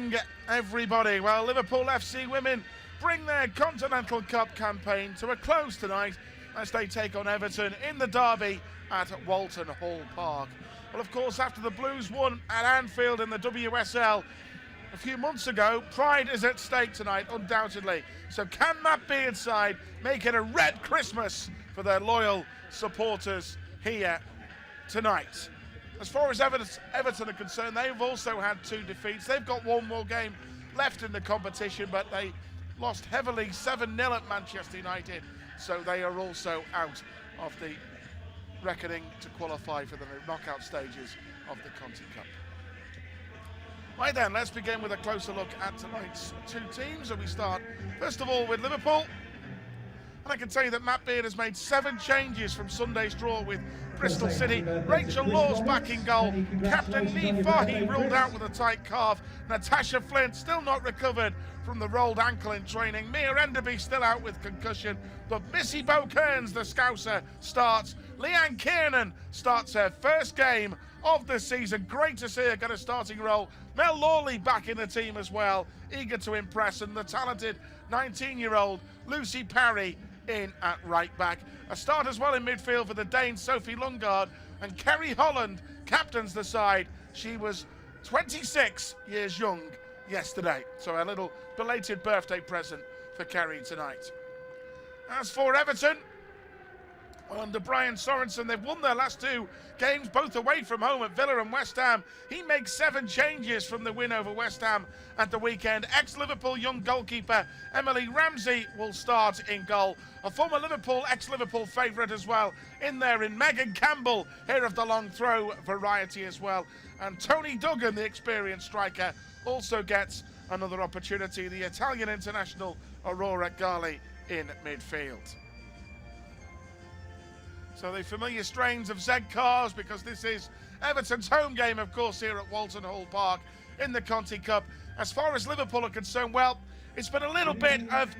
morning, everybody. Well, Liverpool FC Women bring their Continental Cup campaign to a close tonight as they take on Everton in the derby at Walton Hall Park. Well, of course, after the Blues won at Anfield in the WSL a few months ago, pride is at stake tonight, undoubtedly. So can that Beard side make it a red Christmas for their loyal supporters here tonight? As far as Everton are concerned, they've also had 2 defeats. They've got one more game left in the competition, but they lost heavily 7-0 at Manchester United. So they are also out of the reckoning to qualify for the knockout stages of the Conti Cup. Right then, let's begin with a closer look at tonight's 2 teams. And we start, first of all, with Liverpool. And I can tell you that Matt Beard has made 7 changes from Sunday's draw with Bristol City. Rachel Law's back in goal. Captain Neve Fahy ruled out with a tight calf. Natasha Flint still not recovered from the rolled ankle in training. Mia Enderby still out with concussion. But Missy Bo-Kearns, the Scouser, starts. Leanne Kiernan starts her first game of the season. Great to see her get a starting role. Mel Lawley back in the team as well, eager to impress. And the talented 19-year-old Lucy Parry in at right back. A start as well in midfield for the Dane Sophie Lundgaard, and Kerry Holland captains the side. She was 26 years young yesterday, so a little belated birthday present for Kerry tonight. As for Everton, under Brian Sorensen, they've won their last 2 games, both away from home at Villa and West Ham. He makes 7 changes from the win over West Ham at the weekend. Ex-Liverpool young goalkeeper Emily Ramsey will start in goal. A former Liverpool, ex-Liverpool favourite as well in there in Megan Campbell, here of the long throw variety as well. And Tony Duggan, the experienced striker, also gets another opportunity. The Italian international Aurora Gali in midfield. So the familiar strains of Z Cars, because this is Everton's home game, of course, here at Walton Hall Park in the Conti Cup. As far as Liverpool are concerned, well, it's been a little bit of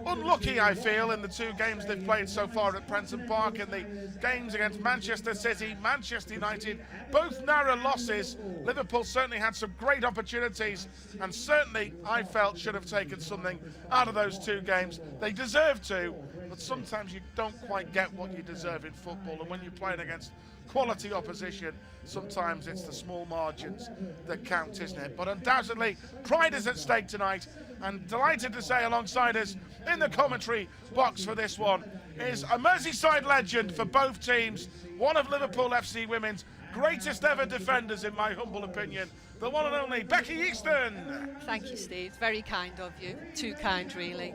unlucky, I feel, in the 2 games they've played so far at Prenton Park. In the games against Manchester City, Manchester United, both narrow losses. Liverpool certainly had some great opportunities and certainly, I felt, should have taken something out of those 2 games. They deserve to, but sometimes you don't quite get what you deserve in football, and when you're playing against quality opposition, sometimes it's the small margins that count, isn't it? But undoubtedly, pride is at stake tonight, and delighted to say alongside us in the commentary box for this one is a Merseyside legend for both teams, one of Liverpool FC Women's greatest ever defenders, in my humble opinion, the one and only Becky Easton. Thank you, Steve. Very kind of you. Too kind, really.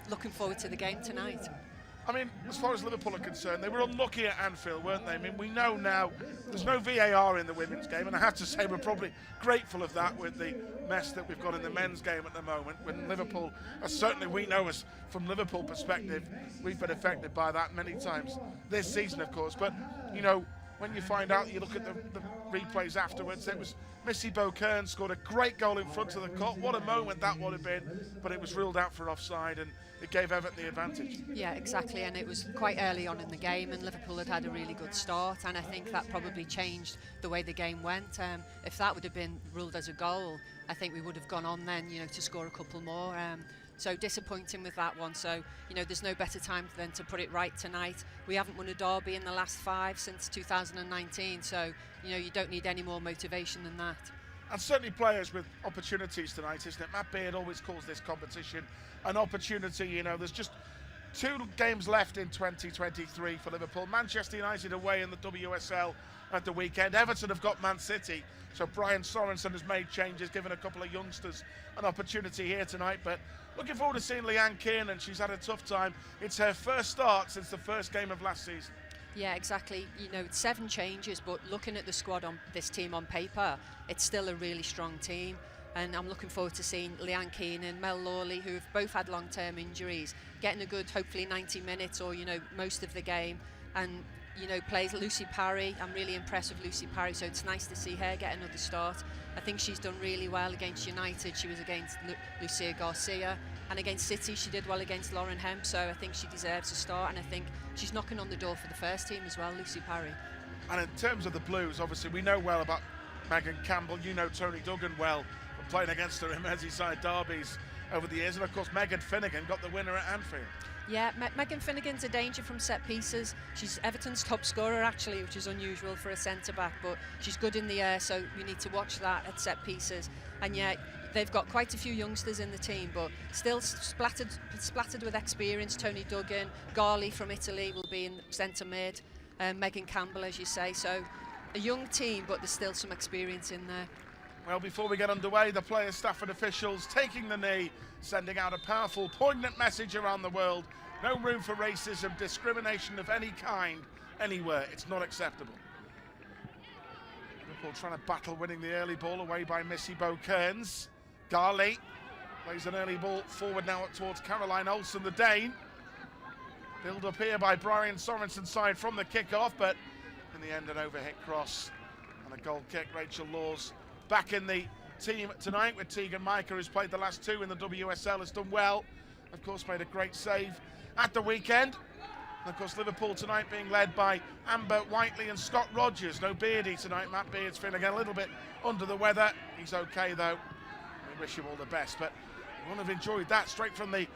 Looking forward to the game tonight. I mean, as far as Liverpool are concerned, they were unlucky at Anfield, weren't they? I mean, we know now there's no VAR in the women's game, and I have to say we're probably grateful of that with the mess that we've got in the men's game at the moment. When Liverpool, certainly we know as from Liverpool perspective, we've been affected by that many times this season, of course. But, you know, when you find out, you look at the replays afterwards, it was Missy Bo-Kearns scored a great goal in front of the cut. What a moment that would have been, but it was ruled out for offside, and it gave Everton the advantage. Yeah, exactly, and it was quite early on in the game, and Liverpool had a really good start, and I think that probably changed the way the game went. If that would have been ruled as a goal, I think we would have gone on then, you know, to score a couple more. So disappointing with that one. So, you know, there's no better time than to put it right tonight. We haven't won a derby in the last 5 since 2019. So, you know, you don't need any more motivation than that. And certainly players with opportunities tonight, isn't it? Matt Beard always calls this competition an opportunity. You know, there's just 2 games left in 2023 for Liverpool. Manchester United away in the WSL at the weekend. Everton have got Man City. So Brian Sorensen has made changes, given a couple of youngsters an opportunity here tonight. But looking forward to seeing Leanne Kiernan. She's had a tough time. It's her first start since the first game of last season. Yeah, exactly. You know, 7 changes, but looking at the squad on this team on paper, it's still a really strong team. And I'm looking forward to seeing Leanne Kiernan, Mel Lawley, who have both had long-term injuries, getting a good, hopefully 90 minutes or, you know, most of the game. And, you know, plays Lucy Parry. I'm really impressed with Lucy Parry, so it's nice to see her get another start. I think she's done really well against United. She was against Lucia Garcia, and against City she did well against Lauren Hemp, so I think she deserves a start, and I think she's knocking on the door for the first team as well, Lucy Parry. And in terms of the Blues, obviously we know well about Megan Campbell, you know Tony Duggan well, playing against her in Merseyside derbies over the years. And of course, Megan Finnegan got the winner at Anfield. Yeah, Megan Finnegan's a danger from set pieces. She's Everton's top scorer actually, which is unusual for a centre-back, but she's good in the air, so you need to watch that at set pieces. And yeah, they've got quite a few youngsters in the team, but still splattered with experience. Tony Duggan, Garley from Italy will be in centre mid, Megan Campbell, as you say. So a young team, but there's still some experience in there. Well, before we get underway, the players, staff and officials taking the knee, sending out a powerful, poignant message around the world. No room for racism, discrimination of any kind, anywhere. It's not acceptable. Liverpool trying to battle winning the early ball away by Missy Bo-Kearns. Garley plays an early ball forward now towards Caroline Olsen, the Dane. Build up here by Brian Sorensen's side from the kick-off, but in the end an overhit cross and a goal kick. Rachel Laws back in the team tonight with Tegan Micah, who's played the last two in the WSL, has done well. Of course, made a great save at the weekend. And of course, Liverpool tonight being led by Amber Whiteley and Scott Rogers. No Beardy tonight. Matt Beard's feeling a little bit under the weather. He's okay though. We wish him all the best. But you wouldn't have enjoyed that straight from the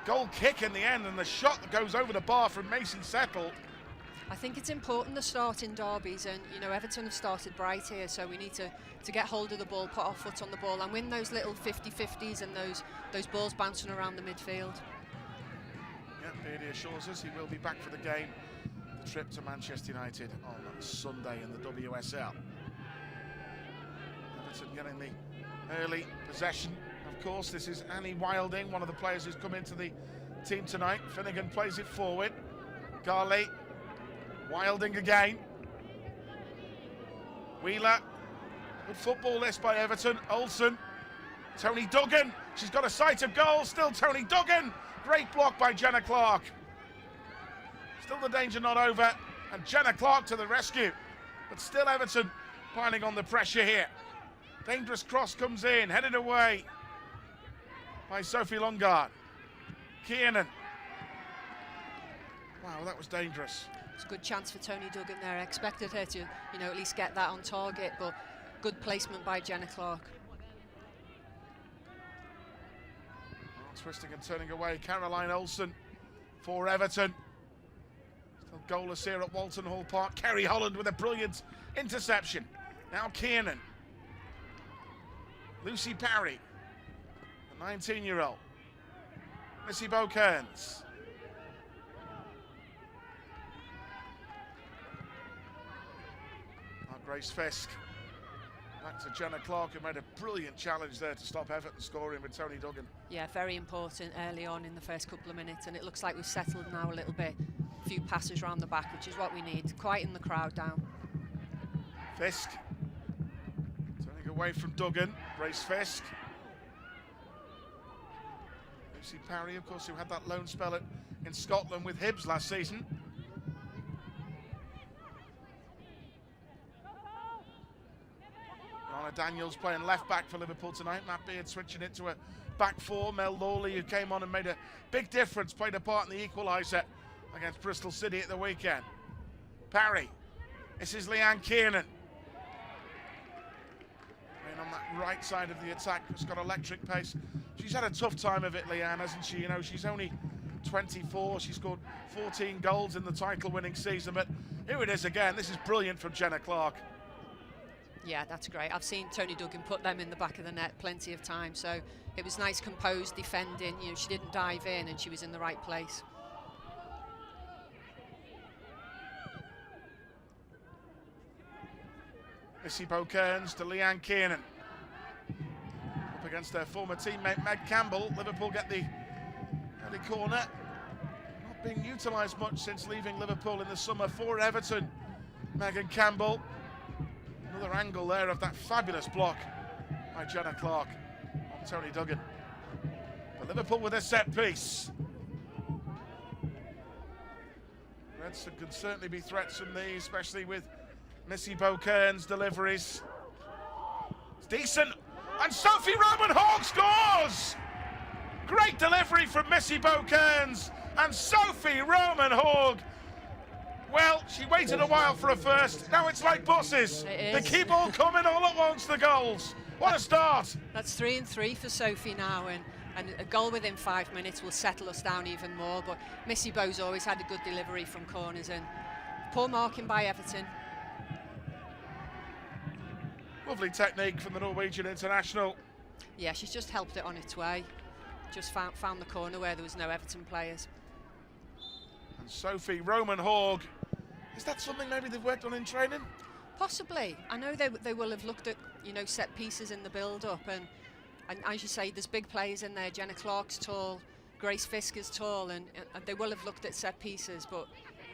goal kick in the end, and the shot that goes over the bar from Macy Settle. I think it's important to start in derbies, and you know Everton have started bright here, so we need to get hold of the ball, put our foot on the ball, and win those little 50-50s and those balls bouncing around the midfield. Yeah, Beardy assures us he will be back for the game. The trip to Manchester United on Sunday in the WSL. Everton getting the early possession. Of course, this is Annie Wilding, one of the players who's come into the team tonight. Finnegan plays it forward. Garley. Wilding again. Wheeler. Good football list by Everton. Olsen. Tony Duggan. She's got a sight of goal. Still Tony Duggan. Great block by Jenna Clark. Still the danger not over. And Jenna Clark to the rescue. But still Everton piling on the pressure here. Dangerous cross comes in. Headed away by Sophie Longard. Kiernan. Wow, that was dangerous. It's a good chance for Tony Duggan there. I expected her to, you know, at least get that on target, but good placement by Jenna Clark. Twisting and turning away, Caroline Olsen for Everton. Still goalless here at Walton Hall Park. Kerry Holland with a brilliant interception. Now Kiernan. Lucy Parry, the 19-year-old. Missy Bo-Kearns. Grace Fisk. Back to Jenna Clark, who made a brilliant challenge there to stop Everton scoring with Tony Duggan. Yeah, very important early on in the first couple of minutes, and it looks like we've settled now a little bit. A few passes around the back, which is what we need, quieting the crowd down. Fisk. Turning away from Duggan. Grace Fisk. Lucy Parry, of course, who had that loan spell in Scotland with Hibs last season. Daniels playing left back for Liverpool tonight. Matt Beard switching it to a back four. Mel Lawley, who came on and made a big difference, played a part in the equaliser against Bristol City at the weekend. Parry. This is Leanne Kiernan. Playing on that right side of the attack. It's got electric pace. She's had a tough time of it, Leanne, hasn't she? You know, she's only 24. She scored 14 goals in the title-winning season. But here it is again. This is brilliant from Jenna Clark. Yeah, that's great. I've seen Tony Duggan put them in the back of the net plenty of times, so it was nice, composed defending. You know, she didn't dive in and she was in the right place. Missy Bo-Kearns to Leanne Kiernan. Up against their former teammate Meg Campbell. Liverpool get the early corner. Not being utilised much since leaving Liverpool in the summer for Everton. Megan Campbell. Another angle there of that fabulous block by Jenna Clark on Tony Duggan. But Liverpool with a set piece. Reds can certainly be threats from these, especially with Missy Bo-Kearns' deliveries. It's decent, and Sophie Roman-Hawke scores! Great delivery from Missy Bo-Kearns, and Sophie Roman-Hawke. Well, she waited a while for a first. Now it's like buses. They keep all coming all at once, the goals. What a start! That's 3 and 3 for Sophie now, and a goal within 5 minutes will settle us down even more. But Missy Bowe's always had a good delivery from corners, and poor marking by Everton. Lovely technique from the Norwegian international. Yeah, she's just helped it on its way. Just found the corner where there was no Everton players. And Sophie Roman-Haug, is that something maybe they've worked on in training? Possibly. I know they will have looked at, you know, set pieces in the build-up, and as you say, there's big players in there. Jenna Clark's tall, Grace Fisk is tall, and they will have looked at set pieces, but,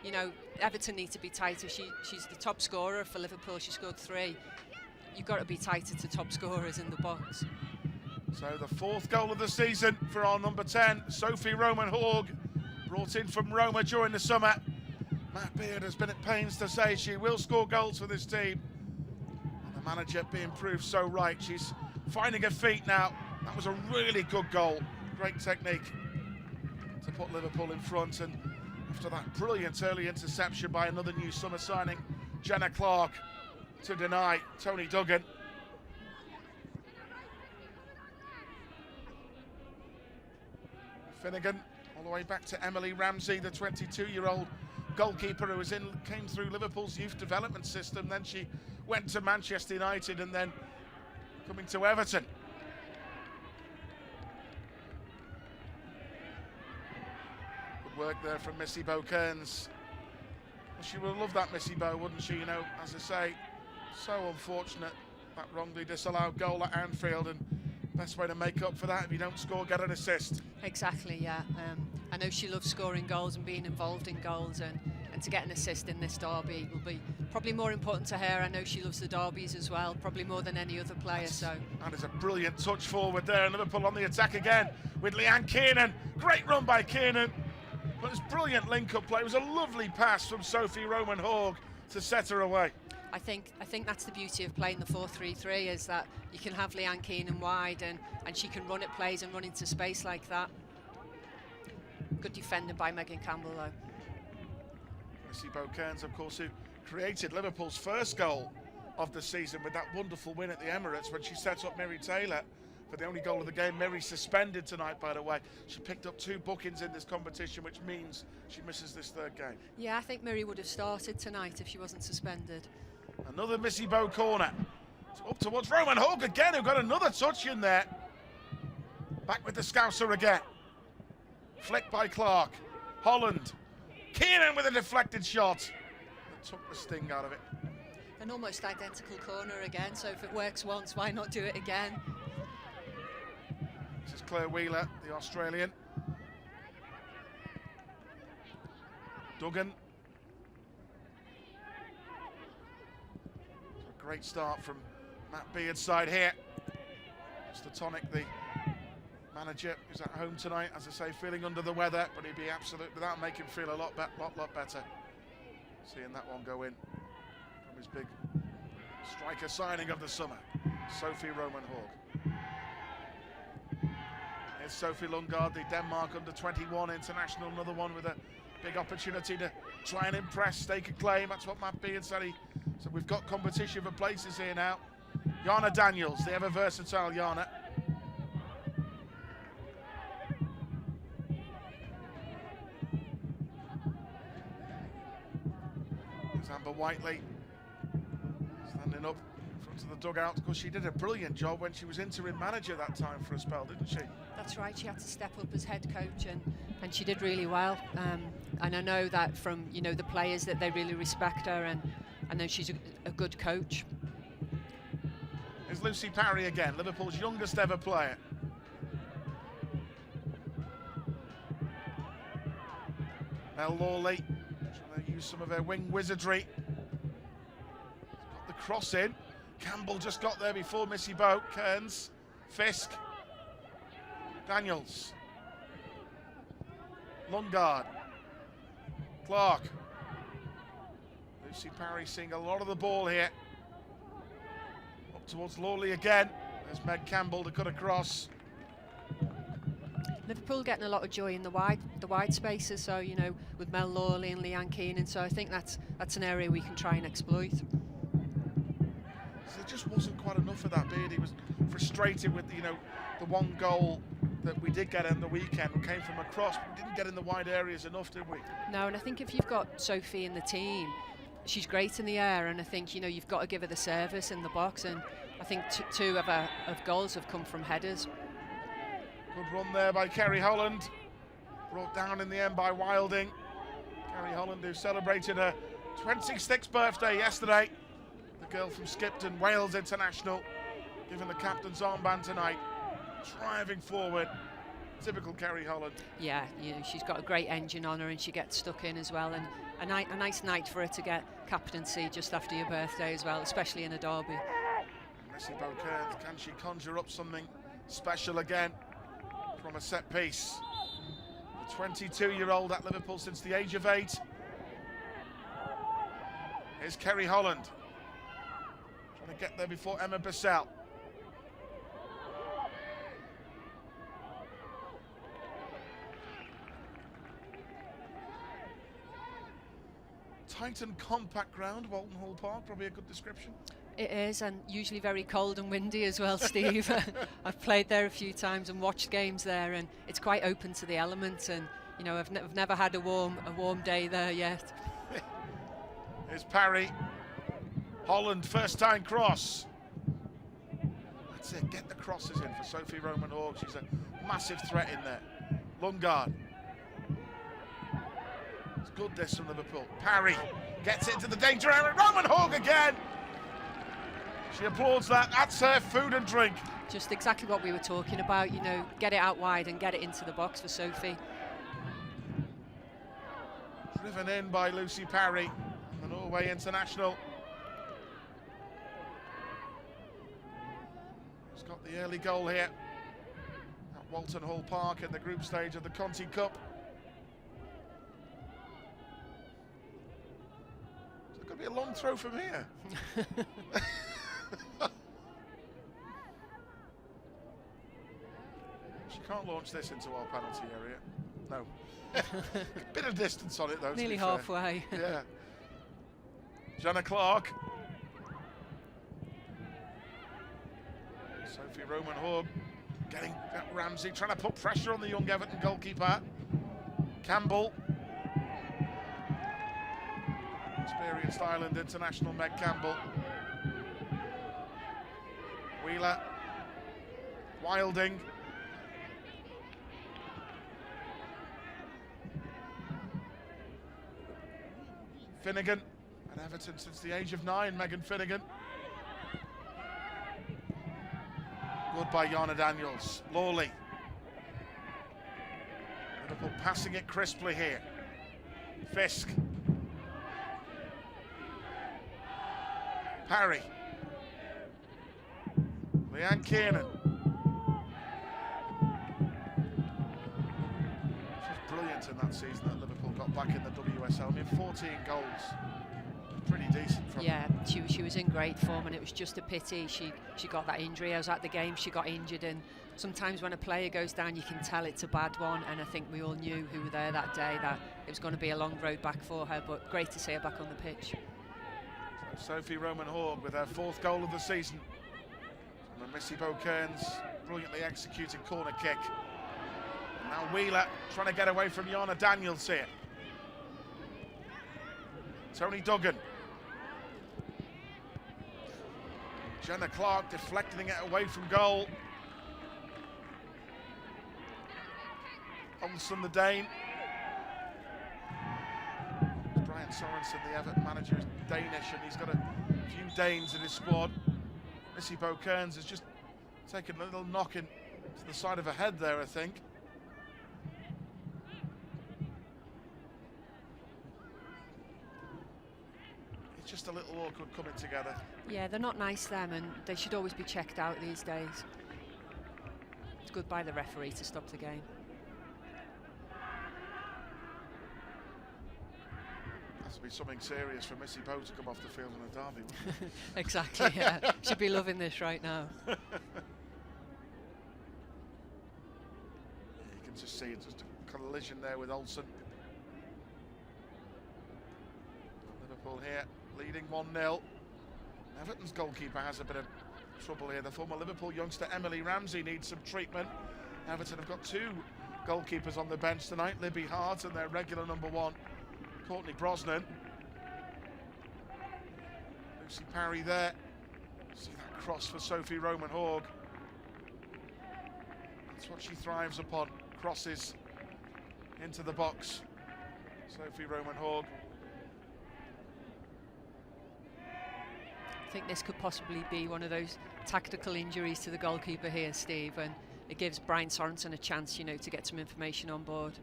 you know, Everton need to be tighter. She's the top scorer for Liverpool. She scored 3. You've got to be tighter to top scorers in the box. So the 4th goal of the season for our number 10, Sophie Roman-Haug, brought in from Roma during the summer. Matt Beard has been at pains to say she will score goals for this team. And the manager being proved so right. She's finding her feet now. That was a really good goal. Great technique to put Liverpool in front. And after that brilliant early interception by another new summer signing, Jenna Clark, to deny Tony Duggan. Finnegan all the way back to Emily Ramsey, the 22-year-old goalkeeper who came through Liverpool's youth development system. Then she went to Manchester United and then coming to Everton. Good work there from Missy Bowe Kearns. Well, she would love that, Missy Bowe, wouldn't she? You know, as I say, so unfortunate, that wrongly disallowed goal at Anfield, and best way to make up for that, if you don't score, get an assist. Exactly, yeah. I know she loves scoring goals and being involved in goals, and to get an assist in this derby will be probably more important to her. I know she loves the derbies as well, probably more than any other player. That is a brilliant touch forward there, and Liverpool on the attack again with Leanne Kiernan. Great run by Kiernan, but it's brilliant link-up play. It was a lovely pass from Sophie Roman-Haug to set her away. I think that's the beauty of playing the 4-3-3, is that you can have Leanne Keenan wide and she can run at plays and run into space like that. Good defending by Megan Campbell though. Missy Bowe Kearns, of course, who created Liverpool's first goal of the season with that wonderful win at the Emirates when she set up Mary Taylor for the only goal of the game. Mary suspended tonight, by the way. She picked up 2 bookings in this competition, which means she misses this 3rd game. Yeah, I think Mary would have started tonight if she wasn't suspended. Another Missy Bowe corner. It's up towards Roman-Haug again, who got another touch in there. Back with the Scouser again. Flick by Clark. Holland. Keenan with a deflected shot. That took the sting out of it. An almost identical corner again, so if it works once, why not do it again? This is Claire Wheeler, the Australian. Duggan. Great start from Matt Beard's side here. Mr. Tonic, the manager, who's at home tonight, as I say, feeling under the weather, but he'd be absolutely, that'll make him feel a lot better. Seeing that one go in from his big striker signing of the summer, Sophie Roman-Haug. Here's Sophie Lundgaard, the Denmark under-21 international, another one with a big opportunity to try and impress, stake a claim. That's what Matt Beard said. So we've got competition for places here now. Jana Daniels, the ever versatile Jana. There's Amber Whiteley standing up in front of the dugout. Of course, she did a brilliant job when she was interim manager that time for a spell, didn't she? That's right, she had to step up as head coach, and she did really well. And I know that from, you know, the players, that they really respect her, and I know she's a good coach. Here's Lucy Parry again, Liverpool's youngest ever player. Mel Lawley trying to use some of her wing wizardry. Got the cross in. Campbell just got there before Missy Bowe. Kearns, Fisk, Daniels, Lundgaard, Clark. Lucy Parry seeing a lot of the ball here. Up towards Lawley again. There's Meg Campbell to cut across. Liverpool getting a lot of joy in the wide spaces, so, you know, with Mel Lawley and Leanne Keenan, so I think that's an area we can try and exploit. There just wasn't quite enough of that, Beard. He was frustrated with, the one goal that we did get on the weekend. We came from across, but we didn't get in the wide areas enough, did we? No, and I think if you've got Sophie in the team, she's great in the air, and I think, you've got to give her the service in the box, and I think two of her goals have come from headers. Good run there by Kerry Holland. Brought down in the end by Wilding. Kerry Holland, who celebrated her 26th birthday yesterday. The girl from Skipton, Wales international, given the captain's armband tonight. Driving forward. Typical Kerry Holland. Yeah, she's got a great engine on her, and she gets stuck in as well. And a nice night for her to get captaincy just after your birthday as well, especially in a derby. Missy Beaucaire, can she conjure up something special again from a set piece? The 22-year-old at Liverpool since the age of 8. Here's Kerry Holland. Trying to get there before Emma Bissell. Tight and compact ground, Walton Hall Park, probably a good description. It is, and usually very cold and windy as well, Steve. I've played there a few times and watched games there, and it's quite open to the elements, and I've never had a warm day there yet. Here's Parry. Holland, first time cross. That's it, get the crosses in for Sophie Roman-Hawke. She's a massive threat in there. Lundgaard. It's good this from Liverpool. Parry gets it into the danger area. Roman-Hawke again. She applauds that. That's her food and drink. Just exactly what we were talking about, get it out wide and get it into the box for Sophie. Driven in by Lucy Parry, the Norway international. She's got the early goal here at Walton Hall Park in the group stage of the Conti Cup. It's going to be a long throw from here. She can't launch this into our penalty area. No. A bit of distance on it though. Nearly halfway. Yeah. Jenna Clark. Sophie Roman-Hawke getting at Ramsey, trying to put pressure on the young Everton goalkeeper. Campbell. Experienced Ireland international Meg Campbell. Wheeler. Wilding. Finnegan at Everton since the age of 9, Megan Finnegan. Good by Yana Daniels. Lawley. Liverpool passing it crisply here. Fisk. Parry. Leanne Kiernan. She's brilliant in that season that Liverpool got back in the WSL. I mean, 14 goals. Pretty decent from her. She was in great form, and it was just a pity she got that injury. I was at the game, she got injured, and sometimes when a player goes down you can tell it's a bad one, and I think we all knew who were there that day that it was going to be a long road back for her, but great to see her back on the pitch. So Sophie Roman-Hawke with her 4th goal of the season. And Missy Beaucaire's brilliantly executed corner kick. And now Wheeler trying to get away from Yana Daniels here. Tony Duggan. Jenna Clark deflecting it away from goal. Olsen the Dane. Brian Sorensen, the Everton manager, is Danish, and he's got a few Danes in his squad. Missy Beaucaire's has just taken a little knock in to the side of her head there, I think. It's just a little awkward coming together. Yeah, they're not nice, them, and they should always be checked out these days. It's good by the referee to stop the game. Has to be something serious for Missy Bow to come off the field in a derby. Exactly, yeah. Should be loving this right now. You can just see it's just a collision there with Olsen. Liverpool here, leading 1-0. Everton's goalkeeper has a bit of trouble here. The former Liverpool youngster Emily Ramsey needs some treatment. Everton have got 2 goalkeepers on the bench tonight, Libby Hart and their regular number 1, Courtney Brosnan. Lucy Parry there. See that cross for Sophie Roman Hogg. That's what she thrives upon, crosses into the box. Sophie Roman Hogg. I think this could possibly be one of those tactical injuries to the goalkeeper here, Steve, and it gives Brian Sorensen a chance, you know, to get some information on board.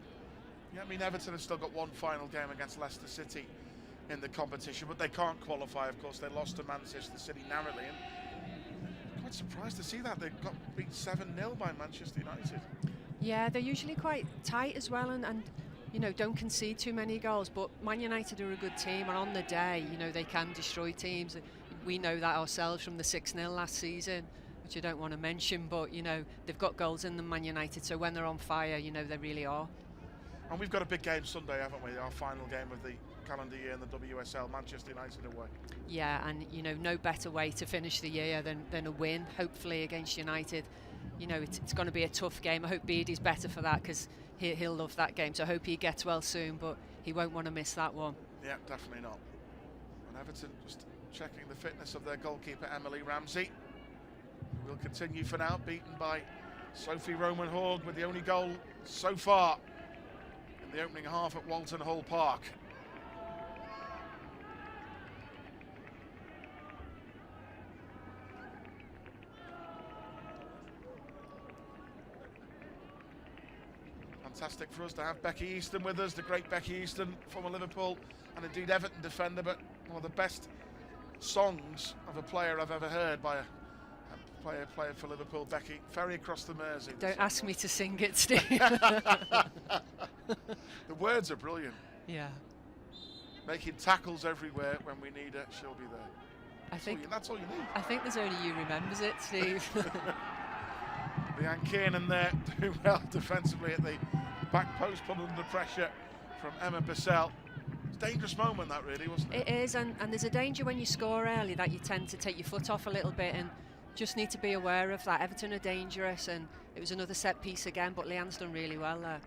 Yeah, I mean, Everton have still got 1 final game against Leicester City in the competition, but they can't qualify, of course. They lost to Manchester City narrowly, and I'm quite surprised to see that. They got beat 7-0 by Manchester United. Yeah, they're usually quite tight as well, and you know, don't concede too many goals, but Man United are a good team, and on the day, you know, they can destroy teams. We know that ourselves from the 6-0 last season, which I don't want to mention, but you know, they've got goals in them, Man United, so when they're on fire, you know, they really are. And we've got a big game Sunday, haven't we? Our final game of the calendar year in the WSL, Manchester United away. Yeah, and you know, no better way to finish the year than a win, hopefully, against United. You know, it's going to be a tough game. I hope Beady's better for that, because he'll love that game, so I hope he gets well soon, but he won't want to miss that one. Yeah, definitely not. And Everton just checking the fitness of their goalkeeper, Emily Ramsey, who will continue for now, beaten by Sophie Roman Hogg with the only goal so far in the opening half at Walton Hall Park. Fantastic for us to have Becky Easton with us, the great Becky Easton, former Liverpool and indeed Everton defender, but one of the best songs of a player I've ever heard by a player for Liverpool, Becky. Ferry across the Mersey. Don't ask me to sing it, Steve. The words are brilliant. Yeah. Making tackles everywhere. When we need her, she'll be there. That's all you need. I think there's only you remembers it, Steve. Leanne Kiernan there doing well defensively at the back post, put under pressure from Emma Bissell. It's a dangerous moment, that really, wasn't it? It is, and there's a danger when you score early that you tend to take your foot off a little bit, and just need to be aware of that. Everton are dangerous, and it was another set piece again, but Leanne's done really well there.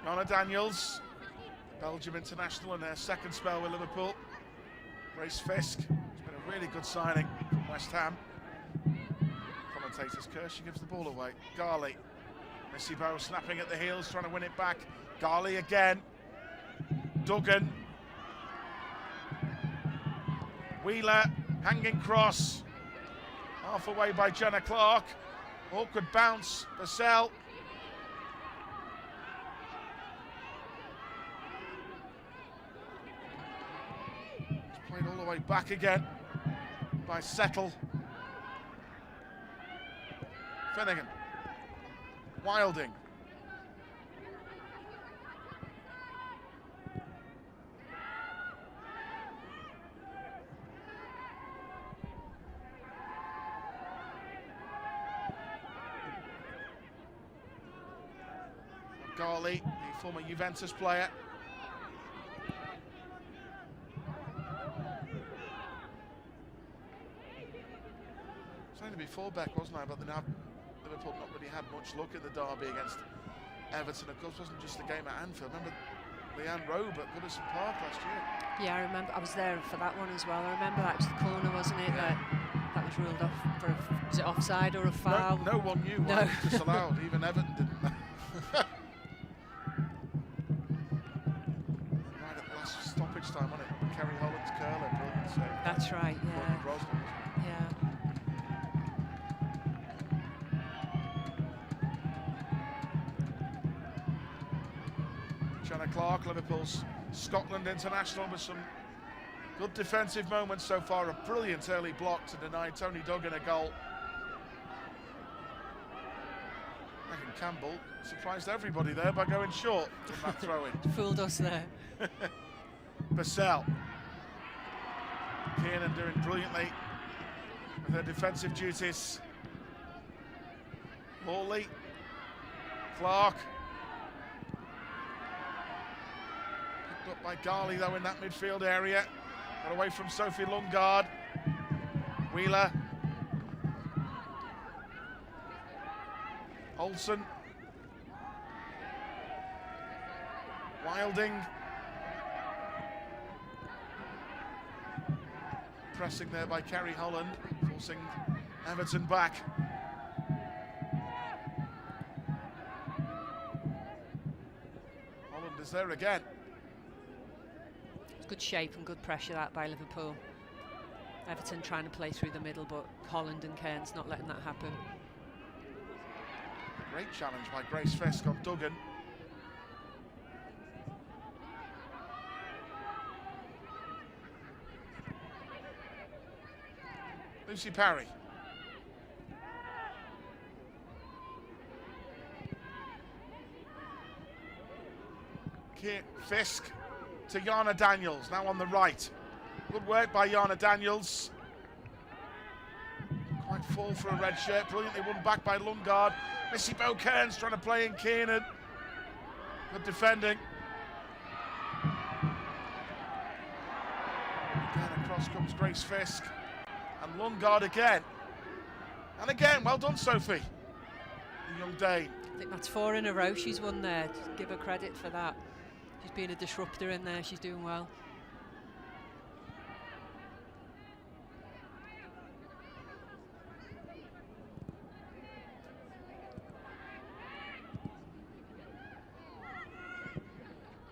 Nonna Daniels, Belgium international, in her second spell with Liverpool. Grace Fisk, it's been a really good signing from West Ham. Commentator's curse, she gives the ball away. Garley, Missy Bowe snapping at the heels, trying to win it back. Garley again. Duggan. Wheeler, hanging cross. Half away by Jenna Clark. Awkward bounce, Bissell. Played all the way back again by Settle. Finnegan. Wilding. Garley, the former Juventus player. It's only before Beck, wasn't I? But then Liverpool not really had much luck in the derby against Everton. Of course, it wasn't just the game at Anfield. Remember Leanne Rowe at Goodison Park last year? Yeah, I remember. I was there for that one as well. I remember that was the corner, wasn't it? Yeah. That was ruled off for was it offside or a foul? No one knew why it was disallowed. Even Everton didn't know. Right at the last stoppage time, wasn't it? Kerry Holland's curler, brilliant save. That's right, yeah. Brosnan, Yeah. Jenna Clark, Liverpool's Scotland international, with some good defensive moments so far. A brilliant early block to deny Tony Duggan a goal. Megan Campbell surprised everybody there by going short from that throw-in. Fooled us there. Bissell. Kiernan doing brilliantly with her defensive duties. Hawley. Clark. Up by Garley though in that midfield area. Got away from Sophie Lundgaard. Wheeler. Olsen. Wilding. Pressing there by Kerry Holland, forcing Everton back. Holland is there again. Good shape and good pressure that by Liverpool. Everton trying to play through the middle, but Holland and Cairns not letting that happen. Great challenge by Grace Fisk on Duggan. Lucy Parry. Fisk to Jana Daniels, now on the right. Good work by Jana Daniels. Quite full for a red shirt, brilliantly won back by Lundgaard. Missy Bo Kearns trying to play in Kiernan. Good defending. Again across comes Grace Fisk. And Lundgaard again. And again, well done, Sophie. The young Dane. I think that's 4 in a row she's won there. Just give her credit for that. She's been a disruptor in there. She's doing well.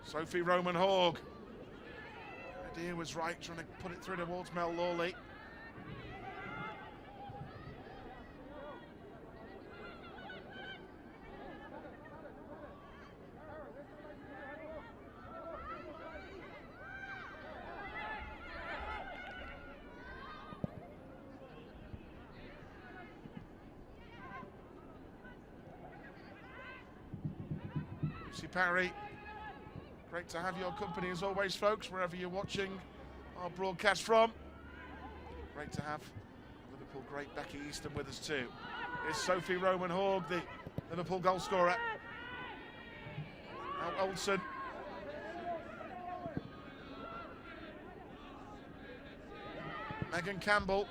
Sophie Roman Hogg. Idea was right, trying to put it through towards Mel Lawley. Lucy Parry. Great to have your company as always, folks, wherever you're watching our broadcast from. Great to have Liverpool great Becky Easton with us too. Here's Sophie Roman Hogg, the Liverpool goal scorer. Now Olsen. Megan Campbell.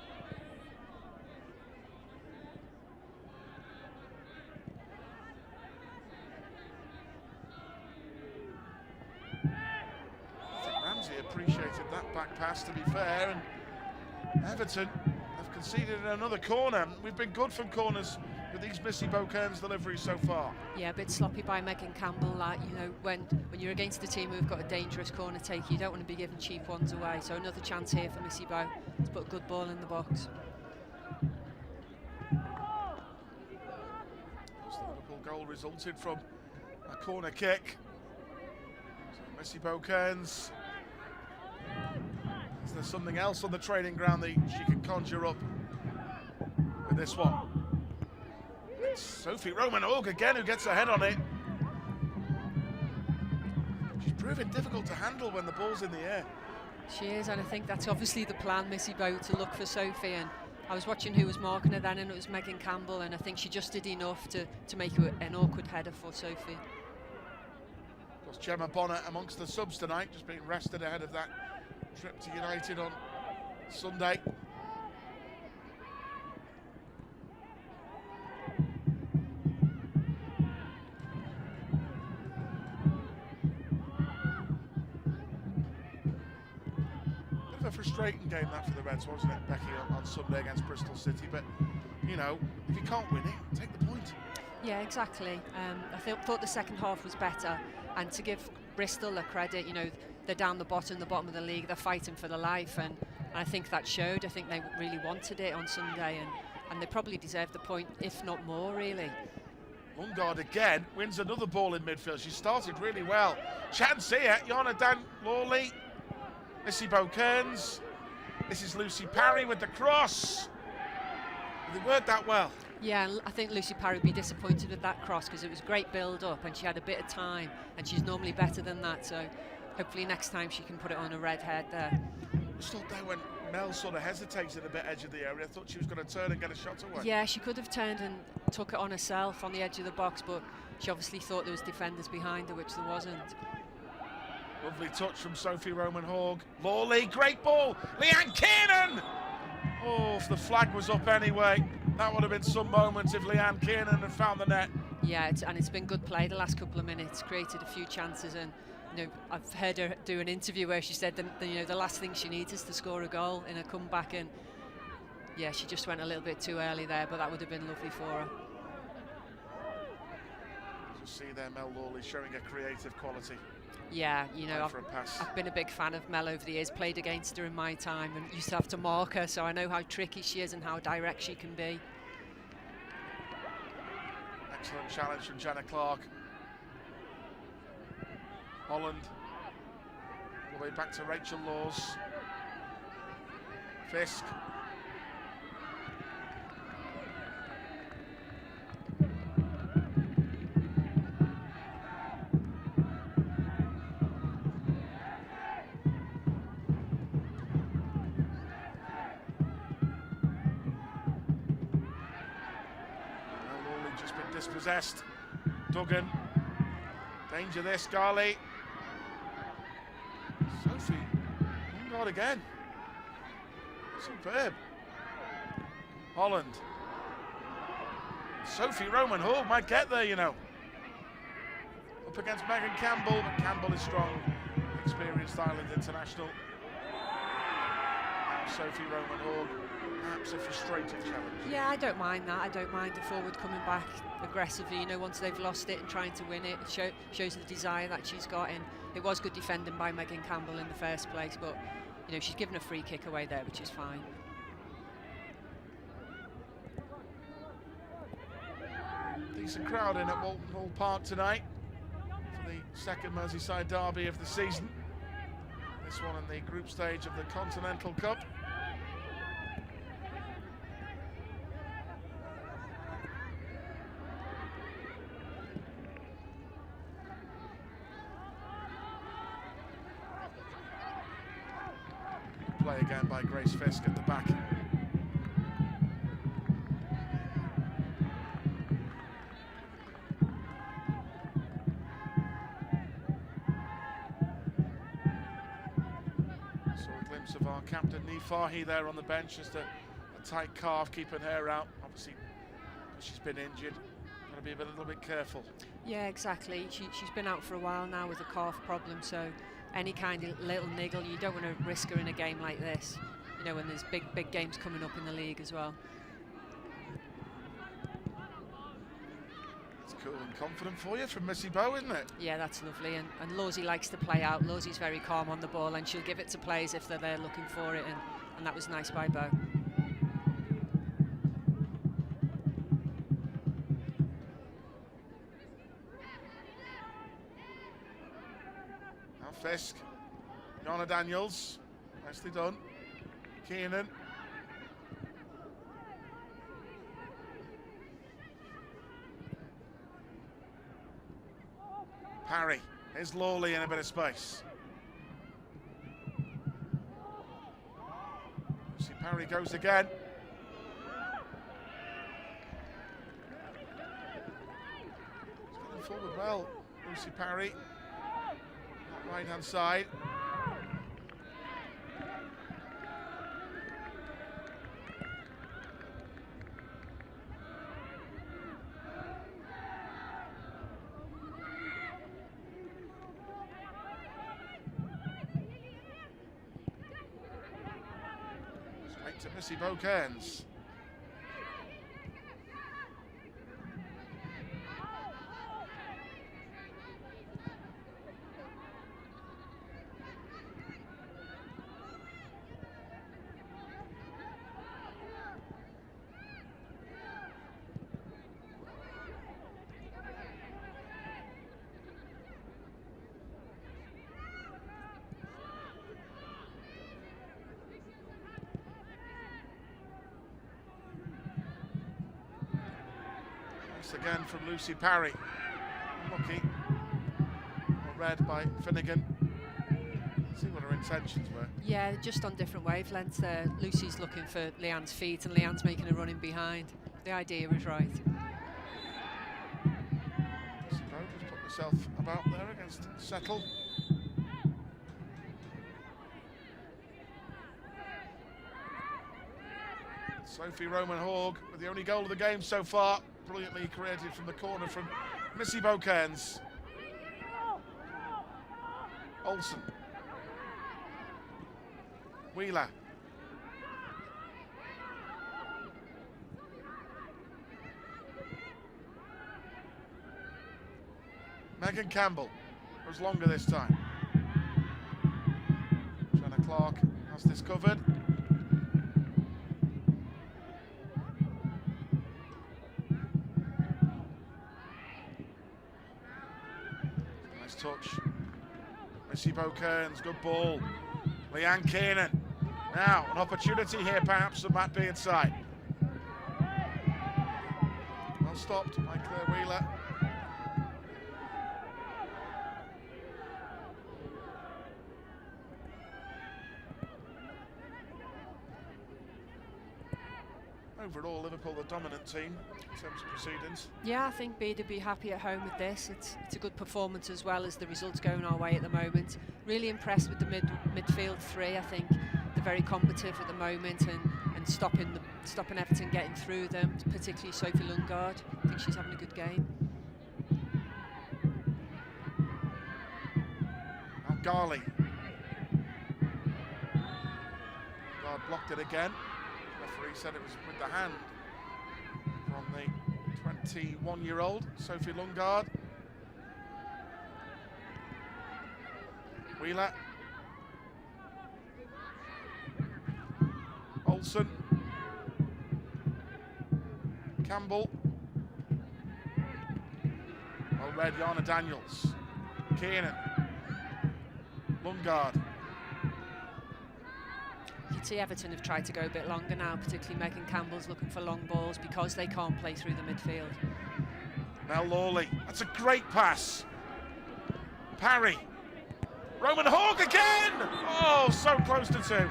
Appreciated that back pass, to be fair, and Everton have conceded another corner. We've been good from corners with these Missy Bo Kearns deliveries so far. Yeah, a bit sloppy by Megan Campbell. Like, you know, when you're against a team who've got a dangerous corner take, you don't want to be giving cheap ones away. So another chance here for Missy Bo to put a good ball in the box. The Liverpool goal resulted from a corner kick. So Missy Bo Kearns. Is there something else on the training ground that she can conjure up with this one? It's Sophie Roman Hogg again who gets her head on it. She's proving difficult to handle when the ball's in the air. She is, and I think that's obviously the plan, Missy Bo, to look for Sophie. And I was watching who was marking her then, and it was Megan Campbell, and I think she just did enough to make it an awkward header for Sophie. Of course, Gemma Bonner amongst the subs tonight, just being rested ahead of that trip to United on Sunday. Bit of a frustrating game that for the Reds, wasn't it, Becky, on Sunday against Bristol City? But, you know, if you can't win it, take the point. Yeah, exactly. I thought the second half was better, and to give Bristol a credit, you know, they're down the bottom of the league, they're fighting for their life, and I think that showed. I think they really wanted it on Sunday, and they probably deserved the point, if not more, really. Lundgaard again wins another ball in midfield. She started really well. Chance here, Jana Lawley, Missy Bo Kearns. This is Lucy Parry with the cross. They worked that well. Yeah, I think Lucy Parry would be disappointed with that cross because it was a great build-up and she had a bit of time, and she's normally better than that, so hopefully next time she can put it on a red head there. I just thought there when Mel sort of hesitated a bit edge of the area, I thought she was going to turn and get a shot away. Yeah, she could have turned and took it on herself on the edge of the box, but she obviously thought there was defenders behind her, which there wasn't. Lovely touch from Sophie Roman-Hogg. Lawley, great ball. Leanne Kiernan! Oh, if the flag was up anyway, that would have been some moments if Leanne Kiernan had found the net. Yeah, it's been good play the last couple of minutes, created a few chances, and I've heard her do an interview where she said that the last thing she needs is to score a goal in a comeback, and yeah, she just went a little bit too early there, but that would have been lovely for her. You see there Mel Lawley showing a creative quality. Yeah, I've been a big fan of Mel over the years, played against her in my time and used to have to mark her, so I know how tricky she is and how direct she can be. Excellent challenge from Jenna Clark. Holland, all the way back to Rachel Laws. Fisk. Just been dispossessed. Duggan. Danger this, Garley. Sophie. Oh God, again. Superb. Holland. Sophie Roman-Hogg might get there, Up against Megan Campbell, but Campbell is strong. Experienced Ireland international. Now Sophie Roman-Hogg. Perhaps a frustrating challenge. Yeah, I don't mind that. I don't mind the forward coming back aggressively, once they've lost it and trying to win it. It shows the desire that she's got, and it was good defending by Megan Campbell in the first place, but she's given a free kick away there, which is fine. Decent crowd in at Walton Hall Park tonight for the second Merseyside derby of the season. This one in the group stage of the Continental Cup. Play again by Grace Fisk at the back. Saw a glimpse of our captain Nifahi there on the bench, just a tight calf keeping her out. Obviously, she's been injured. Got to be a little bit careful. Yeah, exactly. She's been out for a while now with a calf problem, so any kind of little niggle, you don't want to risk her in a game like this, when there's big games coming up in the league as well. It's cool and confident for you from Missy Bowe, isn't it? Yeah, that's lovely, and Lawsy likes to play out. Lawsy's very calm on the ball, and she'll give it to players if they're there looking for it, and that was nice by Bowe. Fisk, Jonna Daniels, nicely done. Kiernan. Parry, here's Lawley in a bit of space. See, Parry goes again. He's getting forward well, Lucy Parry. Right hand side. Straight to Missy Bowe Cairns. Again from Lucy Parry. Unlucky. Read by Finnegan. See what her intentions were. Yeah, just on different wavelengths there. Lucy's looking for Leanne's feet, and Leanne's making a run in behind. The idea was right. Lucy Bowe just put herself about there against Settle. Sophie Roman-Hogg with the only goal of the game so far. Brilliantly created from the corner from Missy Beaucairns. Olsen. Wheeler. Megan Campbell goes longer this time. Jenna Clark has this covered. Nice touch. Missy Beaucairns, good ball. Leanne Kiernan. Now, an opportunity here perhaps on that Beard side. Well stopped by Claire Wheeler. Overall, Liverpool the dominant team in terms of proceedings. Yeah, I think Bede would be happy at home with this. It's a good performance as well as the results going our way at the moment. Really impressed with the midfield three. I think they're very combative at the moment and stopping Everton getting through them, particularly Sophie Lundgaard. I think she's having a good game. Now Garley. Lundgaard blocked it again. Referee said it was with the hand from the 21-year-old Sophie Lundgaard. Wheeler. Olsen. Campbell. Well read, Jana Daniels. Kiernan. Lundgaard. You can see Everton have tried to go a bit longer now, particularly Megan Campbell's looking for long balls because they can't play through the midfield. Mel Lawley, that's a great pass. Parry. Roman-Hogg again! Oh, so close to two.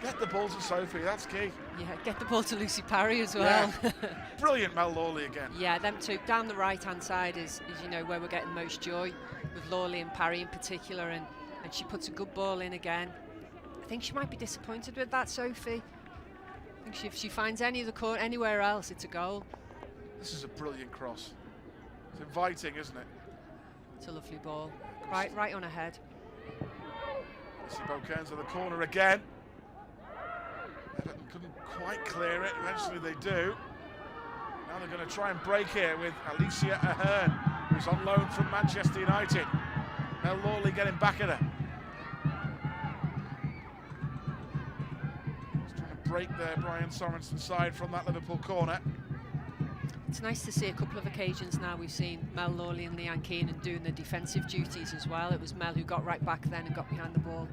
Get the ball to Sophie, that's key. Yeah, get the ball to Lucy Parry as well. Yeah. Brilliant Mel Lawley again. Yeah, them two down the right-hand side is you know where we're getting most joy with Lawley and Parry in particular, and she puts a good ball in again. I think she might be disappointed with that, Sophie. I think if she finds anywhere else, it's a goal. This is a brilliant cross. It's inviting, isn't it? It's a lovely ball. Right on her head. Missy Beaucairns in the corner again. Everton couldn't quite clear it. Eventually they do. Now they're going to try and break here with Alicia Ahern, who's on loan from Manchester United. Mel Lawley getting back at her. He's trying to break there Brian Sorenson's side from that Liverpool corner. It's nice to see a couple of occasions now we've seen Mel Lawley and Leanne Kiernan doing the defensive duties as well. It was Mel who got right back then and got behind the ball.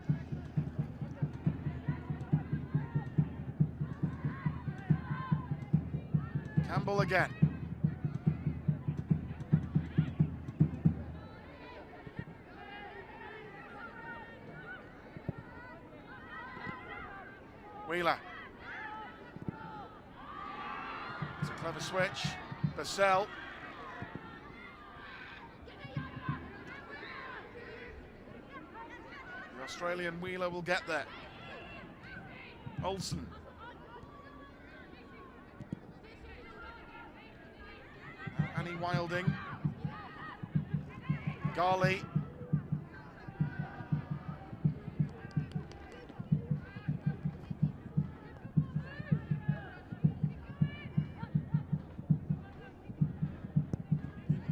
Campbell again. Wheeler. It's a clever switch. Bassell. The Australian Wheeler will get there. Olsen. Annie Wilding. Garley.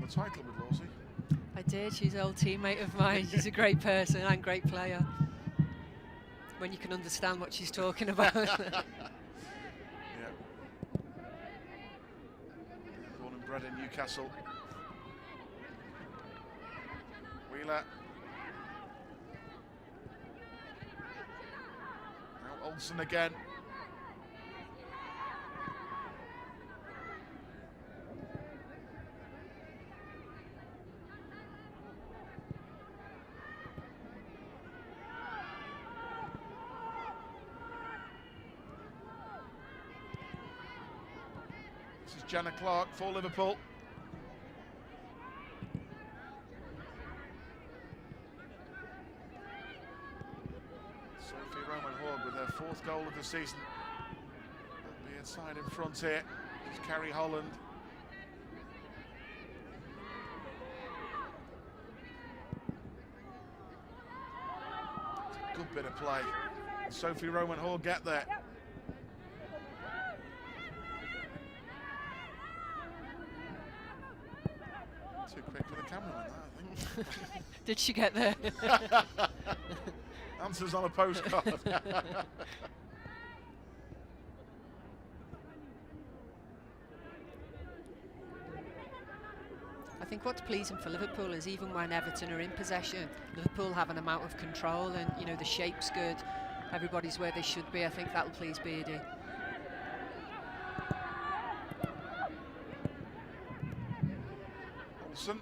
The title with Lawsey. I did. She's an old teammate of mine. She's a great person and great player. When you can understand what she's talking about. Yeah. Born and bred in Newcastle. Wheeler. Now Olsen again. This is Jenna Clark for Liverpool. Sophie Roman-Hogg with her 4th goal of the season Inside in front here. It's Kerry Holland. Good bit of play. Sophie Roman Hall get there. Too quick for the cameraman, that, I think. Did she get there? Answers on a postcard. I think what's pleasing for Liverpool is even when Everton are in possession, Liverpool have an amount of control, and you know the shape's good. Everybody's where they should be. I think that'll please Beardy. Olsen.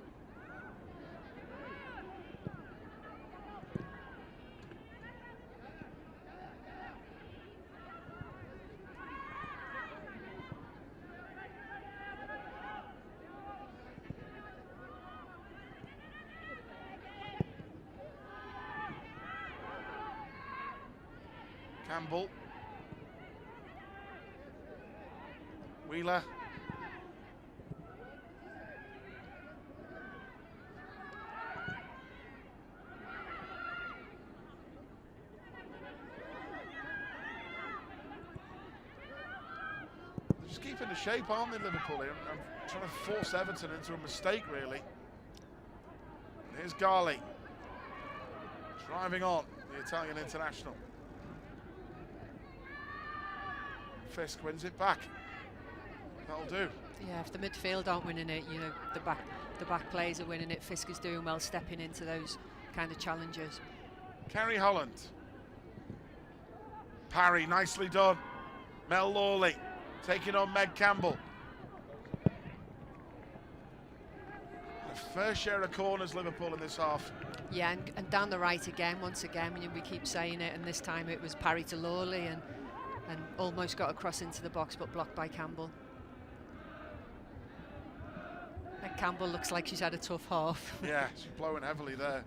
Campbell. Wheeler. They're just keeping the shape, aren't they, Liverpool? I'm trying to force Everton into a mistake, really. And here's Garley. Driving on, the Italian international. Fisk wins it back. That'll do. Yeah, if the midfield aren't winning it, you know, the back players are winning it. Fisk is doing well stepping into those kind of challenges. Kerry Holland. Parry, nicely done. Mel Lawley taking on Meg Campbell. A fair share of corners, Liverpool, in this half. Yeah, and down the right again, once again, we keep saying it, and this time it was Parry to Lawley, and almost got across into the box, but blocked by Campbell. And Campbell looks like she's had a tough half. Yeah, she's blowing heavily there.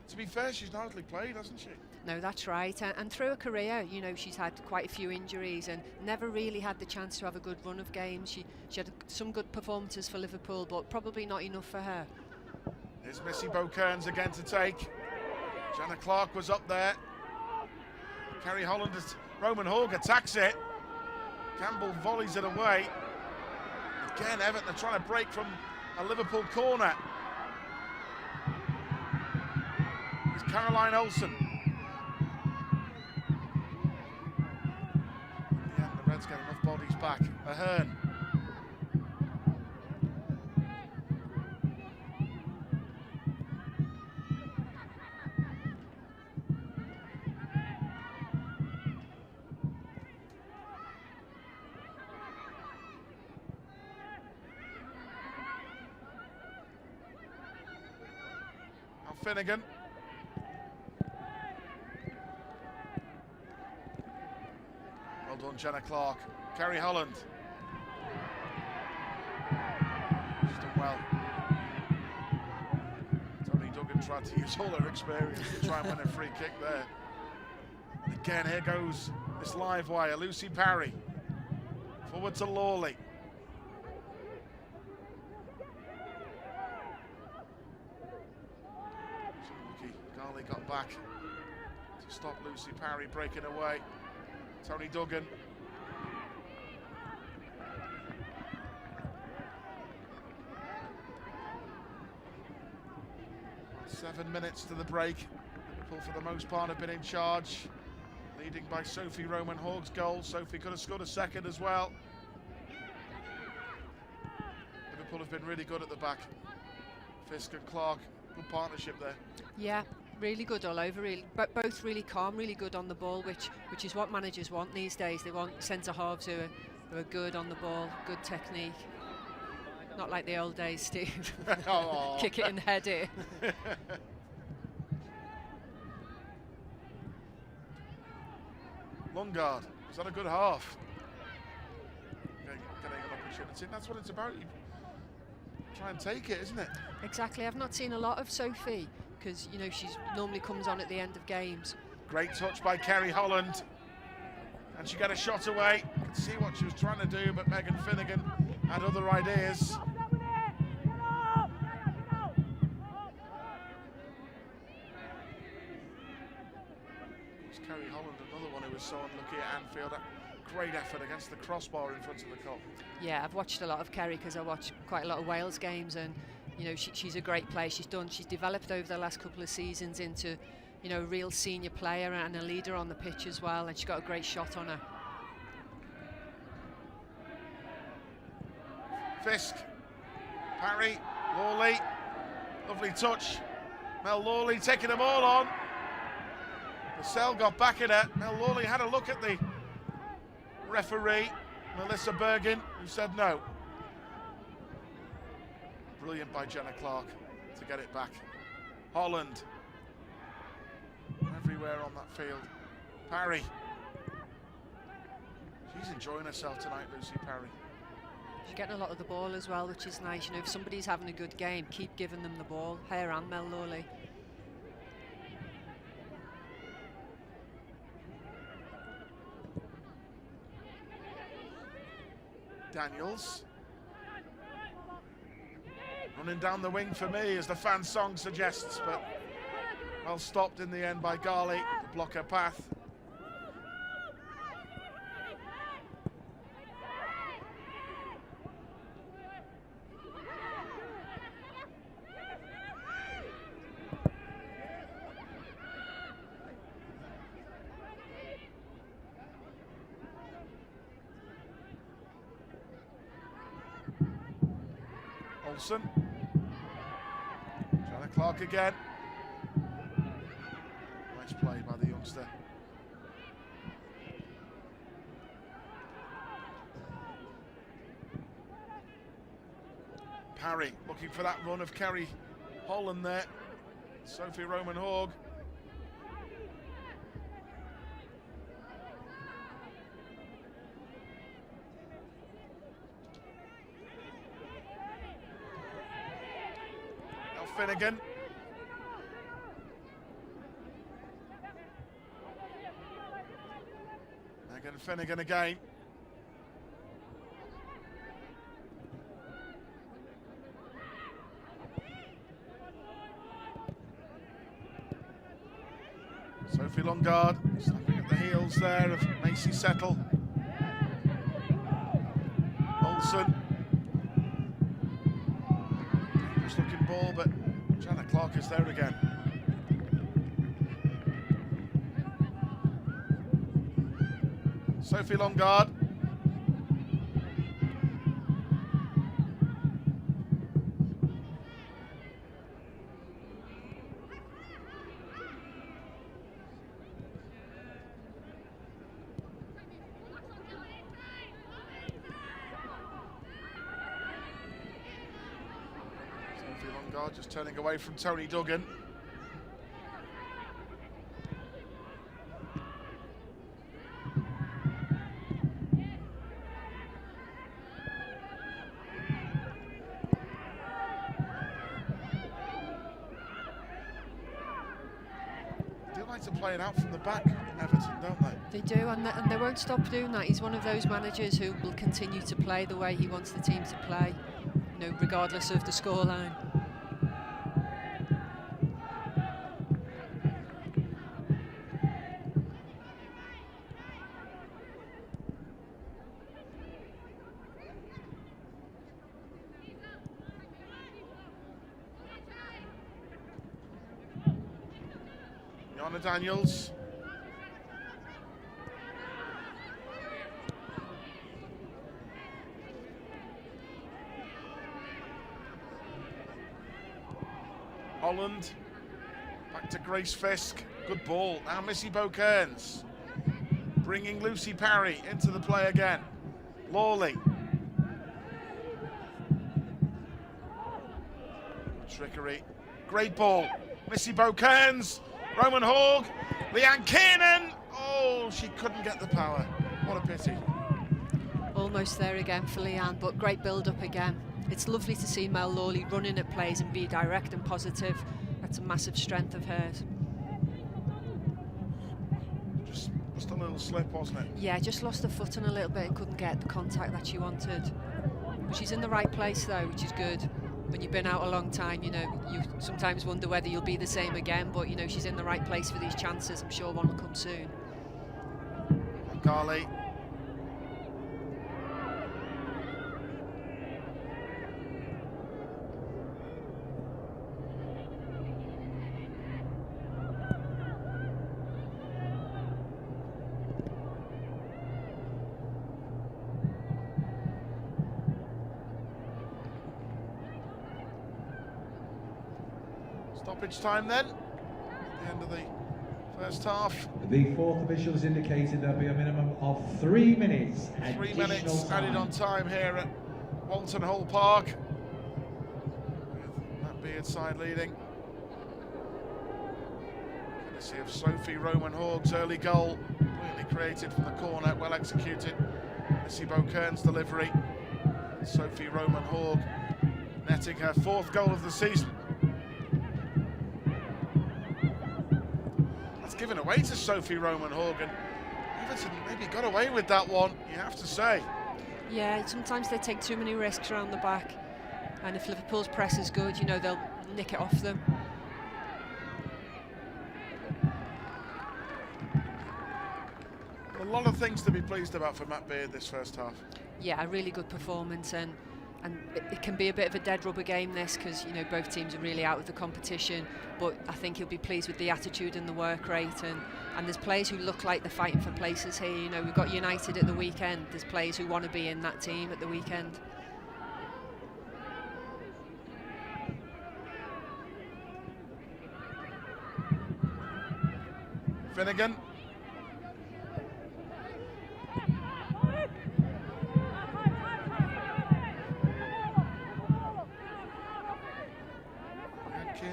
To be fair, she's not hardly played, hasn't she? No, that's right. And through her career, you know, she's had quite a few injuries and never really had the chance to have a good run of games. She had some good performances for Liverpool, but probably not enough for her. Here's Missy Beaucairns again to take. Jana Clark was up there. Kerry Holland, Roman Hogg attacks it. Campbell volleys it away. Again, Everton are trying to break from a Liverpool corner. It's Caroline Olsen. In the end, the Reds get enough bodies back. Ahern. Finnegan. Well done, Jenna Clark. Kerry Holland. She's done well. Tony Duggan tried to use all her experience to try and win a free kick there. And again, here goes this live wire. Lucy Parry. Forward to Lawley. Garley got back to stop Lucy Parry breaking away. Tony Duggan. Seven minutes to the break. Liverpool, for the most part, have been in charge, leading by Sophie Roman Hogg's goal. Sophie could have scored a second as well. Liverpool have been really good at the back. Fisk and Clark, good partnership there. Yeah, really good all over, really, but both really calm, really good on the ball, which is what managers want these days. They want centre halves who are good on the ball, good technique. Not like the old days, Steve. Kick it and head it. Lungard, was that a good half? Getting an opportunity, and that's what it's about. You try and take it, isn't it? Exactly. I've not seen a lot of Sophie because, you know, she's normally comes on at the end of games. Great touch by Kerry Holland. and she got a shot away. You could see what she was trying to do, but Megan Finnegan had other ideas. Kerry Holland, another one who was so unlucky at Anfield. A great effort against the crossbar in front of the cup. Yeah, I've watched a lot of Kerry because I watch quite a lot of Wales games, and you know she's a great player. She's developed over the last couple of seasons into, you know, a real senior player and a leader on the pitch as well, and she's got a great shot on her. Fisk, Parry, Lawley, lovely touch. Mel Lawley taking them all on. Purcell got back at her. Mel Lawley had a look at the referee, Melissa Bergin, who said no. Brilliant by Jenna Clark to get it back. Holland, everywhere on that field. Parry. She's enjoying herself tonight, Lucy Parry. She's getting a lot of the ball as well, which is nice. You know, if somebody's having a good game, keep giving them the ball. Her and Mel Lawley. Daniels. Running down the wing for me, as the fan song suggests, but well stopped in the end by Garley to block her path. Olsen. Jenna Clark again. Nice play by the youngster. Parry looking for that run of Kerry Holland there. Sophie Roman-Haug. Finnegan. Megan Finnegan again. Sophie Longard snapping at the heels there of Macy Settle. Olsen. Dangerous looking ball, but Jenna Clark is there again. Sophie Longard. Just turning away from Tony Duggan. They do like to play it out from the back, Everton, don't they? They do, and they won't stop doing that. He's one of those managers who will continue to play the way he wants the team to play, you know, regardless of the scoreline. Yana Daniels. Holland. Back to Grace Fisk. Good ball. Now Missy Kearns. Bringing Lucy Parry into the play again. Lawley. Trickery. Great ball. Missy Kearns. Roman-Haug. Leanne Kiernan. Oh, she couldn't get the power. What a pity. Almost there again for Leanne, but great build-up again. It's lovely to see Mel Lawley running at plays and be direct and positive. That's a massive strength of hers. Just a little slip, wasn't it? Yeah, just lost her footing a little bit and couldn't get the contact that she wanted. But she's in the right place though, which is good. When you've been out a long time, you know, you sometimes wonder whether you'll be the same again, but you know, she's in the right place for these chances. I'm sure one will come soon. Garley. Stoppage time then, at the end of the first half. The fourth official has indicated there'll be a minimum of 3 minutes. 3 minutes added on time here at Walton Hall Park, with Matt Beardside leading. Courtesy of Sophie Roman-Hawg's early goal, brilliantly created from the corner, well executed. Missy Beaucairn's delivery. Sophie Roman-Hawg netting her 4th goal of the season. Given away to Sophie Roman-Hawg, and Everton maybe got away with that one, you have to say. Yeah, sometimes they take too many risks around the back, and if Liverpool's press is good, you know, they'll nick it off them. A lot of things to be pleased about for Matt Beard this first half. Yeah, a really good performance, and it can be a bit of a dead rubber game this, because you know both teams are really out of the competition, but I think he'll be pleased with the attitude and the work rate, and there's players who look like they're fighting for places here. You know, we've got United at the weekend, there's players who want to be in that team at the weekend. Finnegan.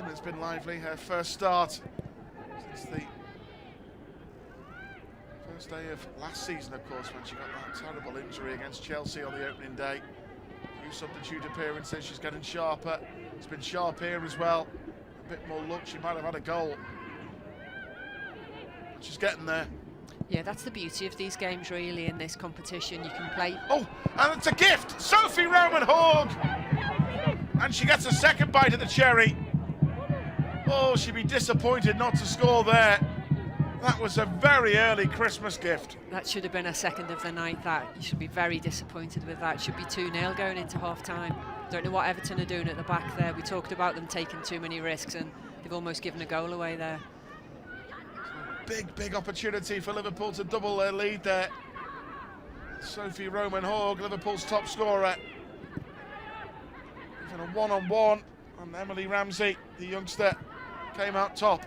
Has been lively, her first start since the first day of last season, of course, when she got that terrible injury against Chelsea on the opening day. A few substitute appearances, she's getting sharper. It's been sharp here as well. A bit more luck, she might have had a goal. But she's getting there. Yeah, that's the beauty of these games, really, in this competition. You can play... Oh, and it's a gift! Sophie Roman-Hawg! And she gets a second bite of the cherry. Oh, she'd be disappointed not to score there. That was a very early Christmas gift. That should have been a second of the night, that. You should be very disappointed with that. It should be 2-0 going into half-time. Don't know what Everton are doing at the back there. We talked about them taking too many risks, and they've almost given a goal away there. Big opportunity for Liverpool to double their lead there. Sophie Roman-Hawg, Liverpool's top scorer. Even a one-on-one, and Emily Ramsey, the youngster, came out top.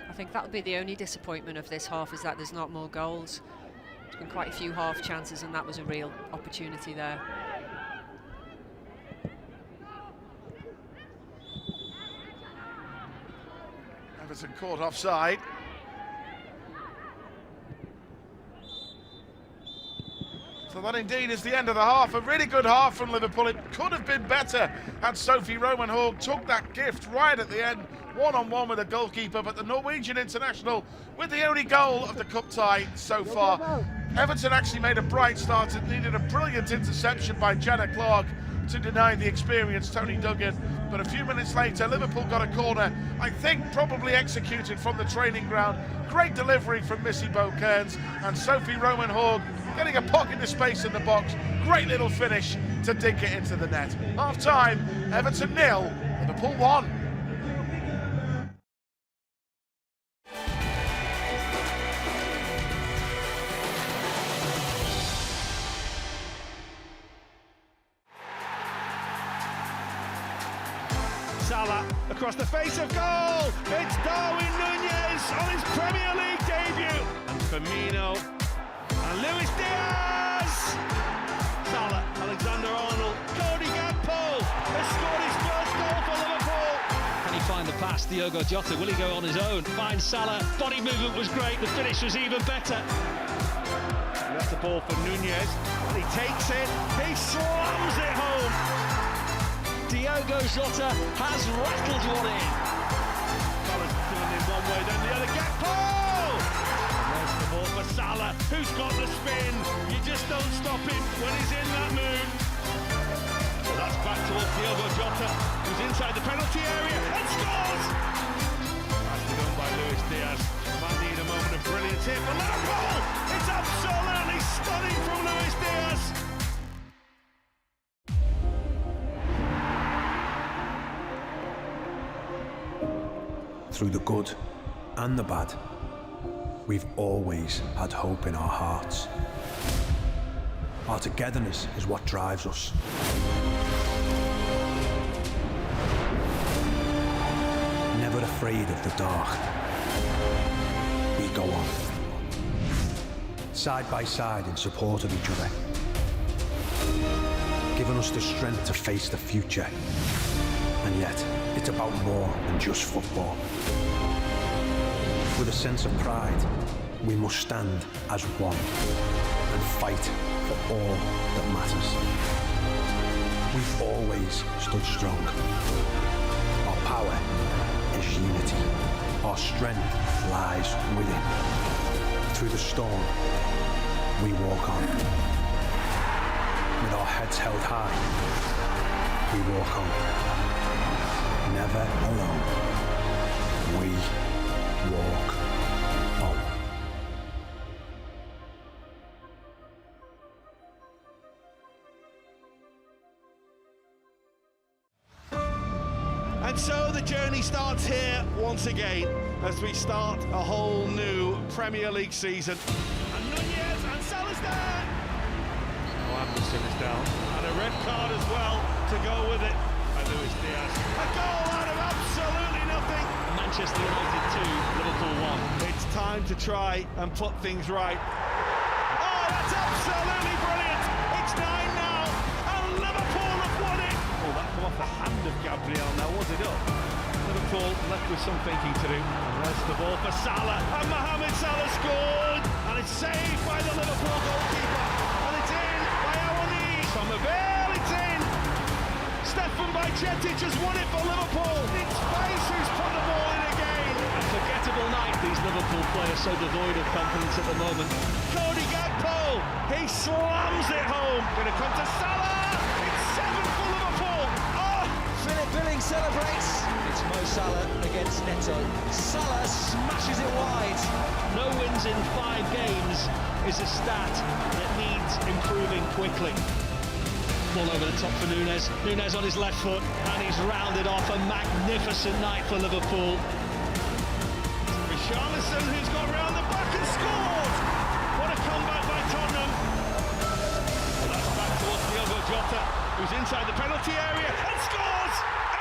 I think that'll be the only disappointment of this half, is that there's not more goals. There's been quite a few half chances, and that was a real opportunity there. Everton caught offside. So that indeed is the end of the half. A really good half from Liverpool. It could have been better had Sophie Roman-Hawg took that gift right at the end, one-on-one with the goalkeeper, but the Norwegian international with the only goal of the cup tie so far. Everton actually made a bright start. It needed a brilliant interception by Jenna Clark to deny the experienced Tony Duggan, but a few minutes later Liverpool got a corner, I think probably executed from the training ground. Great delivery from Missy Beaucairns, and Sophie Roman-Hawg getting a pocket of space in the box. Great little finish to dink it into the net. Half time, Everton 0, Liverpool 1. Salah across the face of goal. It's Darwin Núñez on his Premier League debut. And Firmino and Luis Diaz. Salah, Alexander-Arnold, Cody Gakpo has scored his first goal for Liverpool. Can he find the pass? Diogo Jota, will he go on his own? Finds Salah, body movement was great, the finish was even better. And that's the ball for Núñez, and he takes it, he slams it home. Diogo Jota has rattled one in. Salah's doing it one way, then the other. Gakpo! There's the ball for Salah, who's got the spin. You just don't stop him when he's in that mood. So that's back towards Diogo Jota, who's inside the penalty area and scores! Nicely done by Luis Diaz. Might need a moment of brilliance here for Liverpool. It's absolutely stunning from Luis Diaz. Through the good and the bad, we've always had hope in our hearts. Our togetherness is what drives us. Never afraid of the dark, we go on. Side by side in support of each other, giving us the strength to face the future. And yet, it's about more than just football. With a sense of pride, we must stand as one and fight for all that matters. We've always stood strong. Our power is unity. Our strength lies within. Through the storm, we walk on. With our heads held high, we walk on. Never alone. We walk on. And so the journey starts here once again as we start a whole new Premier League season. And Nunez and Salah's there. Oh, Anderson is down. And a red card as well to go with it. Luis Diaz. A goal out of absolutely nothing. Manchester United 2, Liverpool 1. It's time to try and put things right. Oh, that's absolutely brilliant. It's 9 now, and Liverpool have won it. Oh, that come off the hand of Gabriel now, was it up? Liverpool left with some thinking to do. And there's the ball for Salah, and Mohamed Salah scored. And it's saved by the Liverpool goalkeeper. And it's in by Awani. Somerville, it's in. Stefan Bajcetic has won it for Liverpool. It's Bass who's put the ball in again. A forgettable night, these Liverpool players so devoid of confidence at the moment. Cody Gakpo, he slams it home. Gonna come to Salah. It's 7 for Liverpool. Oh! Philip Billing celebrates. It's Mo Salah against Neto. Salah smashes it wide. No wins in 5 games is a stat that needs improving quickly. Ball over the top for Nunez. Nunez on his left foot, and he's rounded off a magnificent night for Liverpool. Richarlison, who's got round the back and scored. What a comeback by Tottenham. Well, that's back towards Diogo Jota, who's inside the penalty area and scores.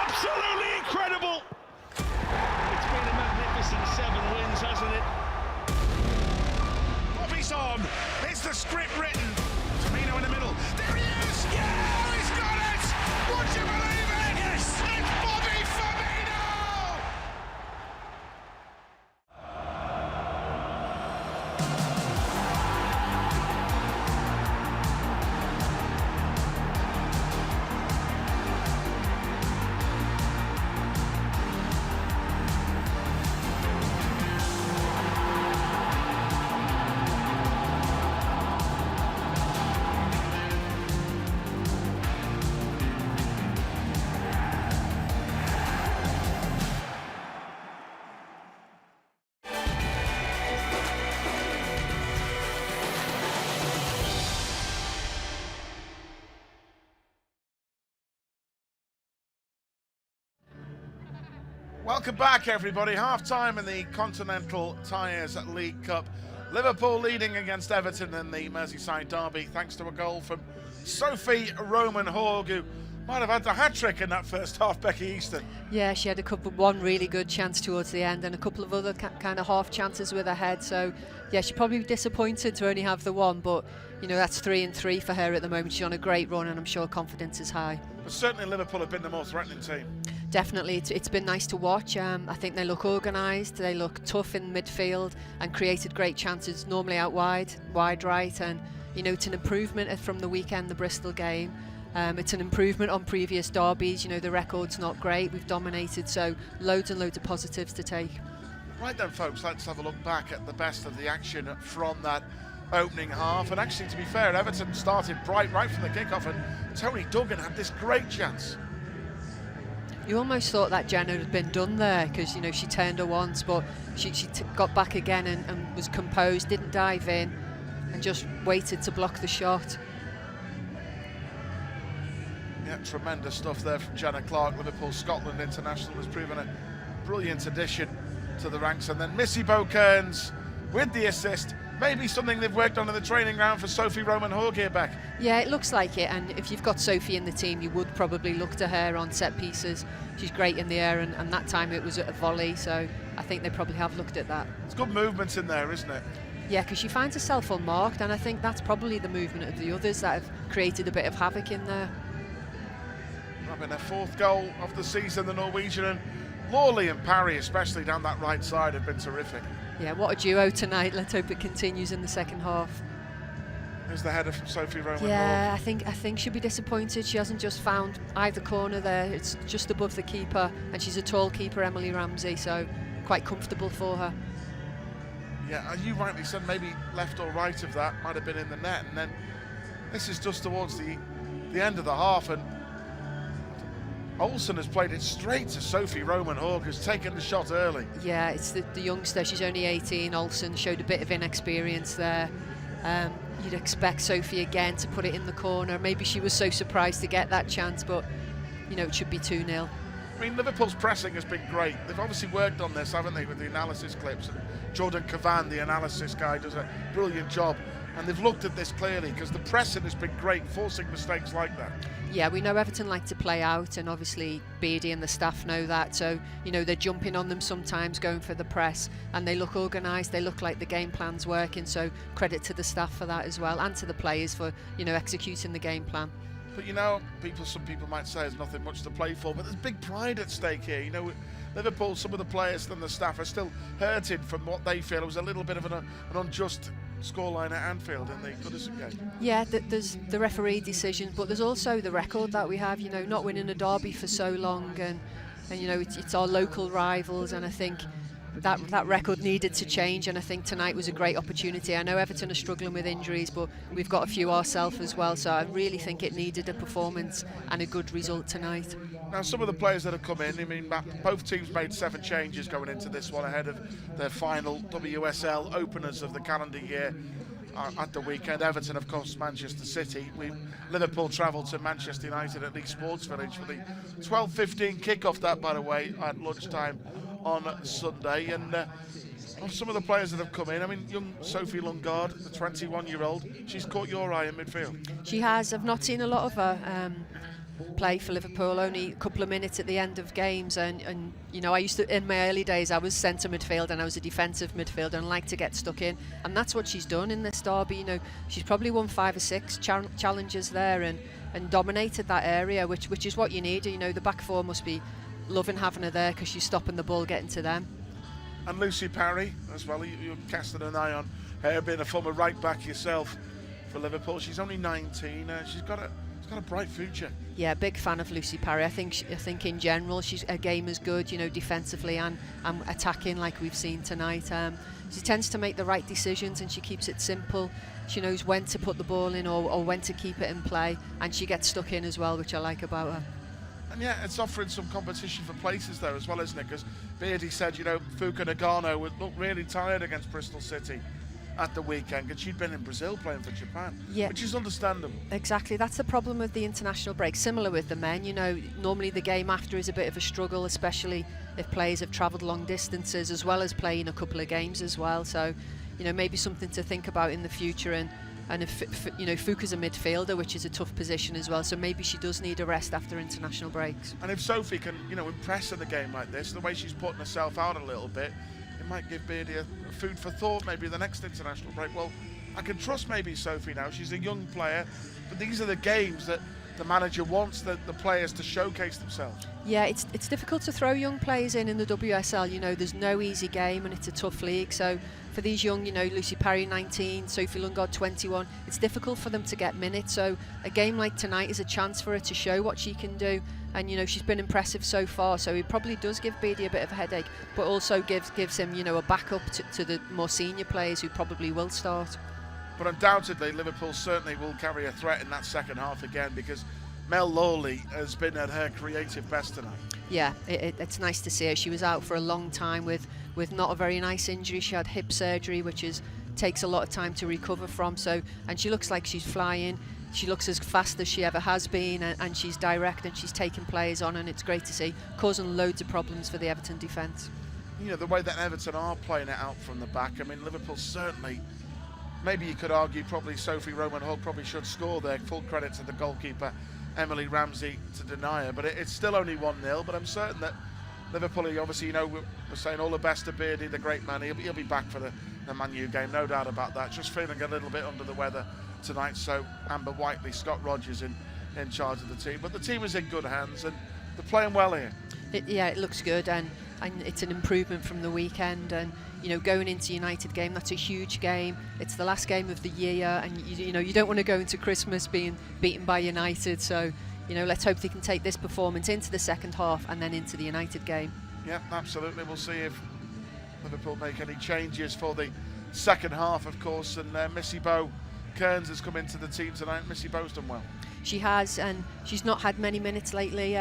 Absolutely incredible. It's been a magnificent 7 wins, hasn't it? Bobby's on. It's the script written. Firmino in the middle. There he is! Yeah! He's got it! Would you believe it? Yes! It's Bobby Firmino! Welcome back, everybody. Half-time in the Continental League Cup. Liverpool leading against Everton in the Merseyside derby, thanks to a goal from Sophie Roman-Horg, who might have had the hat-trick in that first half, Becky Easton. Yeah, she had one really good chance towards the end and a couple of other kind of half chances with her head. So, yeah, she'd probably be disappointed to only have the one, but, you know, that's 3 and 3 for her at the moment. She's on a great run and I'm sure confidence is high. But certainly Liverpool have been the more threatening team. Definitely, it's been nice to watch. I think they look organised, they look tough in midfield and created great chances, normally out wide right, and, you know, it's an improvement from the weekend, the Bristol game. It's an improvement on previous derbies. You know, the record's not great. We've dominated, so loads and loads of positives to take. Right then, folks, let's have a look back at the best of the action from that opening half. And actually, to be fair, Everton started bright right from the kickoff, and Tony Duggan had this great chance. You almost thought that Jenna had been done there, because, you know, she turned her once, but she got back again and was composed, didn't dive in, and just waited to block the shot. Yeah, tremendous stuff there from Jenna Clark. Liverpool Scotland international, has proven a brilliant addition to the ranks. And then Missy Kearns with the assist. Maybe something they've worked on in the training ground for Sophie Roman-Hogg here, Beck. Yeah, it looks like it, and if you've got Sophie in the team, you would probably look to her on set pieces. She's great in the air, and that time it was at a volley, so I think they probably have looked at that. It's good movements in there, isn't it? Yeah, because she finds herself unmarked, and I think that's probably the movement of the others that have created a bit of havoc in there. Grabbing their 4th goal of the season, the Norwegian, and Lawley and Parry, especially down that right side, have been terrific. Yeah, what a duo tonight. Let's hope it continues in the second half. There's the header from Sophie Roman-Hogg. Yeah, I think she'll be disappointed. She hasn't just found either corner there. It's just above the keeper, and she's a tall keeper, Emily Ramsey, so quite comfortable for her. Yeah, you rightly said maybe left or right of that might have been in the net, and then this is just towards the end of the half, and Olsen has played it straight to Sophie Roman-Hogg, who's taken the shot early. Yeah, it's the youngster. She's only 18. Olsen showed a bit of inexperience there. You'd expect Sophie again to put it in the corner. Maybe she was so surprised to get that chance, but you know, it should be 2-0. I mean, Liverpool's pressing has been great. They've obviously worked on this, haven't they, with the analysis clips. And Jordan Cavan, the analysis guy, does a brilliant job. And they've looked at this clearly, because the pressing has been great, forcing mistakes like that. Yeah, we know Everton like to play out, and obviously Beattie and the staff know that. So, you know, they're jumping on them sometimes, going for the press, and they look organised. They look like the game plan's working. So credit to the staff for that as well, and to the players for, you know, executing the game plan. But you know, some people might say there's nothing much to play for, but there's big pride at stake here. You know, Liverpool, some of the players and the staff are still hurting from what they feel was a little bit of an unjust scoreline at Anfield in the Goodison game. Yeah, there's the referee decisions, but there's also the record that we have, you know, not winning a derby for so long, and you know, it's our local rivals, and I think that record needed to change, and I think tonight was a great opportunity. I know Everton are struggling with injuries, but we've got a few ourselves as well, so I really think it needed a performance and a good result tonight. Now, some of the players that have come in, I mean, both teams made 7 changes going into this one ahead of their final WSL openers of the calendar year at the weekend. Everton, of course, Manchester City. Liverpool travelled to Manchester United at Leeds Sports Village for the 12:15 kick-off, that, by the way, at lunchtime on Sunday. And some of the players that have come in, I mean, young Sophie Lungard, the 21-year-old, she's caught your eye in midfield. She has. I've not seen a lot of her play for Liverpool, only a couple of minutes at the end of games, and you know, I used to, in my early days, I was centre midfield and I was a defensive midfielder and liked to get stuck in, and that's what she's done in this derby. You know, she's probably won 5 or 6 challenges there and dominated that area, which is what you need. You know, the back four must be loving having her there, because she's stopping the ball getting to them. And Lucy Parry as well, you're casting an eye on her, being a former right back yourself for Liverpool. She's only 19, she's got a bright future. Yeah, big fan of Lucy Parry. I think in general her game is good, you know, defensively and attacking, like we've seen tonight. She tends to make the right decisions, and she keeps it simple. She knows when to put the ball in or when to keep it in play, and she gets stuck in as well, which I like about her. And yeah, it's offering some competition for places there as well, isn't it? Because Beardy said, you know, Fuka Nagano would look really tired against Bristol City at the weekend, and she'd been in Brazil playing for Japan, which is understandable. Exactly, that's the problem with the international break. Similar with the men, you know, normally the game after is a bit of a struggle, especially if players have travelled long distances, as well as playing a couple of games as well. So, you know, maybe something to think about in the future. And if you know, Fuka's a midfielder, which is a tough position as well, so maybe she does need a rest after international breaks. And if Sophie can, you know, impress in a game like this, the way she's putting herself out a little bit, it might give Beardy a food for thought, maybe the next international break. Well, I can trust maybe Sophie now. She's a young player, but these are the games that the manager wants the players to showcase themselves. Yeah, it's difficult to throw young players in the WSL. You know, there's no easy game and it's a tough league. So for these young, you know, Lucy Parry 19, Sophie Lundgaard 21, it's difficult for them to get minutes. So a game like tonight is a chance for her to show what she can do. And, you know, she's been impressive so far. So it probably does give Beattie a bit of a headache, but also gives him, you know, a backup to the more senior players who probably will start. But undoubtedly, Liverpool certainly will carry a threat in that second half again, because Mel Lawley has been at her creative best tonight. Yeah, it's nice to see her. She was out for a long time with not a very nice injury. She had hip surgery, which takes a lot of time to recover from. So, and she looks like she's flying. She looks as fast as she ever has been, and she's direct and she's taking players on, and it's great to see, causing loads of problems for the Everton defence. You know, the way that Everton are playing it out from the back, I mean, Liverpool certainly, maybe you could argue probably Sophie Roman-Hull probably should score there. Full credit to the goalkeeper, Emily Ramsey, to deny her, but it's still only 1-0. But I'm certain that Liverpool, obviously, you know, we're saying all the best to Beardy, the great man. He'll be back for the Man U game, no doubt about that. Just feeling a little bit under the weather tonight, so Amber Whiteley, Scott Rogers in charge of the team. But the team is in good hands and they're playing well here. It looks good, and it's an improvement from the weekend. And you know, going into United game, that's a huge game. It's the last game of the year, and you know, you don't want to go into Christmas being beaten by United. So you know, let's hope they can take this performance into the second half and then into the United game. Yeah, absolutely. We'll see if Liverpool make any changes for the second half, of course. And Missy Bow Kearns has come into the team tonight. Missy Bow's done well. She has, and she's not had many minutes lately.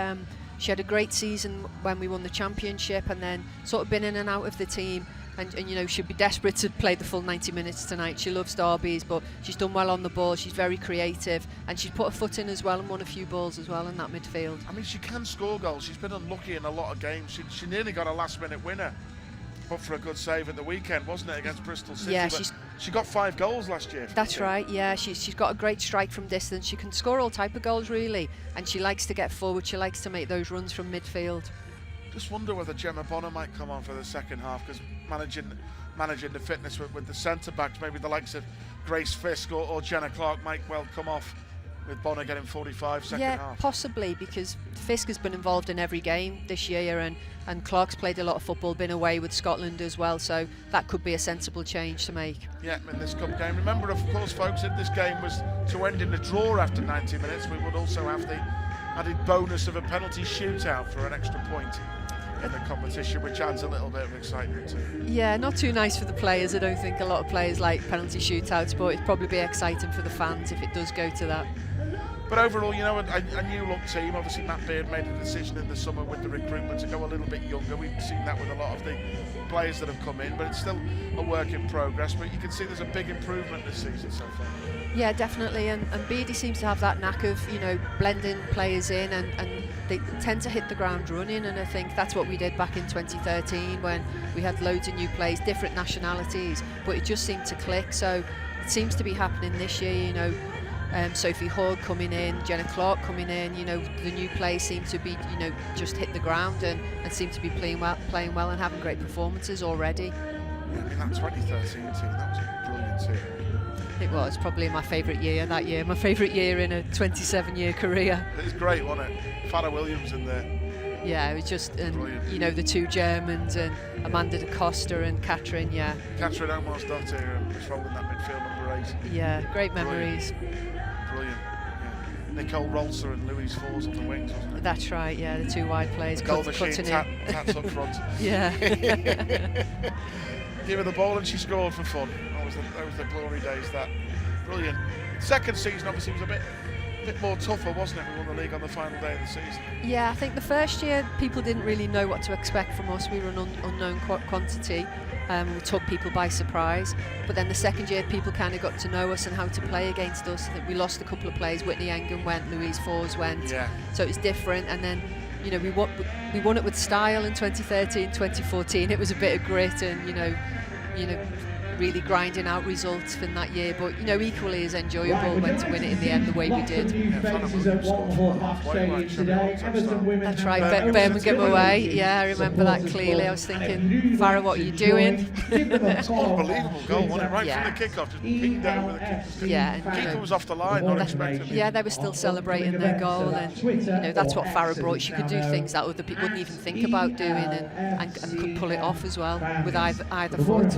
She had a great season when we won the championship, and then sort of been in and out of the team. And you know, she'd be desperate to play the full 90 minutes tonight. She loves derbies, but she's done well on the ball. She's very creative, and she's put her foot in as well and won a few balls as well in that midfield. I mean, she can score goals. She's been unlucky in a lot of games. She nearly got a last-minute winner, but for a good save at the weekend, wasn't it, against Bristol City? Yeah, she got 5 goals last year. That's right, yeah. She's got a great strike from distance. She can score all type of goals, really, and she likes to get forward. She likes to make those runs from midfield. Just wonder whether Gemma Bonner might come on for the second half, because managing the fitness with the centre-backs, maybe the likes of Grace Fisk or Jenna Clark might well come off, with Bonner getting 45 second half. Yeah, possibly, because Fisk has been involved in every game this year, and Clark's played a lot of football, been away with Scotland as well, so that could be a sensible change to make. Yeah, in this cup game. Remember, of course, folks, if this game was to end in a draw after 90 minutes, we would also have the added bonus of a penalty shootout for an extra point in the competition, which adds a little bit of excitement to it. Yeah, not too nice for the players. I don't think a lot of players like penalty shootouts, but it'd probably be exciting for the fans if it does go to that. But overall, you know, a new look team. Obviously, Matt Beard made a decision in the summer with the recruitment to go a little bit younger. We've seen that with a lot of the players that have come in, but it's still a work in progress. But you can see there's a big improvement this season so far. Yeah, definitely, and Beattie seems to have that knack of, you know, blending players in, and they tend to hit the ground running, and I think that's what we did back in 2013 when we had loads of new players, different nationalities, but it just seemed to click. So it seems to be happening this year, you know. Sophie Hogg coming in, Jenna Clark coming in, you know, the new players seem to be, you know, just hit the ground and seem to be playing well and having great performances already. Yeah, I mean, that 2013 team, that was a brilliant team. It was probably my favourite year that year, my favourite year in a 27-year career. It was great, wasn't it? Farrah Williams in there. Yeah, it was just, you know, the two Germans and Amanda da Costa and Katrin, yeah. Katrin Omarsdottir patrolling that midfield number 8. Yeah, great memories. Brilliant. Yeah. Nicole Rolser and Louise Fors on the wings, wasn't it? That's right, yeah, the two wide players. Goal machine, tats up front. Yeah. Give her the ball and she scored for fun. That was the glory days, that. Brilliant. Second season obviously was a bit more tougher, wasn't it? We won the league on the final day of the season. Yeah, I think the first year people didn't really know what to expect from us. We were an unknown quantity. We took people by surprise. But then the second year people kind of got to know us and how to play against us. I think we lost a couple of players. Whitney Engen went, Louise Fors went. Yeah. So it was different. And then, you know, we won it with style in 2013, 2014. It was a bit of grit and, you know, really grinding out results from that year, but you know, equally as enjoyable when to win it in the end the way we did. That's right, Birmingham away. Yeah, I remember that clearly. I was thinking, Farah, what are you doing? It's an unbelievable goal, wasn't it? Right from the kickoff, just pinged over the keeper. Yeah, and, Keeper was off the line, not expecting. Yeah, they were still celebrating their goal, and you know, that's what Farah brought. She could do things that other people wouldn't even think about doing, and could pull it off as well with either foot.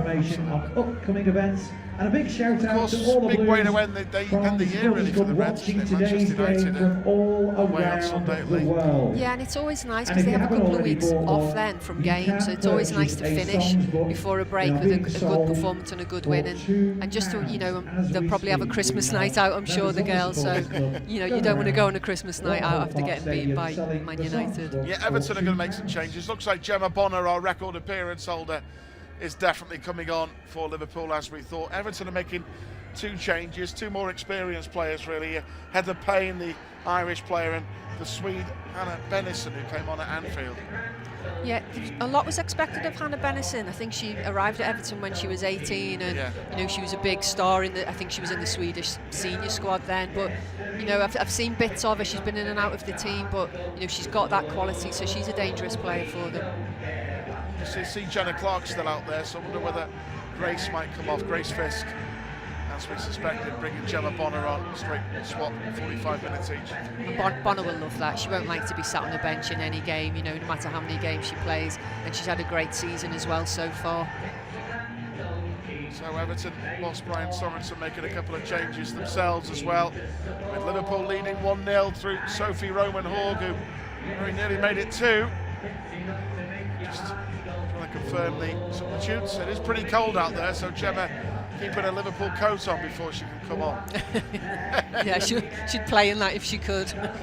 Upcoming events, and a big shout out to all the big Blues way to end the year really for the Reds. Watching today's game from all around the world. Yeah, and it's always nice because they have a couple of weeks off then from games, so it's always nice to finish before a break with a good performance and a good win, and just to, you know, they'll probably have a Christmas night out, I'm sure, the girls, so you know, you don't want to go on a Christmas night out after getting beaten by Man United. Yeah, Everton are going to make some changes. Looks like Gemma Bonner, our record appearance holder, is definitely coming on for Liverpool as we thought. Everton are making 2 changes, 2 more experienced players really. Heather Payne, the Irish player, and the Swede Hannah Bennison, who came on at Anfield. Yeah, a lot was expected of Hannah Bennison. I think she arrived at Everton when she was 18, and you know, she was a big star in the. I think she was in the Swedish senior squad then. But you know, I've seen bits of her. She's been in and out of the team, but you know, she's got that quality, so she's a dangerous player for them. You see Jenna Clark still out there, so I wonder whether Grace might come off. Grace Fisk, as we suspected, bringing Gemma Bonner on, straight swap, 45 minutes each. And Bonner will love that. She won't like to be sat on the bench in any game, you know, no matter how many games she plays, and she's had a great season as well so far. So Everton lost Brian Sorensen, making a couple of changes themselves as well, with Liverpool leading 1-0 through Sophie Roman Horg, who very nearly made it 2. Just trying to confirm the substitutes. It is pretty cold out there, so Gemma keeping a Liverpool coat on before she can come on. Yeah, she'd play in that if she could. I'm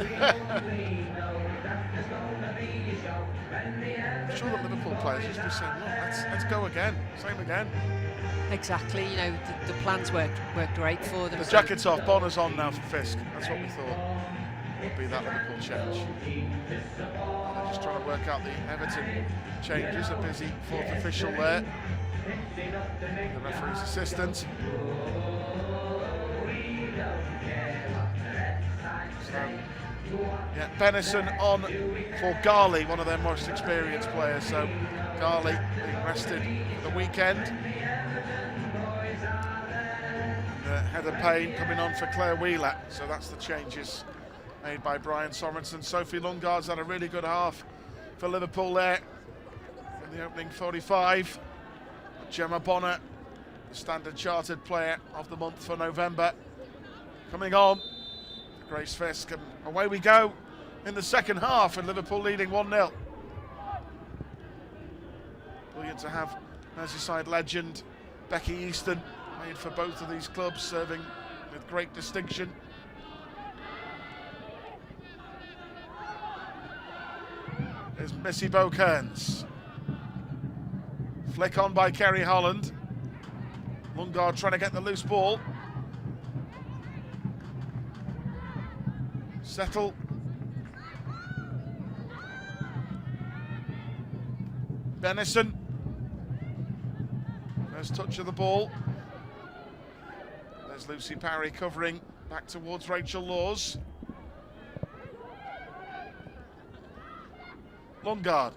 sure the Liverpool players just be saying, look, let's go again, same again. Exactly, you know, the plans worked great for them. The jacket's off, Bonner's on now for Fisk. That's what we thought would be that Liverpool change. They're just trying to work out the Everton changes. A busy 4th official there. The referee's assistant. So, yeah, Bennison on for Garley, one of their most experienced players. So Garley being rested for the weekend. And Heather Payne coming on for Claire Wheeler. So that's the changes made by Brian Sorensen. Sophie Lundgaard's had a really good half for Liverpool there in the opening 45. Gemma Bonner, the Standard Chartered Player of the Month for November, coming on. Grace Fisk, and away we go in the second half, and Liverpool leading 1-0. Brilliant to have Merseyside legend Becky Easton made for both of these clubs, serving with great distinction. There's Missy Beaucairns. Flick on by Kerry Holland. Lundgaard trying to get the loose ball. Settle. Bennison. First touch of the ball. There's Lucy Parry covering back towards Rachel Laws. Lundgaard.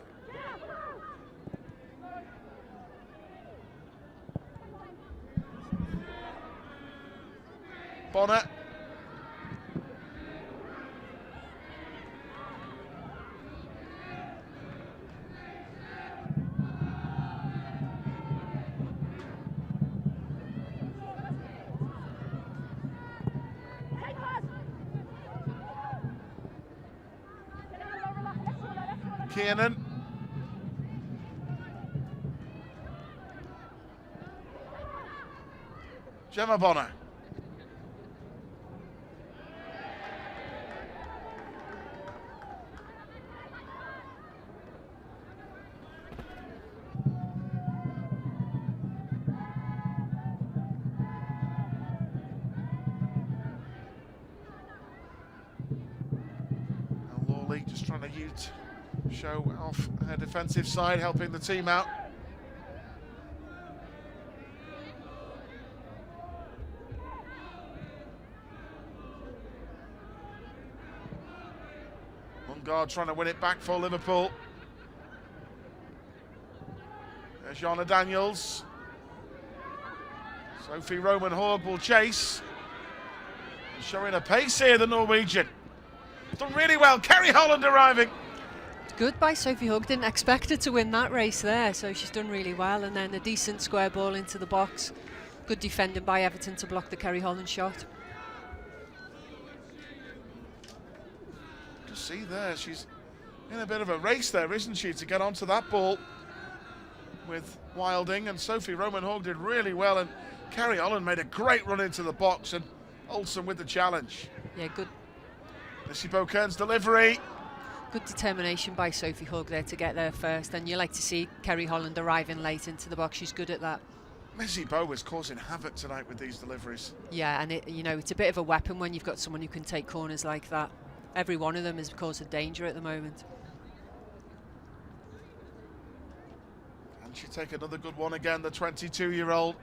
Bonner. Kiernan. Gemma Bonner. Lawley just trying to show off her defensive side, helping the team out. Longard trying to win it back for Liverpool. There's Jonna Daniels. Sophie Roman Haug will chase. Showing a pace here, the Norwegian. Done really well. Kerry Holland arriving. Good by Sophie Haug. Didn't expect her to win that race there, so she's done really well. And then a decent square ball into the box. Good defending by Everton to block the Kerry Holland shot. Just see there, she's in a bit of a race there, isn't she, to get onto that ball with Wilding, and Sophie Roman Haug did really well, and Kerry Holland made a great run into the box, and Olsen with the challenge. Yeah, good. Missy Beaukern's delivery. Good determination by Sophie Haug there to get there first, and you like to see Kerry Holland arriving late into the box. She's good at that. Missy Beau is causing havoc tonight with these deliveries. Yeah, and it's a bit of a weapon when you've got someone who can take corners like that. Every one of them is causing danger at the moment. And she take another good one again, the 22-year-old.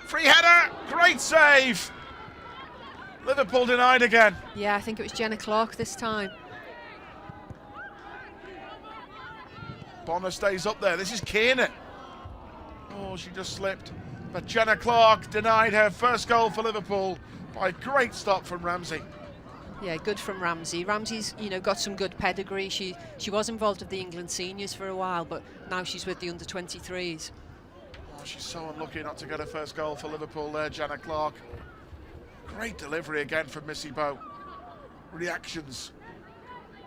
Free header, great save. Liverpool denied again. Yeah, I think it was Jenna Clark this time. Bonner stays up there. This is Kiernan. Oh, she just slipped. But Jenna Clark denied her first goal for Liverpool by a great stop from Ramsey. Yeah, good from Ramsey. Ramsey's, got some good pedigree. She was involved with the England seniors for a while, but now she's with the under-23s. Oh, she's so unlucky not to get her first goal for Liverpool there, Jenna Clark. Great delivery again from Missy Beau. Reactions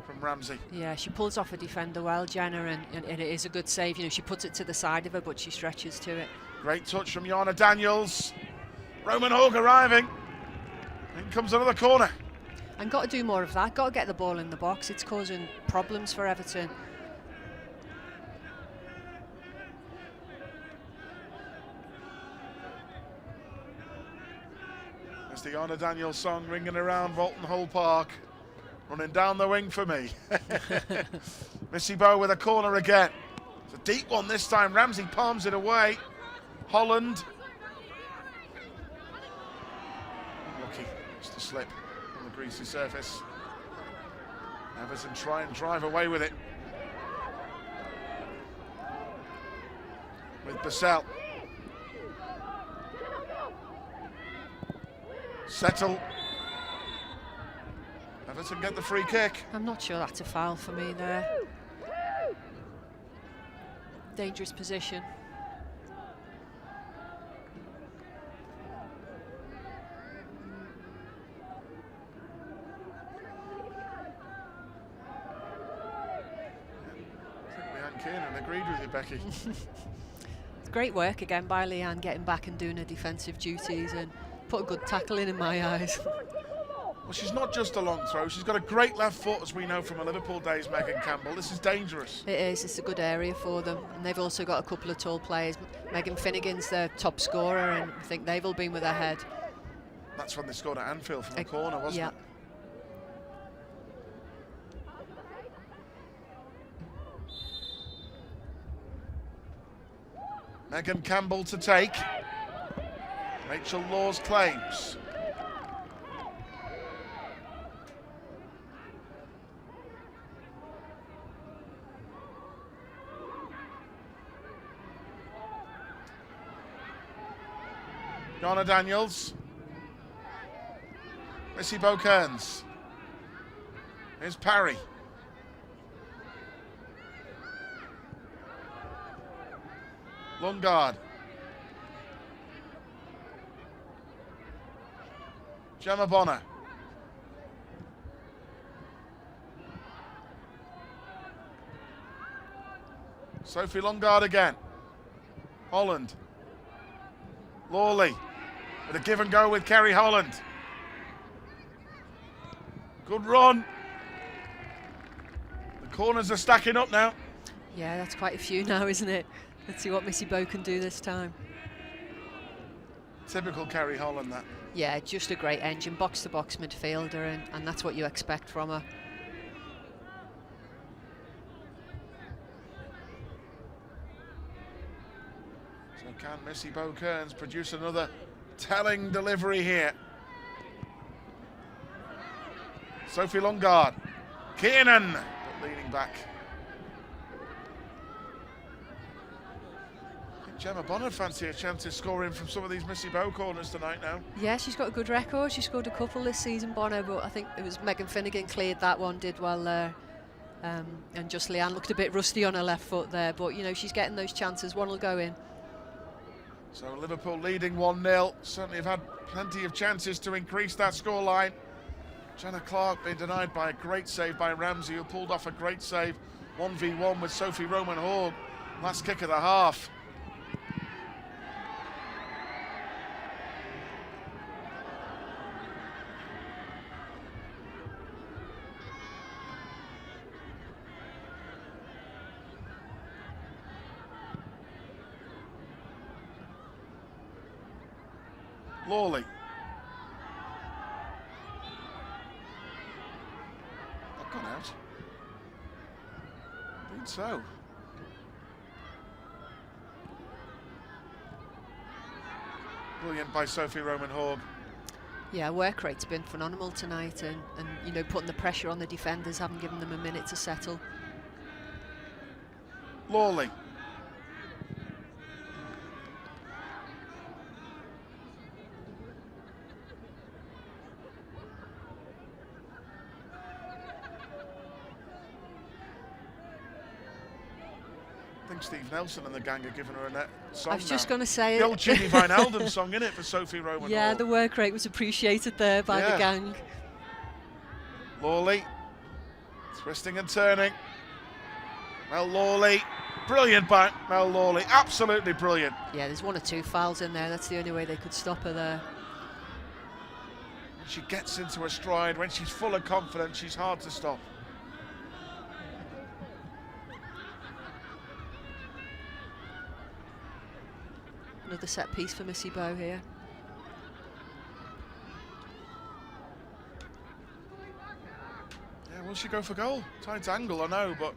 from Ramsey. Yeah, she pulls off a defender well, Jenna, and it is a good save. She puts it to the side of her, but she stretches to it. Great touch from Jonna Daniels. Roman Haug arriving. In comes another corner. And got to do more of that. Got to get the ball in the box. It's causing problems for Everton. There's the Jonna Daniels song ringing around Walton Hull Park. Running down the wing for me. Missy Beau with a corner again. It's a deep one this time. Ramsey palms it away. Holland. Lucky just a slip on the greasy surface. Everton try and drive away with it. With Bissell. Settle. Everton get the free kick. I'm not sure that's a foul for me there. Dangerous position. I think Leanne Kiernan agreed with you, Becky. Great work again by Leanne, getting back and doing her defensive duties, and put a good tackle in my eyes. Well, she's not just a long throw, she's got a great left foot, as we know from her Liverpool days, Megan Campbell. This is dangerous. It is, it's a good area for them. And they've also got a couple of tall players. Megan Finnegan's their top scorer, and I think they've all been with her head. That's when they scored at Anfield from a corner, wasn't yeah. it? Megan Campbell to take. Rachel Law's claims. Jonna Daniels. Missy Beaukerns. Here's Parry. Lungard. Gemma Bonner. Sophie Lungard again. Holland. Lawley with a give and go with Kerry Holland. Good run. The corners are stacking up now. Yeah, that's quite a few now, isn't it? Let's see what Missy Beau can do this time. Typical Kerry Holland, that. Yeah, just a great engine, box-to-box midfielder, and that's what you expect from her. So can Missy Beaukerns produce another telling delivery here? Sophie Longard. Kiernan, but leaning back. I think Gemma Bonner fancy a chance of scoring from some of these Missy Bow corners tonight now. Yeah, she's got a good record. She scored a couple this season, Bonner, but I think it was Megan Finnegan cleared that one, did well there. And just Leanne looked a bit rusty on her left foot there, but you know, she's getting those chances. One will go in. So Liverpool leading 1-0. Certainly have had plenty of chances to increase that scoreline. Jenna Clark being denied by a great save by Ramsey, who pulled off a great save. 1v1 with Sophie Roman Hall. Last kick of the half. Lawley. Not gone out. Indeed so. Brilliant by Sophie Roman Hogg. Yeah, work rate's been phenomenal tonight, and you know, putting the pressure on the defenders, haven't given them a minute to settle. Lawley. I think Steve Nelson and the gang are giving her a net song. I was just going to say the old Judy Vine Eldon song, innit, for Sophie Roman. Yeah, Hall. the work rate was appreciated there by the gang. Lawley, twisting and turning. Mel Lawley, brilliant by Mel Lawley, absolutely brilliant. Yeah, there's 1 or 2 fouls in there. That's the only way they could stop her there. She gets into her stride. When she's full of confidence, she's hard to stop. Another set piece for Missy Bow here. Yeah, will she go for goal? Tight angle, I know, but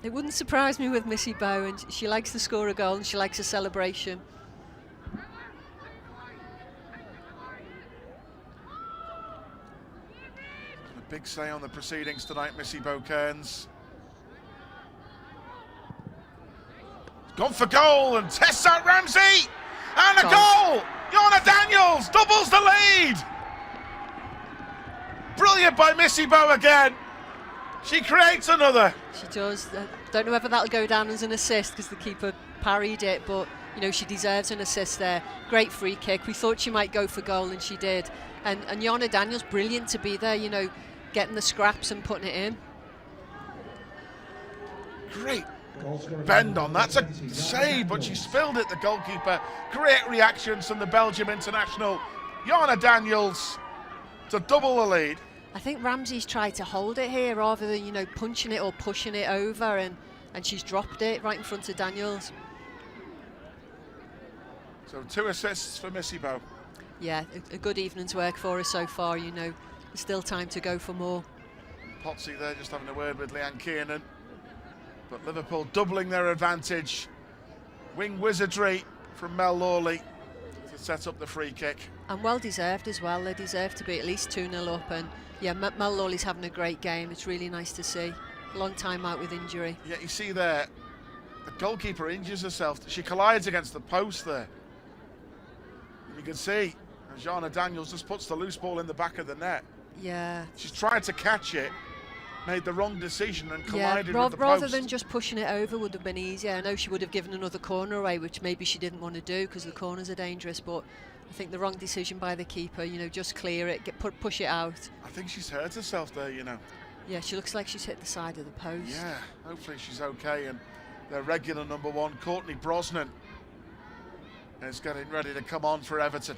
It wouldn't surprise me with Missy Bow, and she likes to score a goal and she likes a celebration. a big say on the proceedings tonight, Missy Bow Kearns. Gone for goal and tests out Ramsey! And a goal! Jonna Daniels doubles the lead! Brilliant by Missy Bow again. She creates another. She does. Don't know whether that'll go down as an assist because the keeper parried it, but you know, she deserves an assist there. Great free kick. We thought she might go for goal and she did. And Jonna Daniels, brilliant to be there, you know, getting the scraps and putting it in. Great bend on. That's a save, but she spilled it, the goalkeeper. Great reactions from the Belgium international, Jonna Daniels, to double the lead. I think Ramsey's tried to hold it here rather than, you know, punching it or pushing it over, and she's dropped it right in front of Daniels. So 2 assists for Missy Bow. Yeah, a good evening's work for her so far, you know. There's still time to go for more. Potsy there just having a word with Leanne Kiernan. But Liverpool doubling their advantage. Wing wizardry from Mel Lawley to set up the free kick. And well deserved as well. They deserve to be at least 2-0 up, and yeah, Mel Lawley's having a great game. It's really nice to see. Long time out with injury. Yeah, you see there, the goalkeeper injures herself. She collides against the post there. And you can see Jonna Daniels just puts the loose ball in the back of the net. Yeah. She's tried to catch it, made the wrong decision and collided with the post. Rather than just pushing it over would have been easier. I know she would have given another corner away, which maybe she didn't want to do because the corners are dangerous, but I think the wrong decision by the keeper, you know, just clear it, push it out. I think she's hurt herself there, you know. Yeah, she looks like she's hit the side of the post. Yeah, hopefully she's okay. And their regular number 1, Courtney Brosnan, is getting ready to come on for Everton.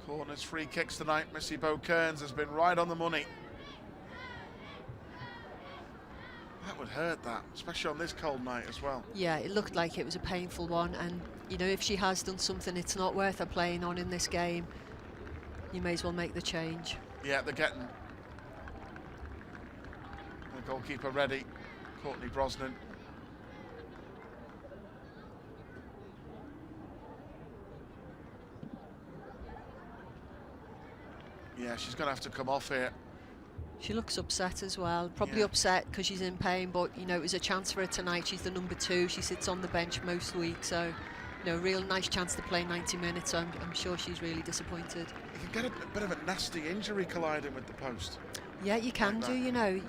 Corners, free kicks tonight. Missy Bow Kearns has been right on the money. That would hurt, that, especially on this cold night as well. Yeah, it looked like it was a painful one, and you know, if she has done something it's not worth her playing on in this game, you may as well make the change. Yeah, they're getting the goalkeeper ready, Courtney Brosnan. Yeah, she's going to have to come off here. She looks upset as well, probably Yeah. upset because she's in pain, but you know, it was a chance for her tonight. She's the number 2, she sits on the bench most weeks, so you know, real nice chance to play 90 minutes. I'm sure she's really disappointed. You can get a bit of a nasty injury colliding with the post. Yeah, you can Like do, that. you know,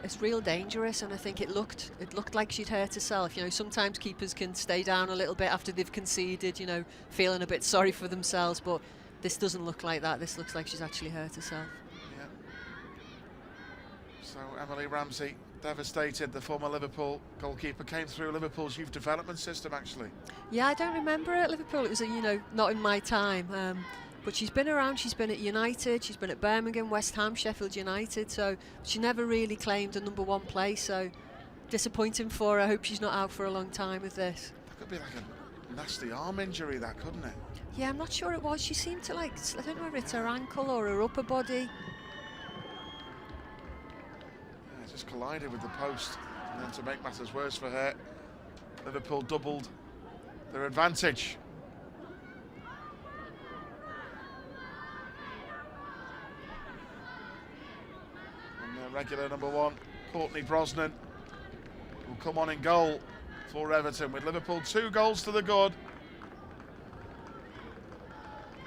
it's real dangerous, and I think it looked like she'd hurt herself. You know, sometimes keepers can stay down a little bit after they've conceded, you know, feeling a bit sorry for themselves, but this doesn't look like that. This looks like she's actually hurt herself. Yeah. So Emily Ramsey, devastated. The former Liverpool goalkeeper came through Liverpool's youth development system, actually. Yeah, I don't remember her at Liverpool. It was, you know, not in my time. But she's been around. She's been at United. She's been at Birmingham, West Ham, Sheffield United. So she never really claimed a number 1 place. So disappointing for her. I hope she's not out for a long time with this. That could be like a nasty arm injury, that, couldn't it? Yeah, I'm not sure it was. She seemed to I don't know whether it's her ankle or her upper body. Yeah, just collided with the post. And then to make matters worse for her, Liverpool doubled their advantage. And their regular number 1, Courtney Brosnan, will come on in goal for Everton with Liverpool 2 goals to the good.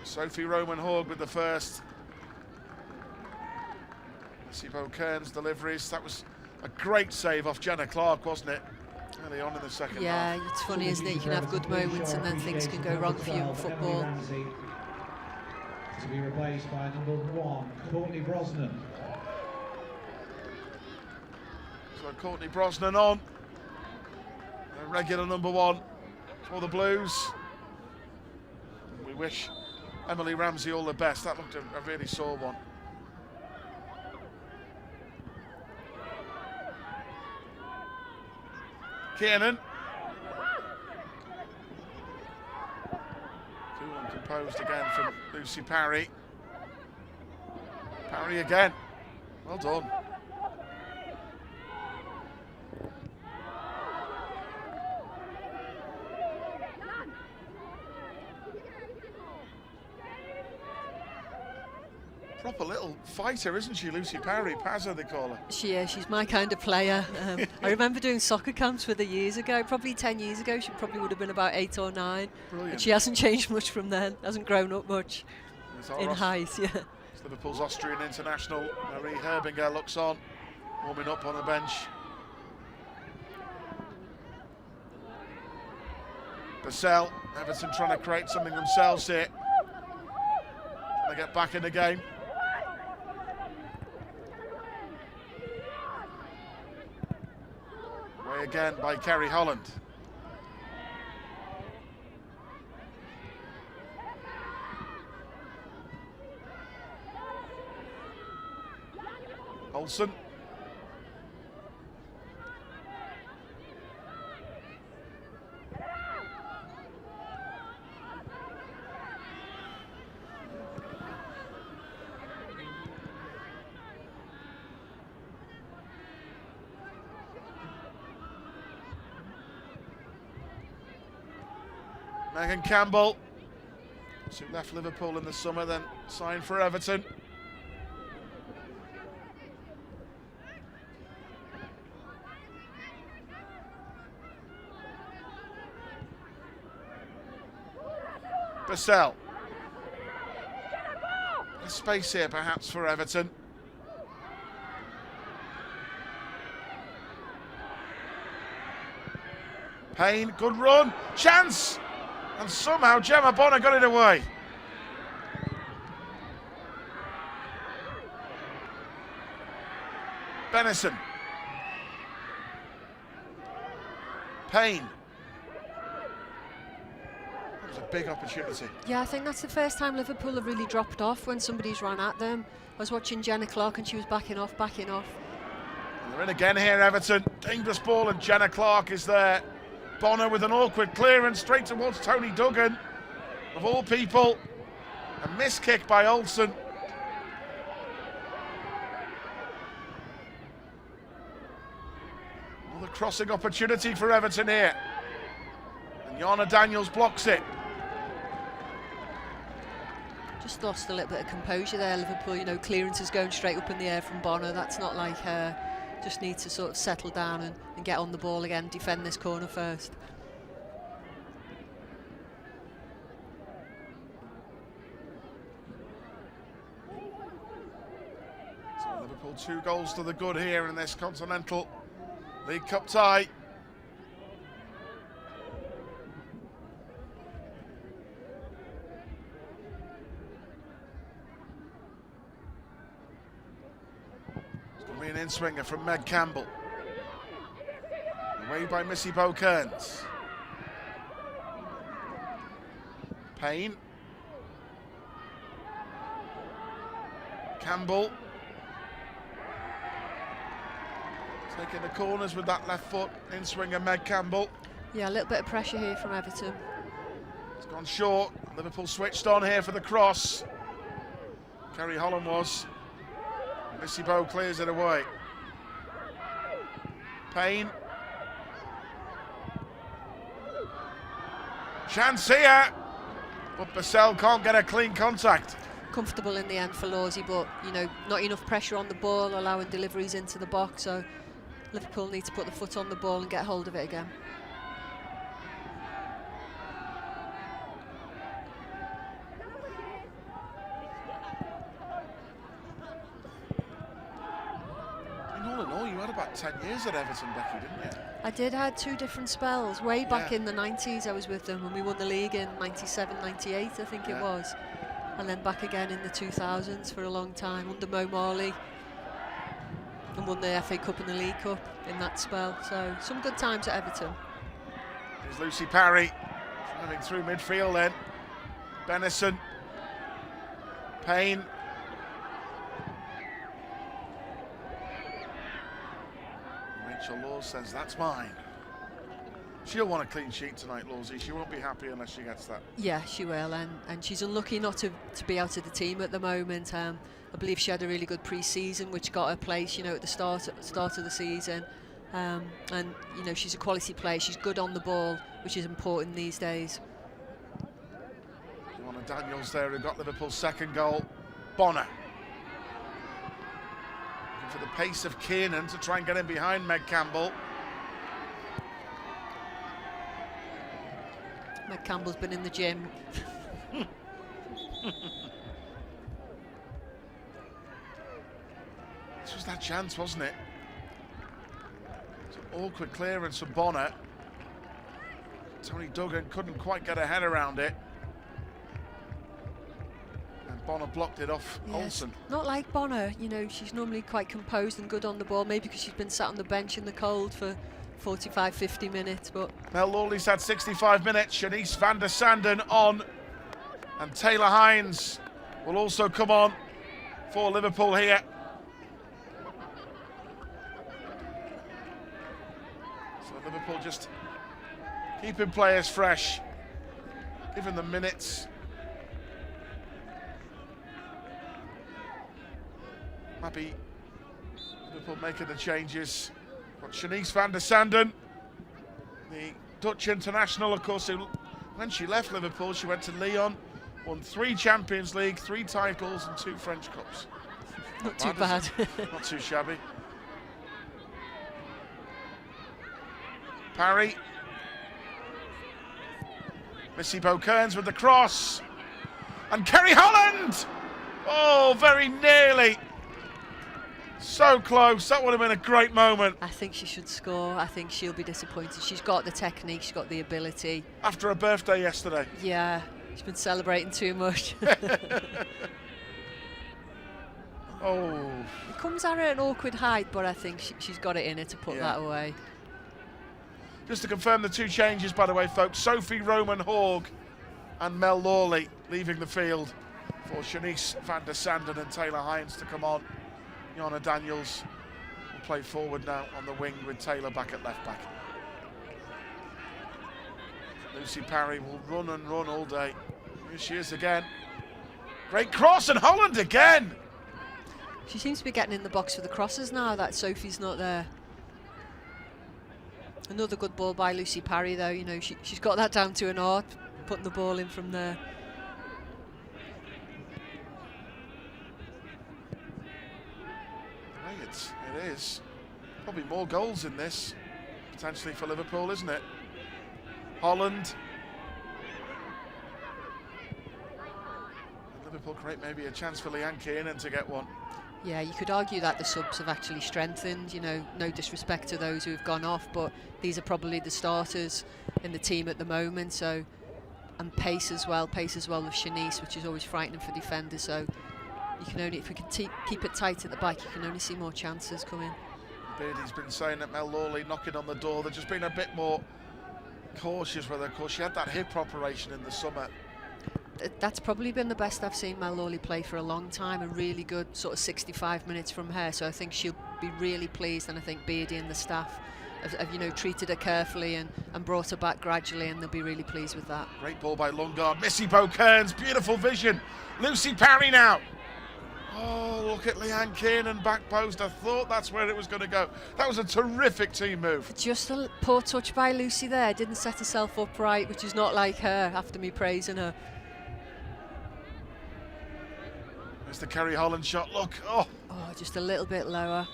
Sophie Roman-Hogg with the first. Sibo Kern's deliveries. That was a great save off Jenna Clark, wasn't it? Early on in the second half. Yeah, it's funny, isn't it? You can have good moments and then things can go wrong for you in football. To be replaced by number 1, Courtney Brosnan. So Courtney Brosnan on. The regular number 1 for the Blues. We wish Emily Ramsey all the best. That looked a really sore one. Kiernan. Too uncomposed again from Lucy Parry. Parry again. Well done. Proper little fighter, isn't she, Lucy Parry? Pazza, they call her. She's my kind of player. I remember doing soccer camps with her years ago, probably 10 years ago. She probably would have been about 8 or 9. Brilliant. And she hasn't changed much from then, hasn't grown up much in height, yeah. It's Liverpool's Austrian international, Marie Herbinger, looks on, warming up on the bench. Basel, Everton trying to create something themselves here. Trying to get back in the game. Away again by Kerry Holland. Olsen. Megan Campbell, who left Liverpool in the summer, then signed for Everton. Basel. There's space here perhaps for Everton. Payne, good run, chance! And somehow Gemma Bonner got it away. Benison. Payne. That was a big opportunity. Yeah, I think that's the first time Liverpool have really dropped off when somebody's run at them. I was watching Jenna Clark and she was backing off. And they're in again here, Everton. Dangerous ball and Jenna Clark is there. Bonner with an awkward clearance straight towards Tony Duggan. Of all people, a missed kick by Olsen. Another crossing opportunity for Everton here. And Jana Daniels blocks it. Just lost a little bit of composure there, Liverpool. You know, clearances going straight up in the air from Bonner. That's not like her. Just need to sort of settle down and get on the ball again, defend this corner first. So Liverpool 2 goals to the good here in this Continental League Cup tie. An in-swinger from Meg Campbell. Away by Missy Kearns. Payne. Campbell. Taking the corners with that left foot. In-swinger Meg Campbell. Yeah, a little bit of pressure here from Everton. It's gone short. Liverpool switched on here for the cross. Kerry Holland was. Missy Bow clears it away. Payne. Chance here. But Bassell can't get a clean contact. Comfortable in the end for Lawsy, but, you know, not enough pressure on the ball, allowing deliveries into the box. So Liverpool need to put the foot on the ball and get hold of it again. All in all, you had about 10 years at Everton, Becky, didn't you? I did. I had 2 different spells. Way back in the 90s I was with them when we won the league in 97, 98 I think it was. And then back again in the 2000s for a long time under Mo Marley. And won the FA Cup and the League Cup in that spell. So some good times at Everton. There's Lucy Parry driving through midfield then. Benison. Payne. Rachel Laws says, that's mine. She'll want a clean sheet tonight, Lawsy. She won't be happy unless she gets that. Yeah, she will, and she's unlucky not to be out of the team at the moment. I believe she had a really good pre-season, which got her place, you know, at the start of the season. And you know, she's a quality player. She's good on the ball, which is important these days. Joanna Daniels there, who got Liverpool's second goal. Bonner. Looking for the pace of Kiernan to try and get in behind Meg Campbell. Meg Campbell's been in the gym. This was that chance, wasn't it? It's an awkward clearance from Bonner. Tony Duggan couldn't quite get her head around it. And Bonner blocked it off Olsen. Not like Bonner, you know, she's normally quite composed and good on the ball, maybe because she's been sat on the bench in the cold for 45, 50 minutes, but... Mel Lawley's had 65 minutes. Shanice van der Sanden on. And Taylor Hines will also come on for Liverpool here. So Liverpool just keeping players fresh, giving them minutes. Maybe Liverpool making the changes. But Shanice van der Sanden, the Dutch international, of course, who, when she left Liverpool, she went to Lyon, won 3 Champions League, 3 titles and 2 French Cups. Not too bad. Not too shabby. Parry. Missy Kearns with the cross. And Kerry Holland! Oh, very nearly. So close. That would have been a great moment. I think she should score. I think she'll be disappointed. She's got the technique, she's got the ability. After her birthday yesterday. Yeah, she's been celebrating too much. Oh. It comes at her at an awkward height, but I think she's got it in her to put that away. Just to confirm the 2 changes, by the way, folks. Sophie Roman-Haug and Mel Lawley leaving the field for Shanice van der Sanden and Taylor Hines to come on. Joanna Daniels will play forward now on the wing with Taylor back at left back. Lucy Parry will run and run all day. Here she is again. Great cross, and Holland again. She seems to be getting in the box for the crosses now that Sophie's not there. Another good ball by Lucy Parry though, you know, she's got that down to an art, putting the ball in from there. It is. Probably more goals in this, potentially for Liverpool, isn't it? Holland. And Liverpool create maybe a chance for Leanne Kiernan to get one. Yeah, you could argue that the subs have actually strengthened, you know, no disrespect to those who have gone off, but these are probably the starters in the team at the moment, so, and pace as well with Shanice, which is always frightening for defenders, so you can only, if we can keep it tight at the back, you can only see more chances coming. Beardy's been saying that Mel Lawley knocking on the door, they've just been a bit more cautious with her. Of course, she had that hip operation in the summer. That's probably been the best I've seen Mel Lawley play for a long time, a really good sort of 65 minutes from her, so I think she'll be really pleased, and I think Beardy and the staff have you know, treated her carefully and brought her back gradually, and they'll be really pleased with that. Great ball by Lungard, Missy Bo-Kearns, beautiful vision. Lucy Parry now. Oh, look at Leanne Kiernan, back post. I thought that's where it was going to go. That was a terrific team move. Just a poor touch by Lucy there, didn't set herself up right, which is not like her after me praising her. There's the Kerry Holland shot, look. Oh, just a little bit lower.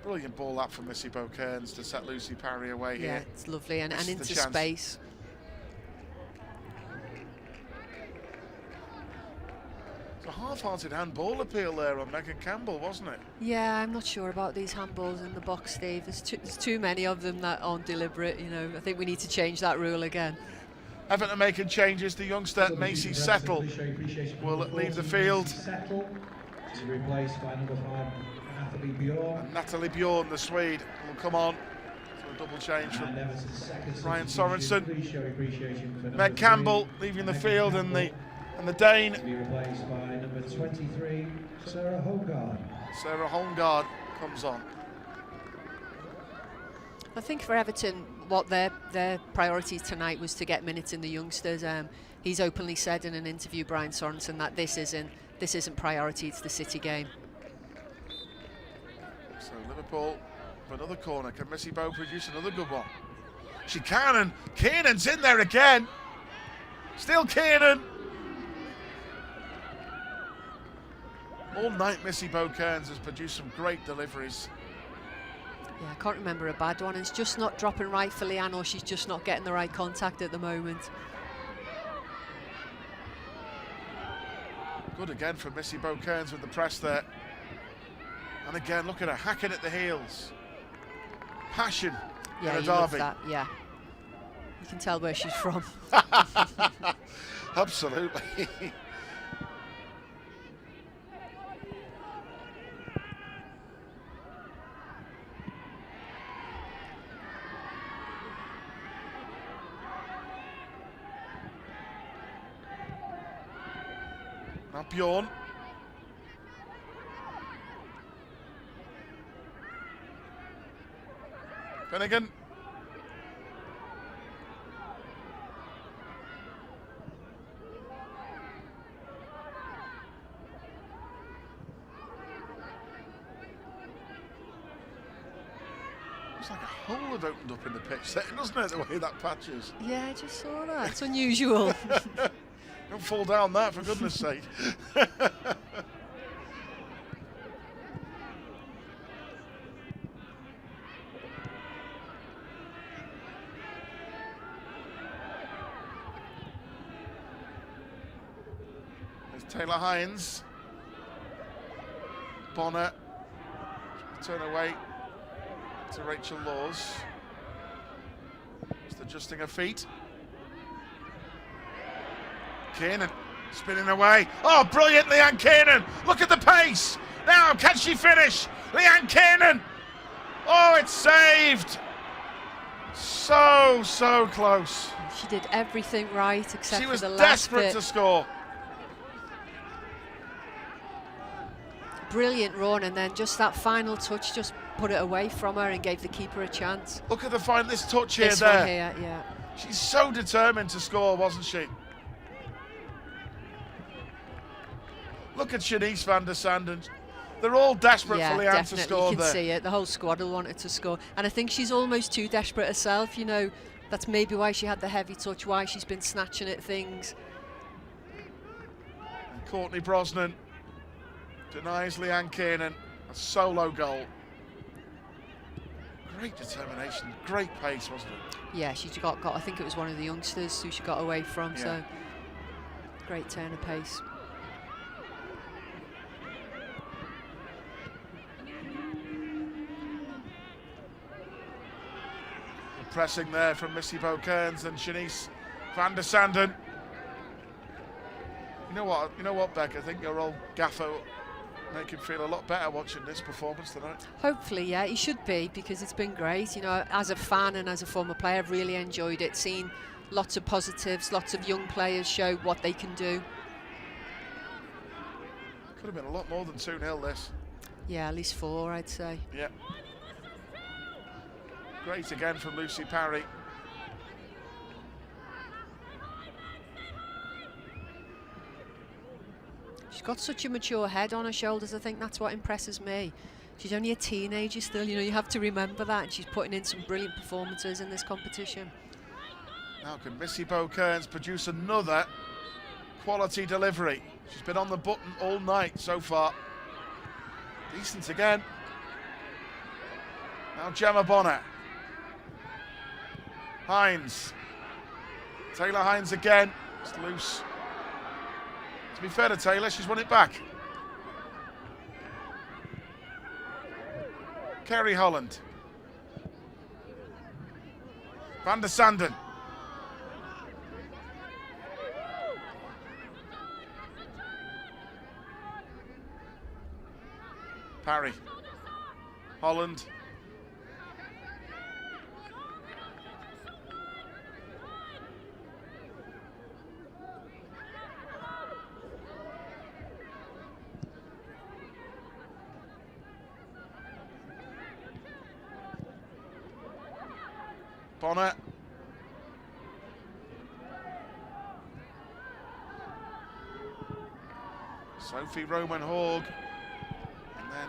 Brilliant ball that from Missy Bo-Kearns to set Lucy Parry away here. Yeah, it's lovely, and into the chance. space. It's a half-hearted handball appeal there on Megan Campbell, wasn't it? Yeah, I'm not sure about these handballs in the box, Steve. There's too many of them that aren't deliberate, you know. I think we need to change that rule again. Everton making changes. The youngster Macy Settle will leave the field. Settle is replaced by number 5, Natalie Bjorn. And Natalie Bjorn, the Swede, will come on. So a double change from Ryan Sorensen. Meg Campbell leaving the field, and the Dane. To be replaced by number 23, Sarah Holmgard. Sarah Holmgard comes on. I think for Everton, what their priority tonight was to get minutes in the youngsters. He's openly said in an interview, Brian Sorensen, that this isn't priority, it's the City game. So Liverpool for another corner. Can Missy Bo produce another good one? She can, and Kiernan's in there again. Still Kiernan. All night Missy Bo-Kearns has produced some great deliveries. Yeah, I can't remember a bad one. It's just not dropping right for Leanne, or she's just not getting the right contact at the moment. Good again from Missy Bo-Kearns with the press there. And again, look at her hacking at the heels. Passion in a you love derby. that, yeah. You can tell where she's from. Absolutely. Now Bjorn. Finnegan. It's like a hole had opened up in the pitch there, doesn't it, the way that patches? Yeah, I just saw that. It's unusual. Don't fall down that, for goodness sake. There's Taylor Hines. Bonner. Turn away to Rachel Laws. Just adjusting her feet. Kiernan spinning away. Oh, brilliant, Leanne Kiernan. Look at the pace. Now, can she finish? Leanne Kiernan. Oh, it's saved. So close. She did everything right except She for was the last desperate bit. to score. Brilliant run, and then just that final touch just put it away from her and gave the keeper a chance. Look at this touch here, This there. one here, yeah. She's so determined to score, wasn't she? Look at Shanice van der Sanden. They're all desperate Yeah, for Leanne to definitely, score you can there. see it. The whole squad will want her to score. And I think she's almost too desperate herself, you know. That's maybe why she had the heavy touch, why she's been snatching at things. Courtney Brosnan. Denies Leanne Kiernan a solo goal. Great determination, great pace, wasn't it? Yeah, she got I think it was one of the youngsters who she got away from, Yeah. so great turn of pace. Pressing there from Missy Bo-Kearns and Shanice van der Sanden. You know what, Beck? I think your old gaffer make him feel a lot better watching this performance tonight. Hopefully, yeah, he should be, because it's been great. You know, as a fan and as a former player, I've really enjoyed it, seeing lots of positives, lots of young players show what they can do. Could have been a lot more than 2-0 this. Yeah, at least 4, I'd say. Yeah. Great again from Lucy Parry. She's got such a mature head on her shoulders. I think that's what impresses me. She's only a teenager still, you know, you have to remember that, and she's putting in some brilliant performances in this competition. Now can Missy Bo-Kearns produce another quality delivery? She's been on the button all night so far. Decent again. Now Gemma Bonner. Hines. Taylor Hines again. It's loose. To be fair to Taylor, she's won it back. Kerry Holland. Van der Sanden. Parry. Holland. Bonner. Sophie Roman-Hogg. And then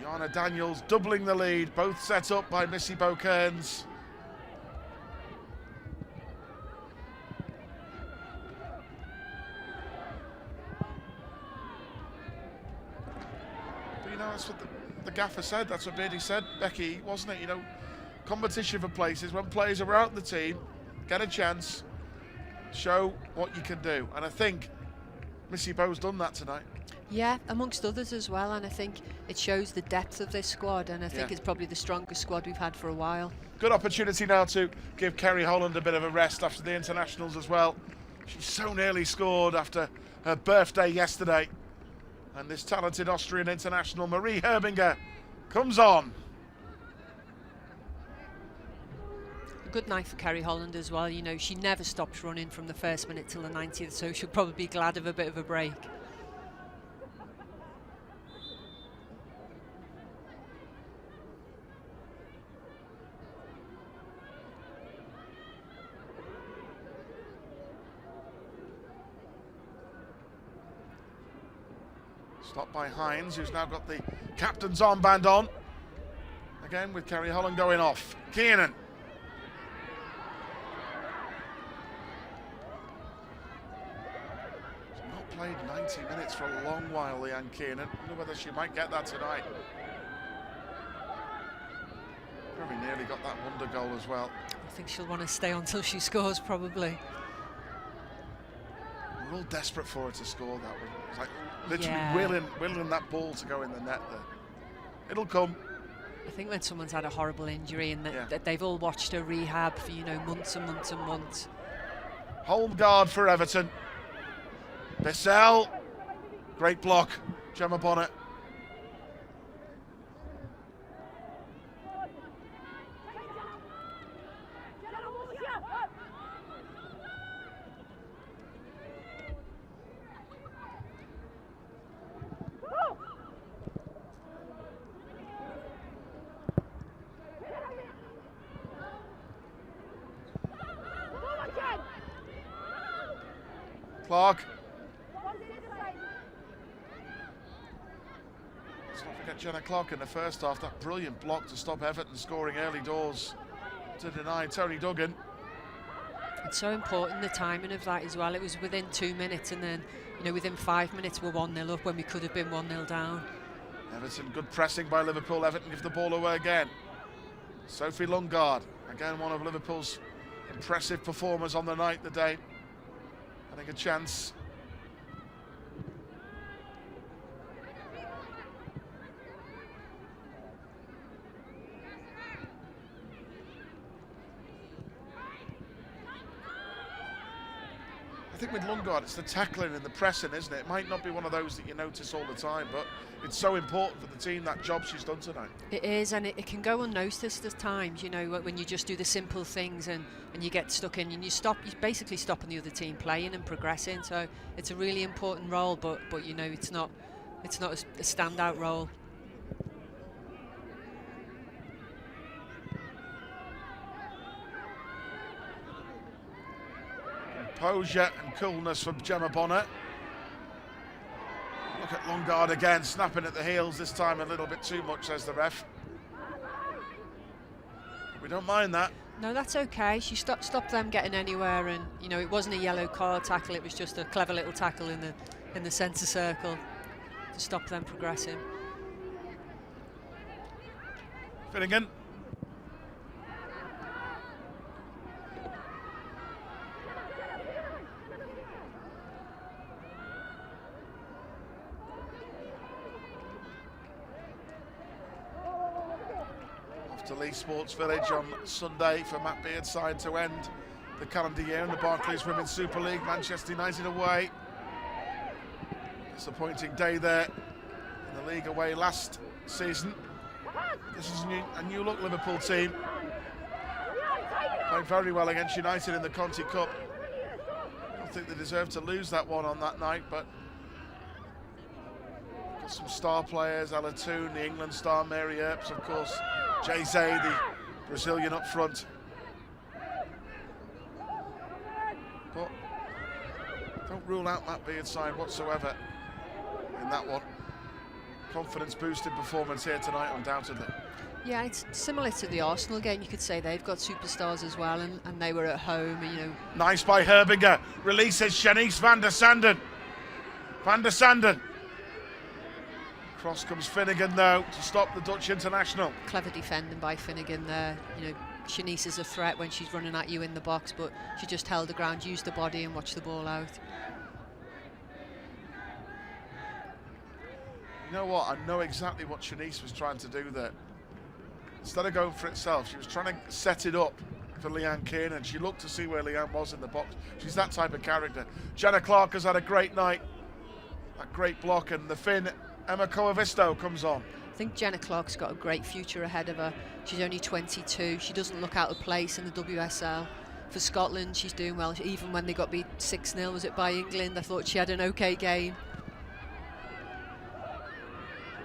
Jana Daniels doubling the lead, both set up by Missy Bo-Kearns. But you know, that's what the gaffer said, that's what Beardy said, Becky, wasn't it? You know, competition for places, when players are out the team, get a chance, show what you can do. And I think Missy Bo's done that tonight. Yeah, amongst others as well, and I think it shows the depth of this squad, and I think it's probably the strongest squad we've had for a while. Good opportunity now to give Kerry Holland a bit of a rest after the internationals as well. She so nearly scored after her birthday yesterday. And this talented Austrian international, Marie Herbinger, comes on. A good night for Kerry Holland as well. You know, she never stops running from the first minute till the 90th, so she'll probably be glad of a bit of a break. Stopped by Hines, who's now got the captain's armband on. Again with Kerry Holland going off. Kiernan. She's not played 90 minutes for a long while, Leanne Kiernan. I wonder whether she might get that tonight. Probably nearly got that wonder goal as well. I think she'll want to stay on till she scores, probably. We're all desperate for her to score that one. It's like literally willing that ball to go in the net there. It'll come. I think when someone's had a horrible injury and that they've all watched her rehab for, you know, months and months and months. Home guard for Everton. Bissell. Great block. Gemma Bonner. Clark. Let's not forget Jenna Clark in the first half. That brilliant block to stop Everton scoring early doors to deny Tony Duggan. It's so important, the timing of that as well. It was within 2 minutes, and then, you know, within 5 minutes we're 1-0 up when we could have been 1-0 down. Everton, good pressing by Liverpool. Everton give the ball away again. Sophie Lungard, again one of Liverpool's impressive performers on the night today. Having a chance. I think with Lungard, it's the tackling and the pressing, isn't it? It might not be one of those that you notice all the time, but it's so important for the team, that job she's done tonight. It is, and it can go unnoticed at times, you know, when you just do the simple things and you get stuck in and you basically stopping the other team playing and progressing. So it's a really important role, but you know, it's not a standout role. Composure and coolness from Gemma Bonner. Look at Lungard again, snapping at the heels, this time a little bit too much, says the ref. We don't mind that. No, that's okay. She stopped them getting anywhere, and you know, it wasn't a yellow card tackle, it was just a clever little tackle in the centre circle to stop them progressing. Finnegan. To Lee Sports Village on Sunday for Matt Beard's side to end the calendar year in the Barclays Women's Super League. Manchester United away. Disappointing day there in the league away last season. This is a new look Liverpool team. Played very well against United in the Conti Cup. I don't think they deserved to lose that one on that night, but got some star players, Ella Toon, the England star, Mary Earps, of course, Jay-Zay, the Brazilian up front. But don't rule out Matt Beard's side whatsoever in that one. Confidence boosted performance here tonight, undoubtedly. Yeah, it's similar to the Arsenal game. You could say they've got superstars as well, and they were at home, you know. Nice by Herbinger. Releases Shanice van der Sanden. Van der Sanden. Cross comes Finnegan though to stop the Dutch international. Clever defending by Finnegan there. You know, Shanice is a threat when she's running at you in the box, but she just held the ground, used the body and watched the ball out. You know what? I know exactly what Shanice was trying to do there. Instead of going for itself, she was trying to set it up for Leanne Kiernan. She looked to see where Leanne was in the box. She's that type of character. Jenna Clark has had a great night. That great block, and the Finn Emma Coavisto comes on. I think Jenna Clark's got a great future ahead of her. She's only 22. She doesn't look out of place in the WSL. For Scotland, she's doing well. Even when they got beat 6-0, was it by England? I thought she had an okay game.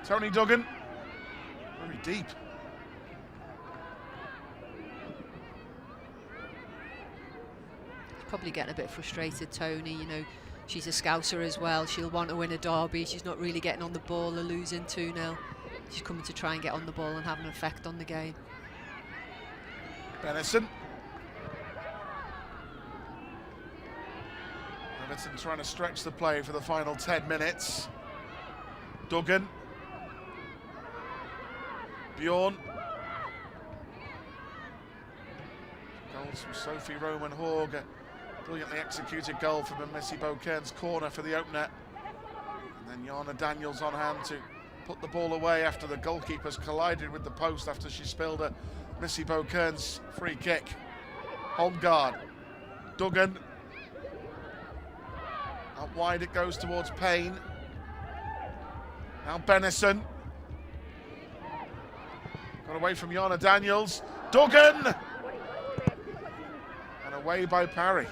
Tony Duggan, very deep. She's probably getting a bit frustrated, Tony. You know, she's a Scouser as well. She'll want to win a derby. She's not really getting on the ball. They're losing 2-0. She's coming to try and get on the ball and have an effect on the game. Benison. Everton trying to stretch the play for the final 10 minutes. Duggan. Bjorn. Goals from Sophie Roman Horg. A brilliantly executed goal from Missy Beaucairn's corner for the opener. And then Jana Daniels on hand to put the ball away after the goalkeepers collided with the post after she spilled a Missy Beaucairn's free kick. Holmgard. Duggan. Out wide it goes towards Payne. Now Benison. Got away from Jana Daniels. Duggan! And away by Parry.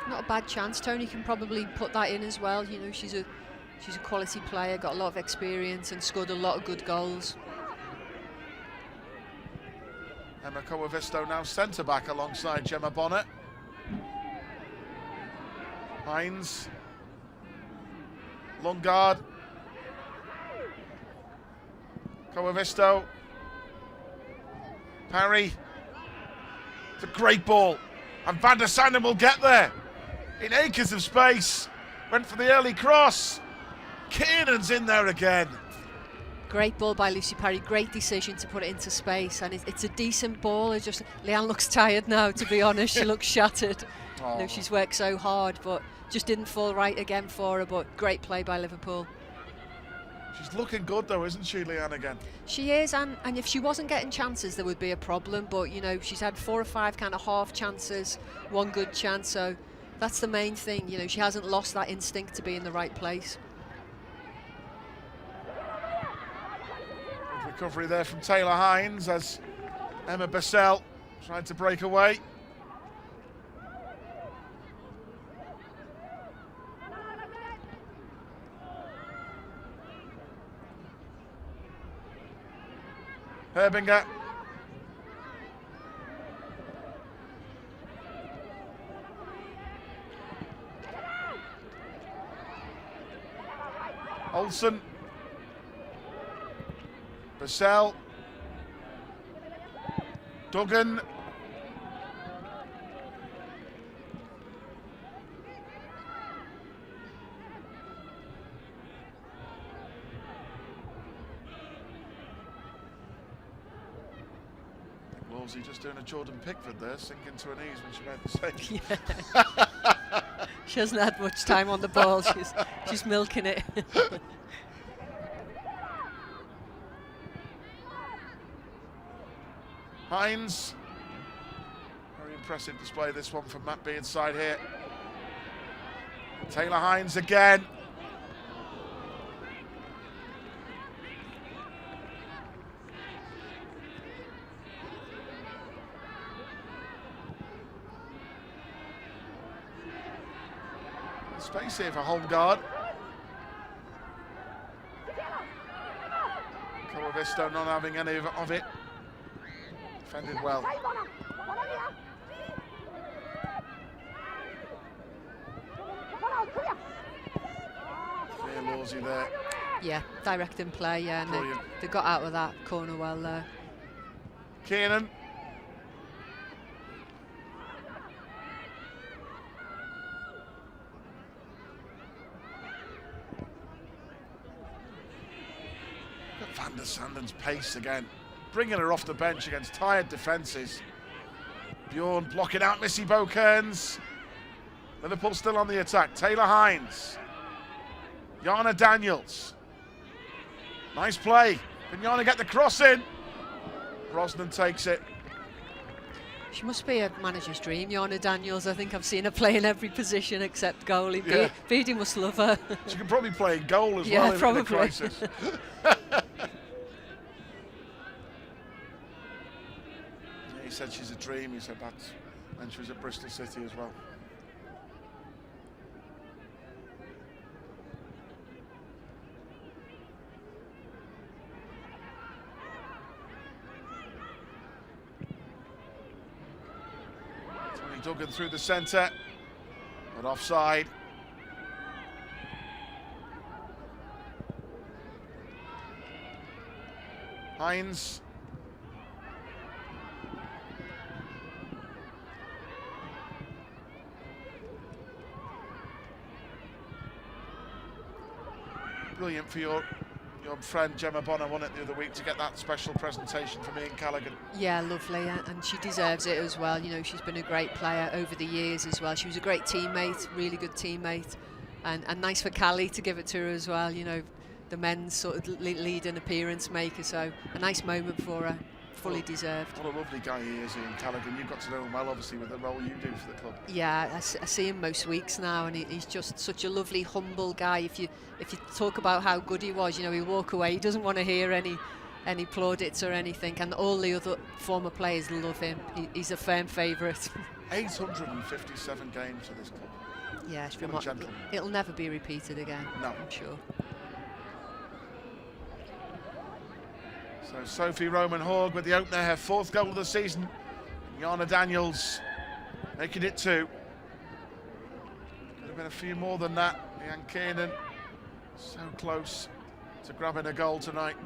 Not a bad chance. Tony can probably put that in as well. You know, she's a quality player, got a lot of experience and scored a lot of good goals. Emma Coavisto now centre back alongside Gemma Bonner. Hines. Lungard. Coavisto. Parry. It's a great ball. And Van der Sanden will get there in acres of space. Went for the early cross. Kiernan's in there again. Great ball by Lucy Parry, great decision to put it into space, and it's a decent ball. It's just Leanne looks tired now, to be honest. She looks shattered. Oh. You know, she's worked so hard, but just didn't fall right again for her. But great play by Liverpool. She's looking good though, isn't she, Leanne, again? She is, and if she wasn't getting chances, there would be a problem. But you know, she's had 4 or 5 kind of half chances, 1 good chance. So that's the main thing. You know, she hasn't lost that instinct to be in the right place. Good recovery there from Taylor Hines as Emma Bissell tried to break away. Herbinger. Olsen. Bissell. Duggan. Wolsey just doing a Jordan Pickford there, sinking to her knees when she made the save. Yeah. She hasn't had much time on the ball. She's milking it. Hines. Very impressive display this one from Matt Beardside here. Taylor Hines again. Space here for home guard. Coavisto not having any of it. Defended well. Clear Lawsy there. Yeah, direct in play, yeah, and they got out of that corner well there. Kiernan. Van der Sanden's pace again, bringing her off the bench against tired defences. Bjorn blocking out Missy Bokerns. Liverpool still on the attack. Taylor Hines. Jana Daniels. Nice play. Can Jana get the cross in? Brosnan takes it. She must be a manager's dream, Jana Daniels. I think I've seen her play in every position except goalie. Yeah. Beattie must love her. She could probably play in goal as yeah, well probably. In a crisis. He said she's a dream. He said that when she was at Bristol City as well. Tony Duggan through the centre, but offside. Hines. Brilliant for your friend Gemma Bonner, wasn't it, the other week, to get that special presentation from Ian Callaghan? Yeah, lovely, and she deserves it as well. You know, she's been a great player over the years as well. She was a great teammate, really good teammate, and nice for Callie to give it to her as well. You know, the men's sort of lead and appearance maker, so a nice moment for her. Fully deserved. What a lovely guy he is, Ian Callaghan. You've got to know him well, obviously, with the role you do for the club. Yeah, I see him most weeks now, and he's just such a lovely, humble guy. If you talk about how good he was, you know, he'll walk away. He doesn't want to hear any plaudits or anything, and all the other former players love him. He's a firm favourite. 857 games for this club. Yeah, it'll never be repeated again. No, I'm sure. So Sophie Roman-Haug with the opener, her 4th goal of the season. Jana Daniels making it 2. Could have been a few more than that. Leanne Kiernan so close to grabbing a goal tonight.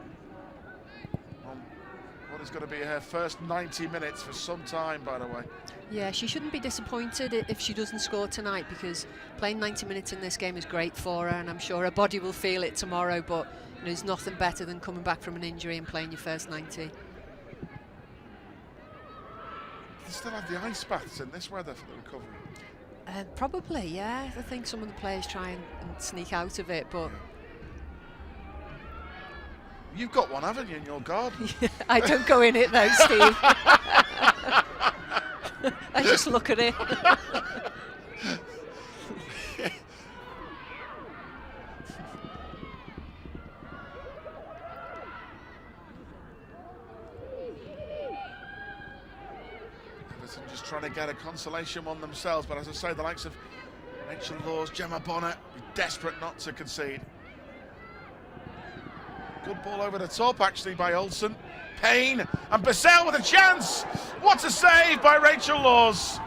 what is going to be her first 90 minutes for some time, by the way. Yeah, she shouldn't be disappointed if she doesn't score tonight, because playing 90 minutes in this game is great for her, and I'm sure her body will feel it tomorrow, but there's nothing better than coming back from an injury and playing your first 90. They still have the ice baths in this weather for the recovery. Probably, yeah. I think some of the players try and sneak out of it, but... You've got one, haven't you, in your garden? I don't go in it though, Steve. I just look at it. Everton just trying to get a consolation one themselves, but as I say, the likes of Rachel Laws, Gemma Bonner, be desperate not to concede. Good ball over the top, actually, by Olsen. Payne and Bissell with a chance. What a save by Rachel Laws.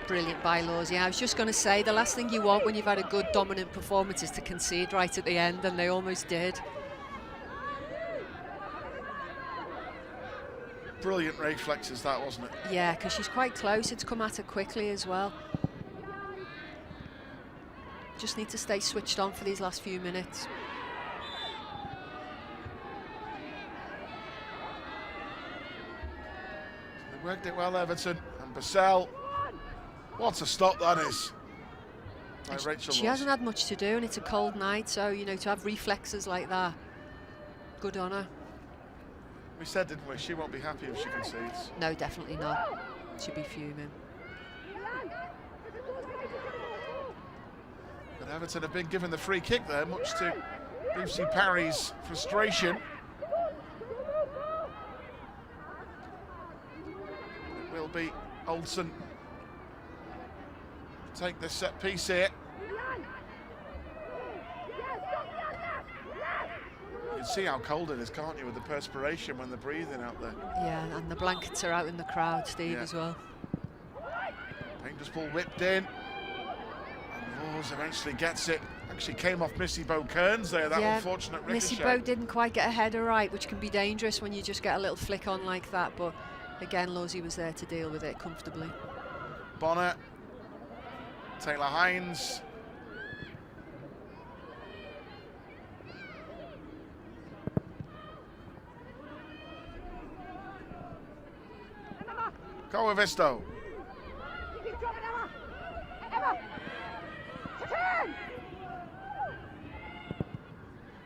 Brilliant by Laws. Yeah, I was just going to say, the last thing you want when you've had a good dominant performance is to concede right at the end, and they almost did. Brilliant reflexes, that, wasn't it? Yeah, because she's quite close. It's come at her quickly as well. Just need to stay switched on for these last few minutes. They worked it well, Everton. And Bissell. What a stop that is. By Rachel She Laws. hasn't had much to do, and it's a cold night, so, you know, to have reflexes like that, good on her. We said, didn't we? She won't be happy if she concedes. No, definitely not. She'd be fuming. But Everton have been given the free kick there, much to Lucy Parry's frustration. It will be Olsen take the set piece here. You can see how cold it is, can't you, with the perspiration when they're breathing out there. Yeah, and the blankets are out in the crowd, Steve, Yeah. as well. Dangerous ball whipped in. And Laws eventually gets it. Actually came off Missy Bowe-Kearns there, that unfortunate ricochet. Missy Bowe didn't quite get a header right, which can be dangerous when you just get a little flick on like that, but again, Lawsy was there to deal with it comfortably. Bonner. Taylor Hines. Go with Visto.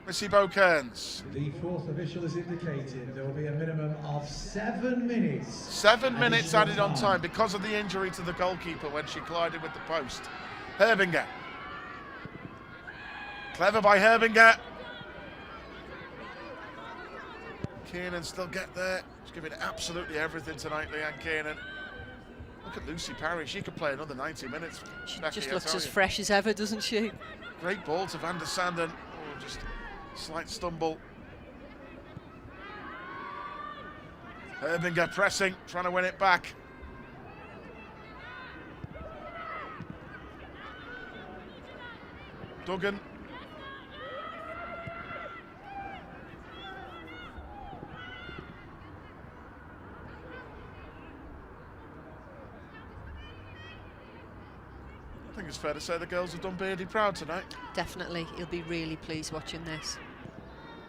Missy Bowe-Kearns. The fourth official has indicated there will be a minimum of 7 minutes. 7 minutes added on time because of the injury to the goalkeeper when she collided with the post. Herbinger. Clever by Herbinger. Kiernan still get there. She's giving absolutely everything tonight, Leanne Kiernan. Look at Lucy Parry. She could play another 90 minutes. She Becky, just I looks tell as you. fresh as ever, doesn't she? Great ball to Van der Sanden. Oh, just slight stumble. Herbinger pressing, trying to win it back. Duggan. I think it's fair to say the girls have done Beardy proud tonight. Definitely, he'll be really pleased watching this.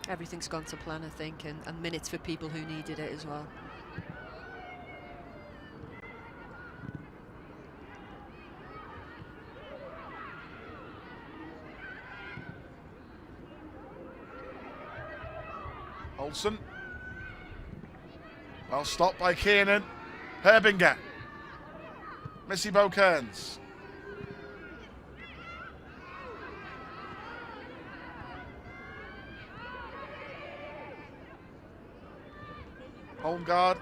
Everything's gone to plan, I think, and minutes for people who needed it as well. Olsen. Well stopped by Kiernan. Herbinger. Missy Bowe-Kearns. Home guard.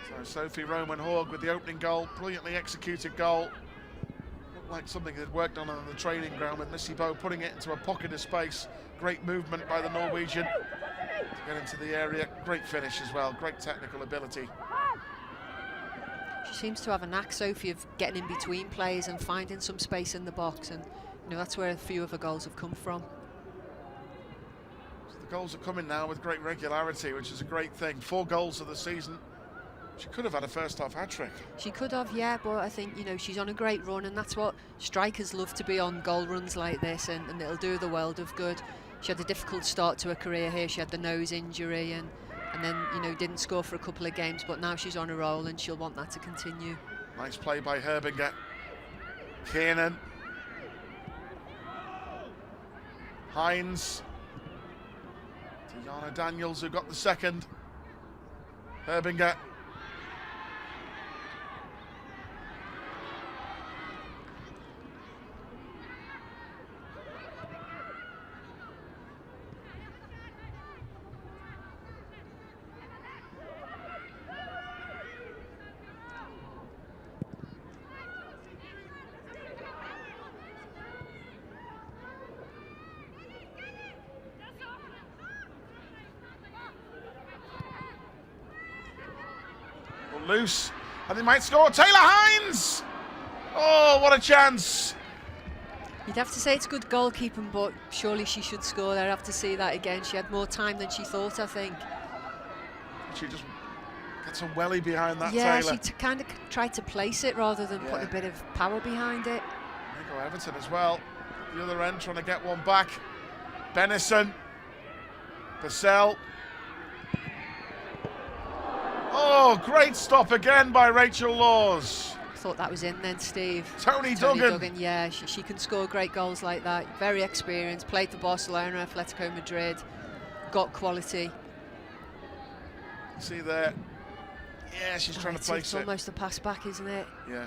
So Sophie Roman-Hogg with the opening goal, brilliantly executed goal. Looked like something they'd worked on the training ground with Missy Bowe putting it into a pocket of space. Great movement by the Norwegian. Get into the area, great finish as well, great technical ability. She seems to have a knack, Sophie, of getting in between players and finding some space in the box, and that's where a few of her goals have come from. So the goals are coming now with great regularity, which is a great thing. 4 goals of the season. She could have had a first-half hat-trick. She could have, yeah, but I think, she's on a great run, and that's what strikers love, to be on goal runs like this, and it'll do the world of good. She had a difficult start to her career here. She had the nose injury and then, didn't score for a couple of games, but now she's on a roll and she'll want that to continue. Nice play by Herbinger. Kiernan. Hines. Tiana Daniels, who got the second. Herbinger. Loose, and they might score. Taylor Hines! Oh, what a chance! You'd have to say it's good goalkeeping, but surely she should score there. I have to see that again. She had more time than she thought, I think. She just gets a welly behind that, yeah, Taylor. she kind of tried to place it rather than put a bit of power behind it. There go Everton as well. The other end trying to get one back. Benison. Purcell. Oh, great stop again by Rachel Laws. I thought that was in then, Steve. Tony Duggan. Yeah, she can score great goals like that. Very experienced, played for Barcelona, Atletico Madrid, got quality. See there. Yeah, she's trying to place it's it. Almost a pass back, isn't it? Yeah.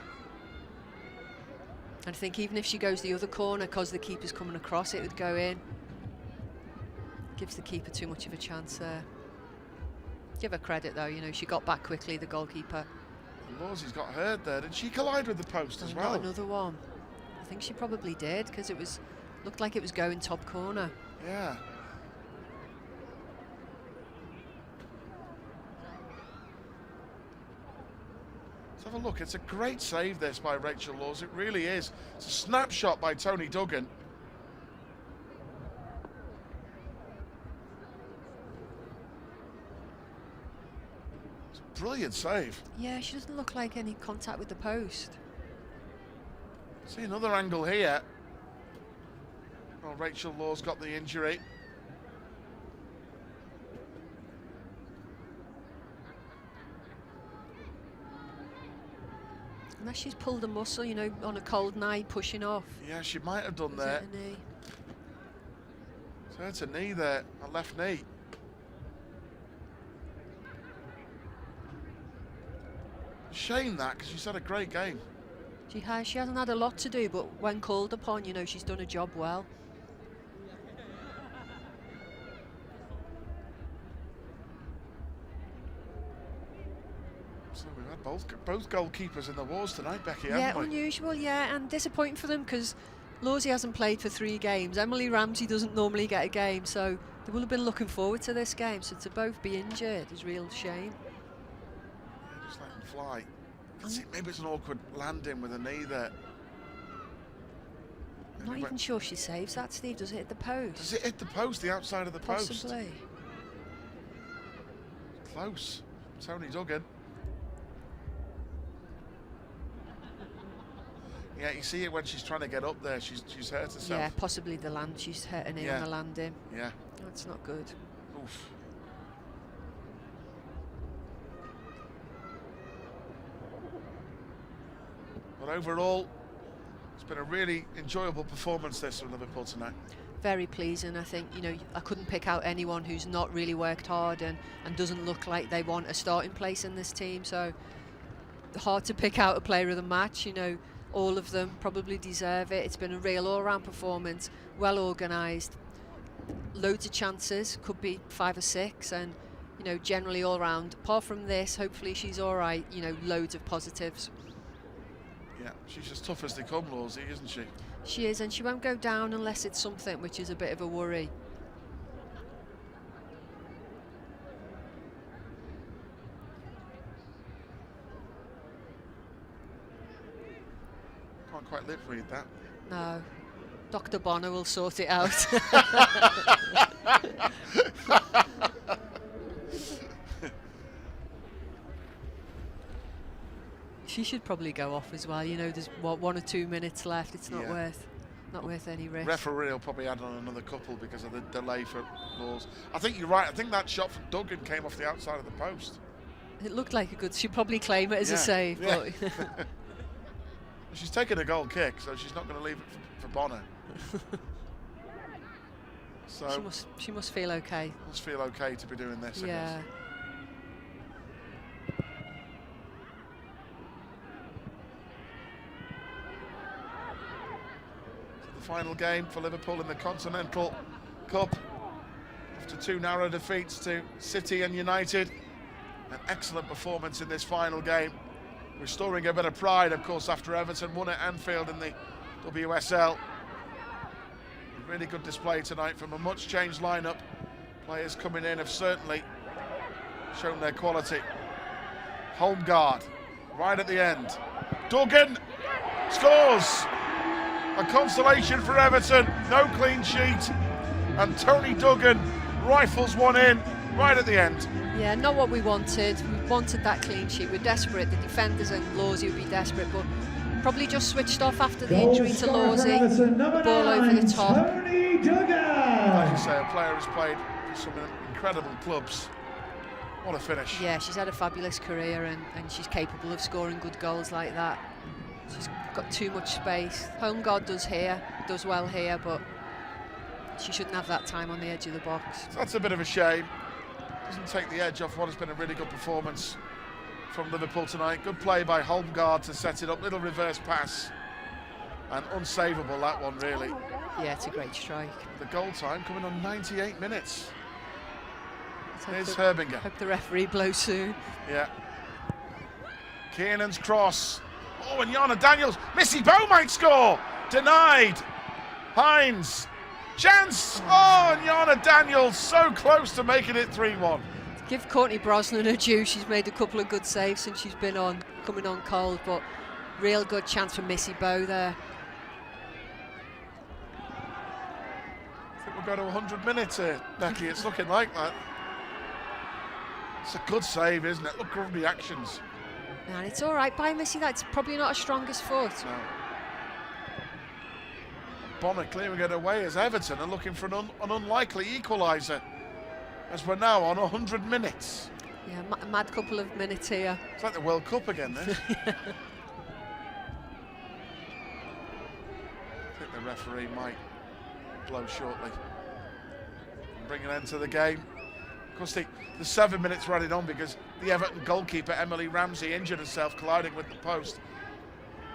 And I think even if she goes the other corner, because the keeper's coming across, it would go in. Gives the keeper too much of a chance there. Give her credit though, she got back quickly, the goalkeeper. Lawsy's got hurt there. Did she collide with the post as well? Not another one. I think she probably did, because looked like it was going top corner. Yeah. Let's have a look. It's a great save this by Rachel Laws. It really is. It's a snapshot by Tony Duggan. Brilliant save. Yeah, she doesn't look like any contact with the post. See another angle here. Oh, Rachel Laws got the injury. Unless she's pulled a muscle, on a cold night, pushing off. Yeah, she might have done there. A knee? So it's a knee there, a left knee. Shame that, because she's had a great game. She has. She hasn't had a lot to do, but when called upon, she's done a job well. So we've had both goalkeepers in the wars tonight, Becky, Yeah, haven't we? unusual, yeah, and disappointing for them, because Lawsy hasn't played for 3 games. Emily Ramsey doesn't normally get a game, so they will have been looking forward to this game. So to both be injured is a real shame. Just let him fly. Maybe it's an awkward landing with a knee there. I'm not even sure she saves that, Steve. Does it hit the post? Does it hit the post, the outside of the post? Possibly. Close. Tony Duggan. Yeah, you see it when she's trying to get up there. She's hurt herself. Yeah, possibly the land. She's hurt her knee on the landing. Yeah. That's not good. Oof. But overall, it's been a really enjoyable performance this from Liverpool tonight. Very pleasing. I think, I couldn't pick out anyone who's not really worked hard and doesn't look like they want a starting place in this team. So hard to pick out a player of the match. All of them probably deserve it. It's been a real all-round performance, well organised, loads of chances, could be 5 or 6, and generally all round. Apart from this, hopefully she's all right. Loads of positives. Yeah, she's as tough as they come, Lawsy, isn't she? She is, and she won't go down unless it's something which is a bit of a worry. Can't quite lip read that. No. Dr. Bonner will sort it out. She should probably go off as well. You know, there's 1 or 2 minutes left. It's not worth any risk. Referee will probably add on another couple because of the delay for goals. I think you're right. I think that shot from Duggan came off the outside of the post. It looked like a good. She'd probably claim it as a save. Yeah. But She's taken a goal kick, so she's not going to leave it for Bonner. So she must feel okay. Must feel okay to be doing this. Yeah. I guess. The final game for Liverpool in the Continental Cup after 2 narrow defeats to City and United. An excellent performance in this final game, restoring a bit of pride, of course, after Everton won at Anfield in the WSL. A really good display tonight from a much changed lineup. Players coming in have certainly shown their quality. Home guard right at the end. Duggan scores! A consolation for Everton, no clean sheet, and Tony Duggan rifles one in right at the end. Yeah, not what we wanted. We wanted that clean sheet. We're desperate. The defenders and Lawsey would be desperate, but probably just switched off after the injury to Lawsey. Ball over the top. Tony Duggan! Like you say, a player who's played for some incredible clubs. What a finish. Yeah, she's had a fabulous career and she's capable of scoring good goals like that. She's got too much space. Home guard does well here, but she shouldn't have that time on the edge of the box. So that's a bit of a shame. Doesn't take the edge off what has been a really good performance from Liverpool tonight. Good play by Holmgaard to set it up. Little reverse pass. And unsavable, that one, really. Yeah, it's a great strike. The goal time coming on 98 minutes. Here's Herbinger. Hope the referee blows soon. Yeah. Kiernan's cross. Oh, and Yana Daniels. Missy Bow might score. Denied. Hines. Chance. Oh, and Yana Daniels so close to making it 3-1. Give Courtney Brosnan her due. She's made a couple of good saves since she's been coming on cold, but real good chance for Missy Bow there. I think we'll go to 100 minutes here, Becky. It's looking like that. It's a good save, isn't it? Look at the reactions. And it's all right by Missy. That's probably not her strongest foot. No. Bonner clearing it away as Everton are looking for an unlikely equaliser as we're now on 100 minutes. Yeah, a mad couple of minutes here. It's like the World Cup again, this. I think the referee might blow shortly and bring an end to the game. Of course, the 7 minutes running on because the Everton goalkeeper, Emily Ramsey, injured herself colliding with the post,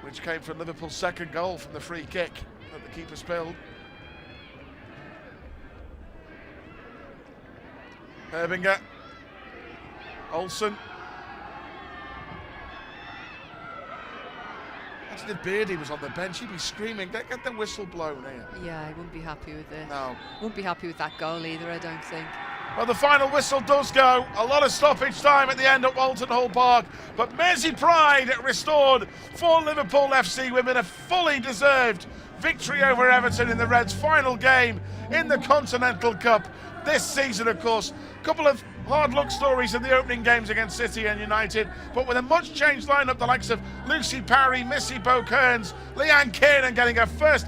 which came from Liverpool's second goal from the free kick that the keeper spilled. Herbinger. Olsen. Imagine if Beardy was on the bench, he'd be screaming, get the whistle blown here. Yeah, I wouldn't be happy with this. No. Wouldn't be happy with that goal either, I don't think. Well, the final whistle does go. A lot of stoppage time at the end at Walton Hall Park, but Mersey pride restored for Liverpool FC Women. A fully deserved victory over Everton in the Reds' final game in the Continental Cup this season, of course. A couple of hard luck stories in the opening games against City and United, but with a much changed lineup, the likes of Lucy Parry, Missy Bow-Kearns, Leanne Kiernan getting her first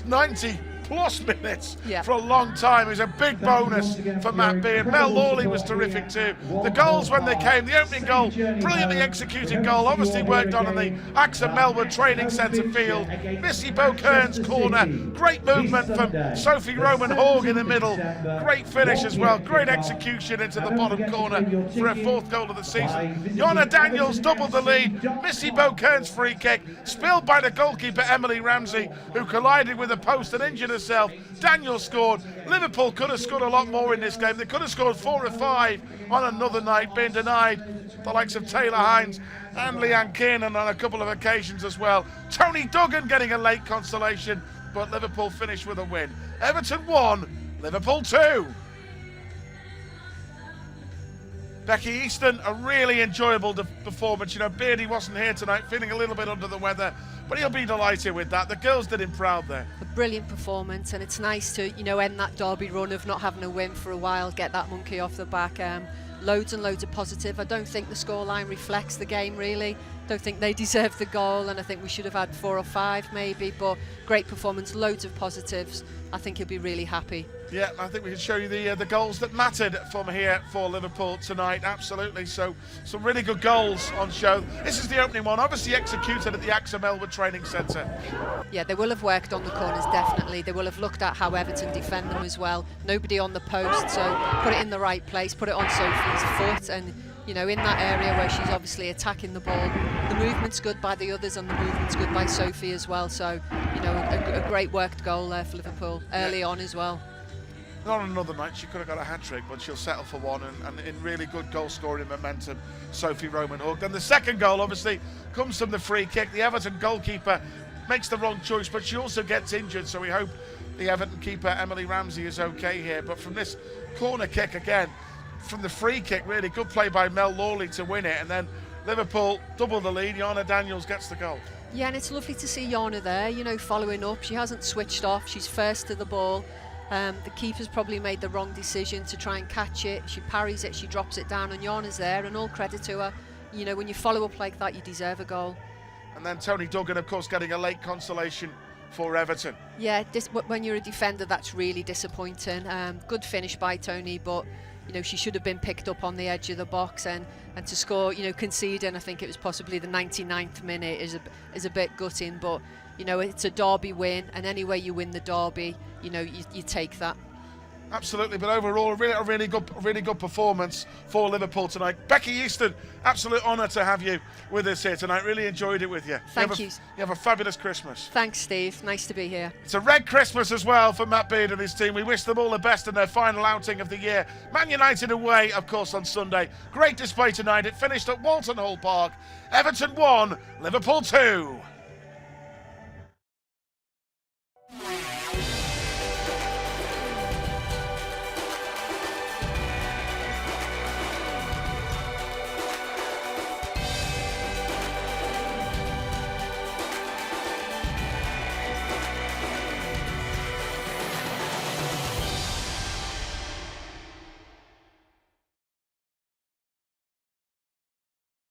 90 plus minutes for a long time. It was a big bonus for Matt Beard. Mel Lawley was terrific too. The goals when they came, the opening goal, brilliantly executed goal, obviously worked on in the AXA Melwood Training Centre field. Missy Bow-Kearns corner, great movement from Sophie Roman Hogg in the middle, great finish as well, great execution into the bottom corner for her fourth goal of the season. Yana Daniels doubled the lead, Missy Bow-Kearns free kick, spilled by the goalkeeper Emily Ramsey, who collided with the post and injured herself. Daniel scored. Liverpool could have scored a lot more in this game. They could have scored 4 or 5 on another night, being denied. The likes of Taylor Hines and Leanne Kiernan on a couple of occasions as well. Tony Duggan getting a late consolation, but Liverpool finished with a win. Everton 1, Liverpool 2. Becky Easton, a really enjoyable performance. You know, Beardy wasn't here tonight, feeling a little bit under the weather, but he'll be delighted with that. The girls did him proud there. A brilliant performance, and it's nice to, you know, end that derby run of not having a win for a while, get that monkey off the back. Loads and loads of positive. I don't think the scoreline reflects the game really. Don't think they deserve the goal, and I think we should have had 4 or 5 maybe, but great performance, loads of positives. I think he'll be really happy. Yeah, I think we can show you the goals that mattered from here for Liverpool tonight. Absolutely. So some really good goals on show. This is the opening one, obviously executed at the AXA Melwood Training Centre. Yeah, they will have worked on the corners, definitely. They will have looked at how Everton defend them as well. Nobody on the post, so put it in the right place, put it on Sophie's foot, and you know, in that area where she's obviously attacking the ball, the movement's good by the others and the movement's good by Sophie as well. So, you know, a great worked goal there for Liverpool early on as well. Not on another night, she could have got a hat-trick, but she'll settle for one, and in really good goal-scoring momentum, Sophie Roman hooked. And the second goal, obviously, comes from the free kick. The Everton goalkeeper makes the wrong choice, but she also gets injured, so we hope the Everton keeper, Emily Ramsey, is okay here. But from this corner kick again, from the free kick, really good play by Mel Lawley to win it, and then Liverpool double the lead. Jana Daniels gets the goal. Yeah, and it's lovely to see Jana there, you know, following up. She hasn't switched off, she's first to the ball. The keeper's probably made the wrong decision to try and catch it. She parries it, she drops it down, and Jana's there, and all credit to her. You know, when you follow up like that, you deserve a goal. And then Tony Duggan, of course, getting a late consolation for Everton. Yeah, when you're a defender, that's really disappointing. Good finish by Tony, but you know, she should have been picked up on the edge of the box, and to score, you know, conceding, I think it was possibly the 99th minute, is a bit gutting, but you know, it's a derby win, and any way you win the derby, you know, you take that. Absolutely, but overall, a really good performance for Liverpool tonight. Becky Easton, absolute honour to have you with us here tonight. Really enjoyed it with you. Thank you. You have a fabulous Christmas. Thanks, Steve. Nice to be here. It's a red Christmas as well for Matt Beard and his team. We wish them all the best in their final outing of the year. Man United away, of course, on Sunday. Great display tonight. It finished at Walton Hall Park. Everton 1, Liverpool 2.